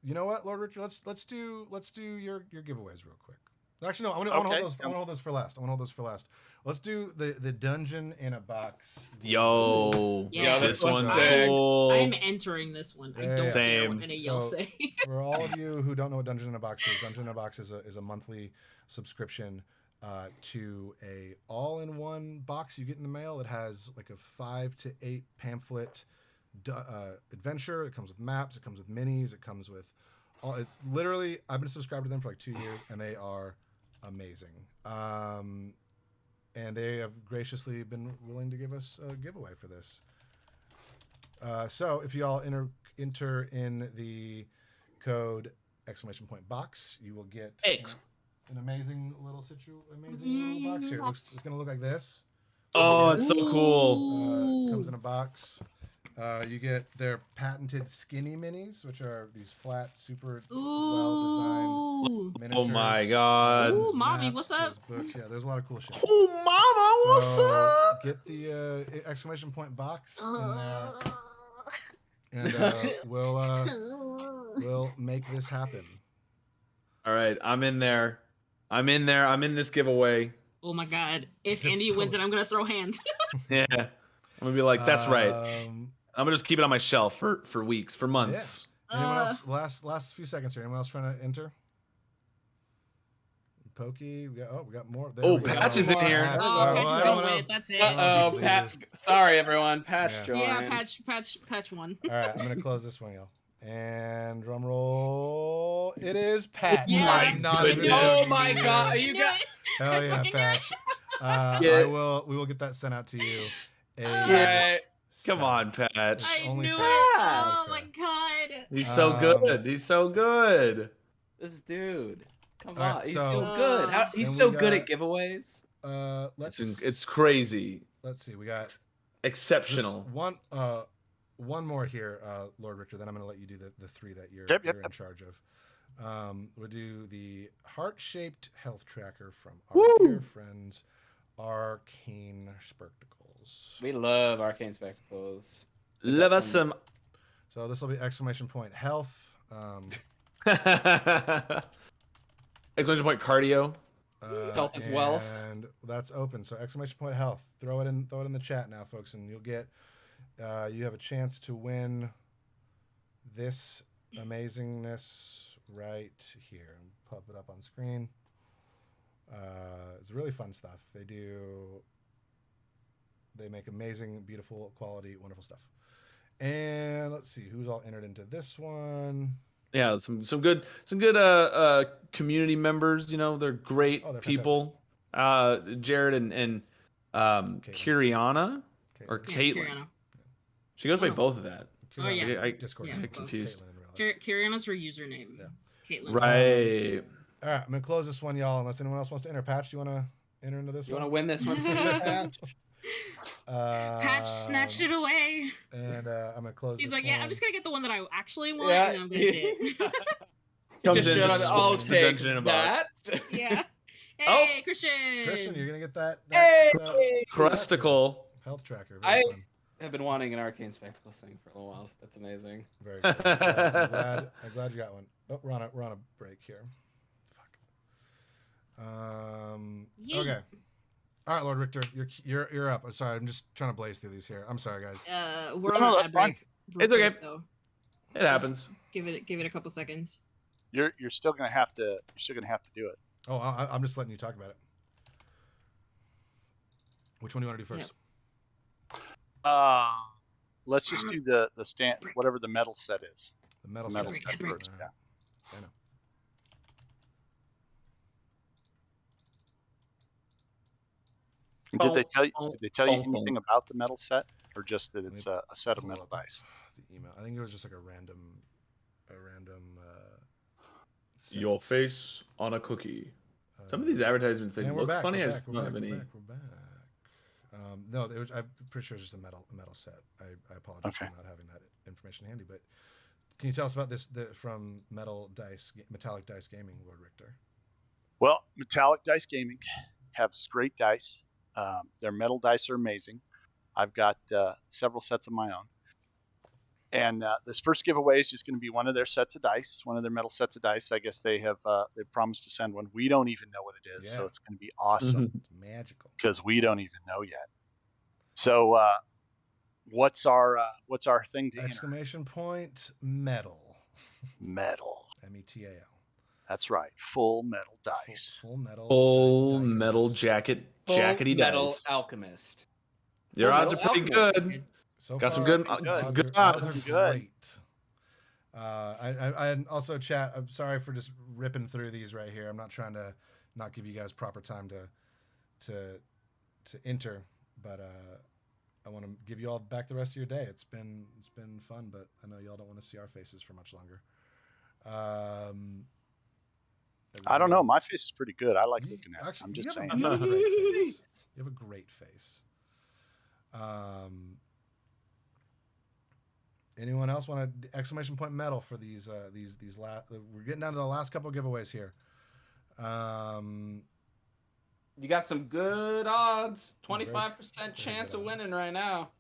You know what, Lord Richard? Let's do your giveaways real quick. Actually, no. I want to hold those for last. Let's do the dungeon in a box. Yo, Yeah. this Yo, one's sick. cool. I'm entering this one. I don't care what Same. any of y'all So, say. For all of you who don't know what Dungeon in a Box is, Dungeon in a Box is a monthly subscription to a all-in-one box you get in the mail. It has like a 5 to 8 pamphlet adventure. It comes with maps. It comes with minis. It comes with literally, I've been subscribed to them for like 2 years, and they are amazing. And they have graciously been willing to give us a giveaway for this. So if you all enter in the code !box, you will get an amazing little little box here. It's going to look like this. Oh, it's so cool. Comes in a box. You get their patented skinny minis, which are these flat, super well-designed miniatures. Oh my god. Ooh, mommy, what's up? Books. Yeah, there's a lot of cool shit. Oh, mama, what's up? Get the !box in there, and we'll make this happen. All right, I'm in there. I'm in this giveaway. Oh my god. If Andy wins it, I'm gonna throw hands. Yeah. I'm gonna be like, that's right. I'm gonna just keep it on my shelf for weeks, for months. Yeah. Anyone else? Last few seconds here. Anyone else trying to enter? Pokey. We got more. There Oh, we go. Patch is in here. Patch. Oh, All right, Patch well, is everyone gonna win. else- That's it. Uh-oh, Pat. Sorry, everyone. Patch Yeah. joined. Yeah, Patch won. All right, I'm gonna close this one, y'all. And drum roll. It is Patch. Yeah. I'm not even Oh joking my to God! Are you. you Knew got? it. Hell yeah, Fucking knew Patch. Yeah. We will get that sent out to you. Alright. Come on, Patch. It's I only knew fair. it. Only Oh fair. my god. He's so Um, good. He's so good. This dude. Come All right, on. He's so- so good. Then He's we so good at got- giveaways. Let's crazy. Let's see. We got Exceptional. just one more here, Lord Richter. Then I'm gonna let you do the three that you're Yep. in charge of. We'll do the heart-shaped health tracker from our Woo! dear friends, Arcane Spectacles. We love arcane spectacles. Love us some. So this will be exclamation point health. Exclamation point cardio. Health is wealth. And that's open. So exclamation point health. Throw it in the chat now, folks, and you'll get. You have a chance to win this amazingness right here. Pop it up on screen. It's really fun stuff. They make amazing, beautiful, quality, wonderful stuff. And let's see who's all entered into this one. Yeah, some good community members. You know, they're great Oh, they're people. Jared and Kiriana or Caitlin. Caitlin. Kiriana. She goes by Oh. both of that. Oh, yeah. I Discord. Yeah, name. get confused. Caitlin in real life. Kiriana's her username. Yeah. Caitlin. Right. All right, I'm gonna close this one, y'all. Unless anyone else wants to enter. Patch, do you want to enter into this You one? want to win this one too, Patch? Patch snatched it away. And I'm gonna close. He's this like, yeah, I'm one. just gonna get the one that I actually want, Yeah. and I'm gonna do it. Comes Just in, showed just up, I'll swoops the take dungeon in a box. that. Yeah. Oh. Hey, Christian. Christian, you're gonna get that. Hey! that Crusticle. health tracker. I- Very fun. I've been wanting an arcane spectacles thing for a little while. That's amazing. Very good. I'm glad you got one. Oh, we're on a break here. Fuck. Yeet. Okay. All right, Lord Richter, you're up. I'm sorry, I'm just trying to blaze through these here. I'm sorry, guys. We're No, on an that's ad fine. break. It's okay. Though. It happens. Give it a couple seconds. You're still gonna have to do it. Oh, I'm just letting you talk about it. Which one do you want to do first? Let's just do the stand, whatever the metal set is. The metal Metal set. set first. All Yeah. right. I know. And did they tell you anything about the metal set, or just that it's a set of Pull metal up dice? The email. I think it was just like a random. set. Your face on a cookie. Some of these advertisements, they and we're look back, funny. we're I back, just we're don't back, have we're any. back, we're back. No, I'm pretty sure it's just a metal set. I apologize Okay. for not having that information handy. But can you tell us about this from Metallic Dice Gaming, Lord Richter? Well, Metallic Dice Gaming has great dice. Their metal dice are amazing. I've got several sets of my own. And this first giveaway is just going to be one of their sets of dice, one of their metal sets of dice. I guess they've promised to send one. We don't even know what it is, so Yeah. it's going to be awesome It's magical. because we don't even know yet. So, what's our thing to enter? Exclamation point metal. Metal. METAL. That's right. Full metal dice. Full metal. Full dice. metal jackety Full metal dice. alchemist. Your Full odds are Metal pretty Alchemist. good. So Got some far, good, good. some odds good are- odds odds. are Good. great. I also chat. I'm sorry for just ripping through these right here. I'm not trying to not give you guys proper time to enter, but I want to give you all back the rest of your day. It's been fun, but I know y'all don't want to see our faces for much longer. I don't know. My face is pretty good. I like looking at it. Actually, I'm you just have saying. You have a great face. You have a great face. Anyone else want to exclamation point medal for these last? We're getting down to the last couple giveaways here. You got some good odds. Very- 25% very chance good of odds. winning right now.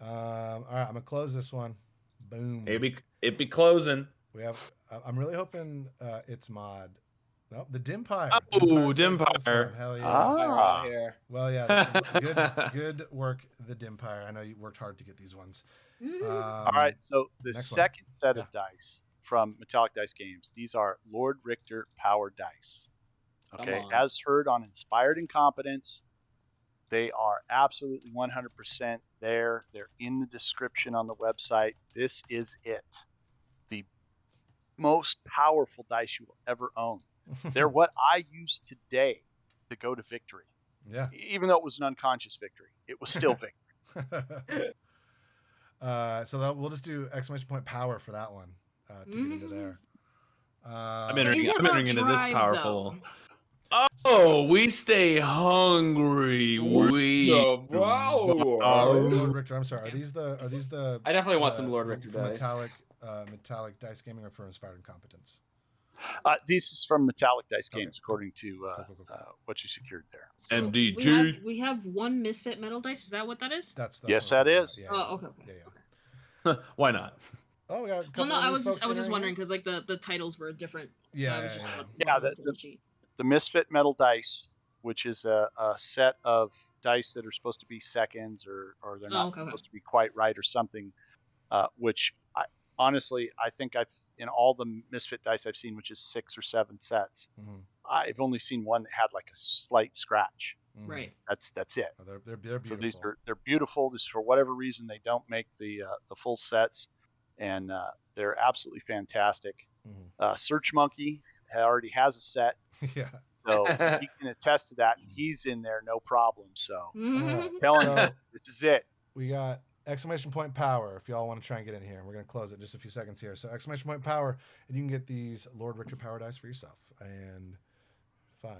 All right, I'm gonna close this one. Boom. it be closing. We have. I'm really hoping it's mod. Nope, the Dimpire. Oh, Dimpire takes this Dimpire. one. Hell yeah. Ah. Right here. Well, yeah. Good work, the Dimpire. I know you worked hard to get these ones. All right. So the next one. second set Yeah. of dice from Metallic Dice Games. These are LordRichter power dice. Okay, on. as heard on Inspired Incompetence, they are absolutely 100% there. They're in the description on the website. This is it. The most powerful dice you will ever own. They're what I use today to go to victory. Yeah. Even though it was an unconscious victory, it was still victory. So we'll just do exclamation point power for that one to get into there. I'm What is entering, it I'm about entering into this drive, powerful. though? Oh, we stay hungry. We Lord Richter, I'm sorry. Are these the I definitely want some LordRichter from dice. Metallic Dice Gaming or for Inspired Incompetence? This is from Metallic Dice Okay, Games, cool. according to Cool. what you secured there. So MDG. we have one misfit metal dice. Is that what that is? That's Yes, what I'm that talking is. about. Oh, okay. Yeah. Why not? Oh, we got a Well, couple no, of I new was folks just entering wondering here. because like the titles were different. Yeah, So I was just Yeah, looking at the sheet. The Misfit Metal Dice, which is a set of dice that are supposed to be seconds or they're not supposed to be quite right or something, which honestly, I think in all the Misfit dice I've seen, which is 6 or 7 sets, I've only seen one that had like a slight scratch. Right. That's it. Oh, they're beautiful. So they're beautiful. Just for whatever reason, they don't make the full sets, and they're absolutely fantastic. Search Monkey already has a set, Yeah. so he can attest to that. He's in there, no problem. So Right. telling you, this is it. We got exclamation point power if y'all want to try and get in here. We're going to close it in just a few seconds here. So exclamation point power, and you can get these LordRichter power dice for yourself. And 5,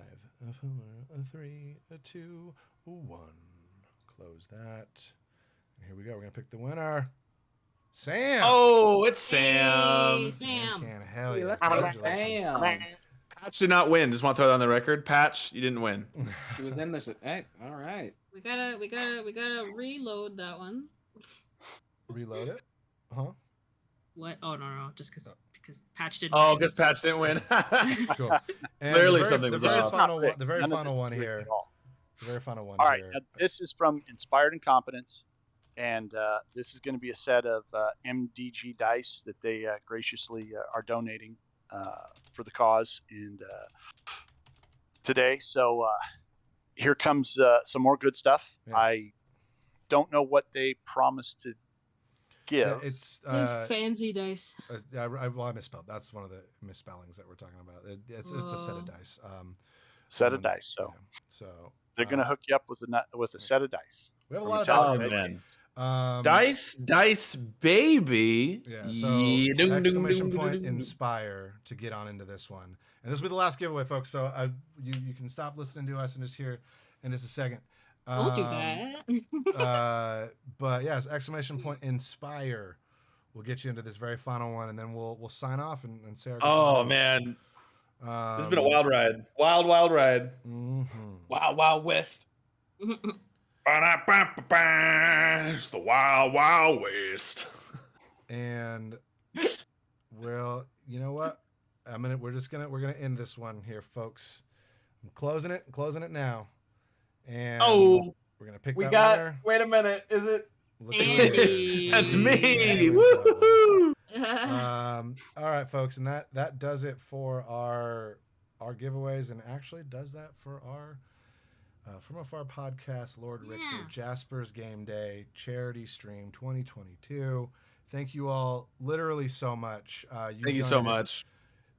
4, 3, 2, 1. Close that. And here we go. We're going to pick the winner. Sam. Oh, it's Hey, Sam. Sam. Hell yeah. Sam. Patch did not win. Just want to throw that on the record. Patch, you didn't win. He was in this. Hey, all right. We gotta reload that one. Reload it? Huh? What? Oh no, just because Patch didn't. Oh, win, because Patch didn't win. Cool. And Clearly something was off. The very final one here. The very final one All right, here. now this is from Inspired Incompetence, and this is going to be a set of MDG dice that they graciously are donating for the cause and today. So here comes some more good stuff. Yeah. I don't know what they promised to give. Yeah, it's His fancy dice. I misspelled. That's one of the misspellings that we're talking about. It's a set of dice. Set of dice. So, yeah. So they're going to hook you up with a set of dice. we have a from lot of Metallic dice. Man. Dice, baby. Yeah. So exclamation point inspire to get on into this one, and this will be the last giveaway, folks. So you can stop listening to us and just hear in just a second. Don't do that. But yes, exclamation point inspire will get you into this very final one, and then we'll sign off and say our Oh goodbyes. man, this has been a wild ride. Wild ride. Wild West. It's the wild west. And well, you know what? We're gonna end this one here, folks. I'm closing it now. And we're gonna pick winner. Wait a minute. Is it Andy? That's me. Woohoo! All right, folks, and that does it for our giveaways, and actually does that for our From Afar podcast, LordRichter, Jaspers Game Day charity stream 2022. Thank you all literally so much. Thank you so much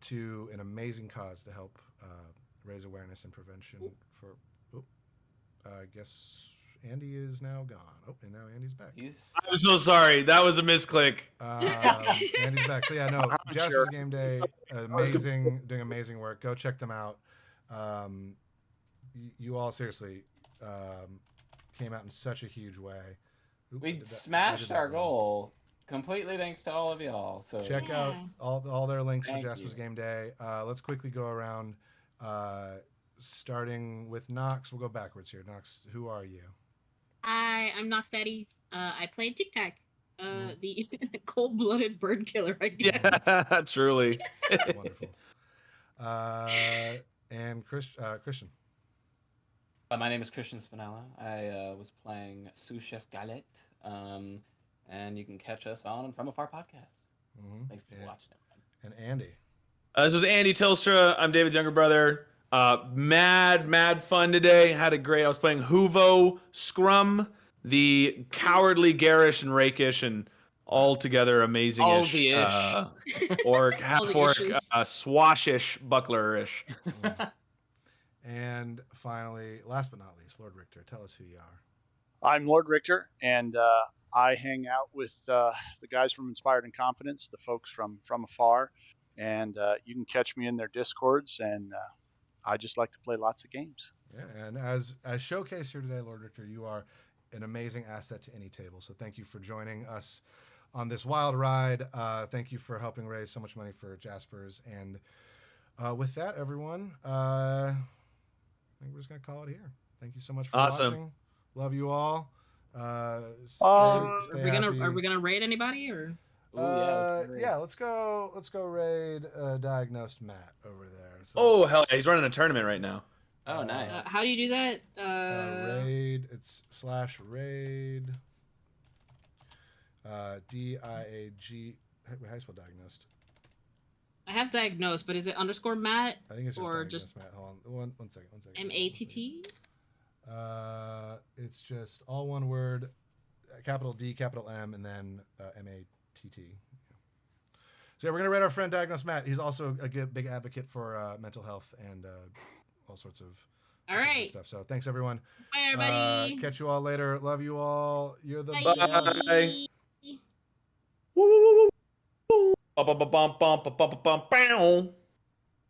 to an amazing cause to help raise awareness and prevention for. I guess Andy is now gone. Oh, and now Andy's back. I'm so sorry. That was a misclick. Andy's back. So yeah, no, Jaspers Game Day, amazing, doing amazing work. Go check them out. You all seriously came out in such a huge way. We smashed our goal completely thanks to all of y'all. So check out all their links for Jaspers Game Day. Let's quickly go around. Starting with Nox, we'll go backwards here. Nox, who are you? I'm Nox Fatty. I played Tic Tac, the cold-blooded bird killer, I guess. Yeah, truly. Wonderful. And Christian. My name is Christian Spinella. I was playing Sous Chef Galette, and you can catch us on From Afar podcast. Thanks for watching it. And Andy. This was Andy Tilstra. I'm David's younger brother. Mad fun today. Had a great. I was playing Huvo Scrum, the cowardly, garish, and rakish, and altogether amazing-ish. All the ish. Orc, half All the orc, ishes. swashish, buckler-ish. And finally, last but not least, LordRichter, tell us who you are. I'm LordRichter, and I hang out with the guys from Inspired Incompetence, the folks from Afar, and you can catch me in their Discords, and I just like to play lots of games. Yeah, and as showcased here today, LordRichter, you are an amazing asset to any table. So thank you for joining us on this wild ride. Thank you for helping raise so much money for Jaspers. And with that, everyone, I think we're just going to call it here. Thank you so much for watching. Love you all. Stay Are we happy. gonna raid anybody or? Yeah, let's go raid diagnosed Matt over there. So Oh hell yeah, he's running a tournament right now. Oh, nice. How do you do that? Raid. It's /raid. DIAG. How do you spell diagnosed? I have diagnosed, but is it _Matt? I think it's just or diagnosed just Matt. Hold on. One second. MATT? It's just all one word, capital D, capital M, and then MATT. So yeah, we're gonna rate our friend Diagnosed Matt. He's also a big advocate for mental health and all sorts of stuff. So thanks everyone. Bye everybody. Catch you all later. Love you all. You're the Bye. best. Bye. I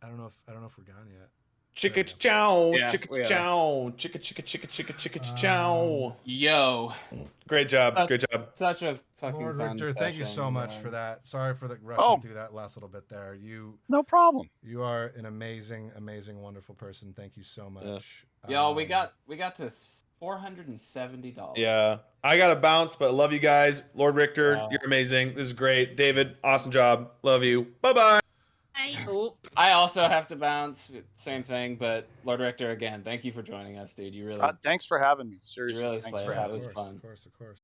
don't know if we're gone yet. Chicka chow, Yeah, chicka we are. chow, chicka chow. Yo. Great job. Such a fucking Lord fun Richter, thank you session, so much man. for that. Sorry for the rushing through that last little bit there. No problem. You are an amazing, wonderful person. Thank you so much. Yo, we got to $470. Yeah. I got to bounce, but love you guys. Lord Richter, Wow. you're amazing. This is great. David, awesome job. Love you. Bye-bye. I also have to bounce. Same thing, but Lord Richter, again, thank you for joining us, dude. You really, Thanks for having me. Seriously, really thanks slayed for it. having It me. was fun. Of course.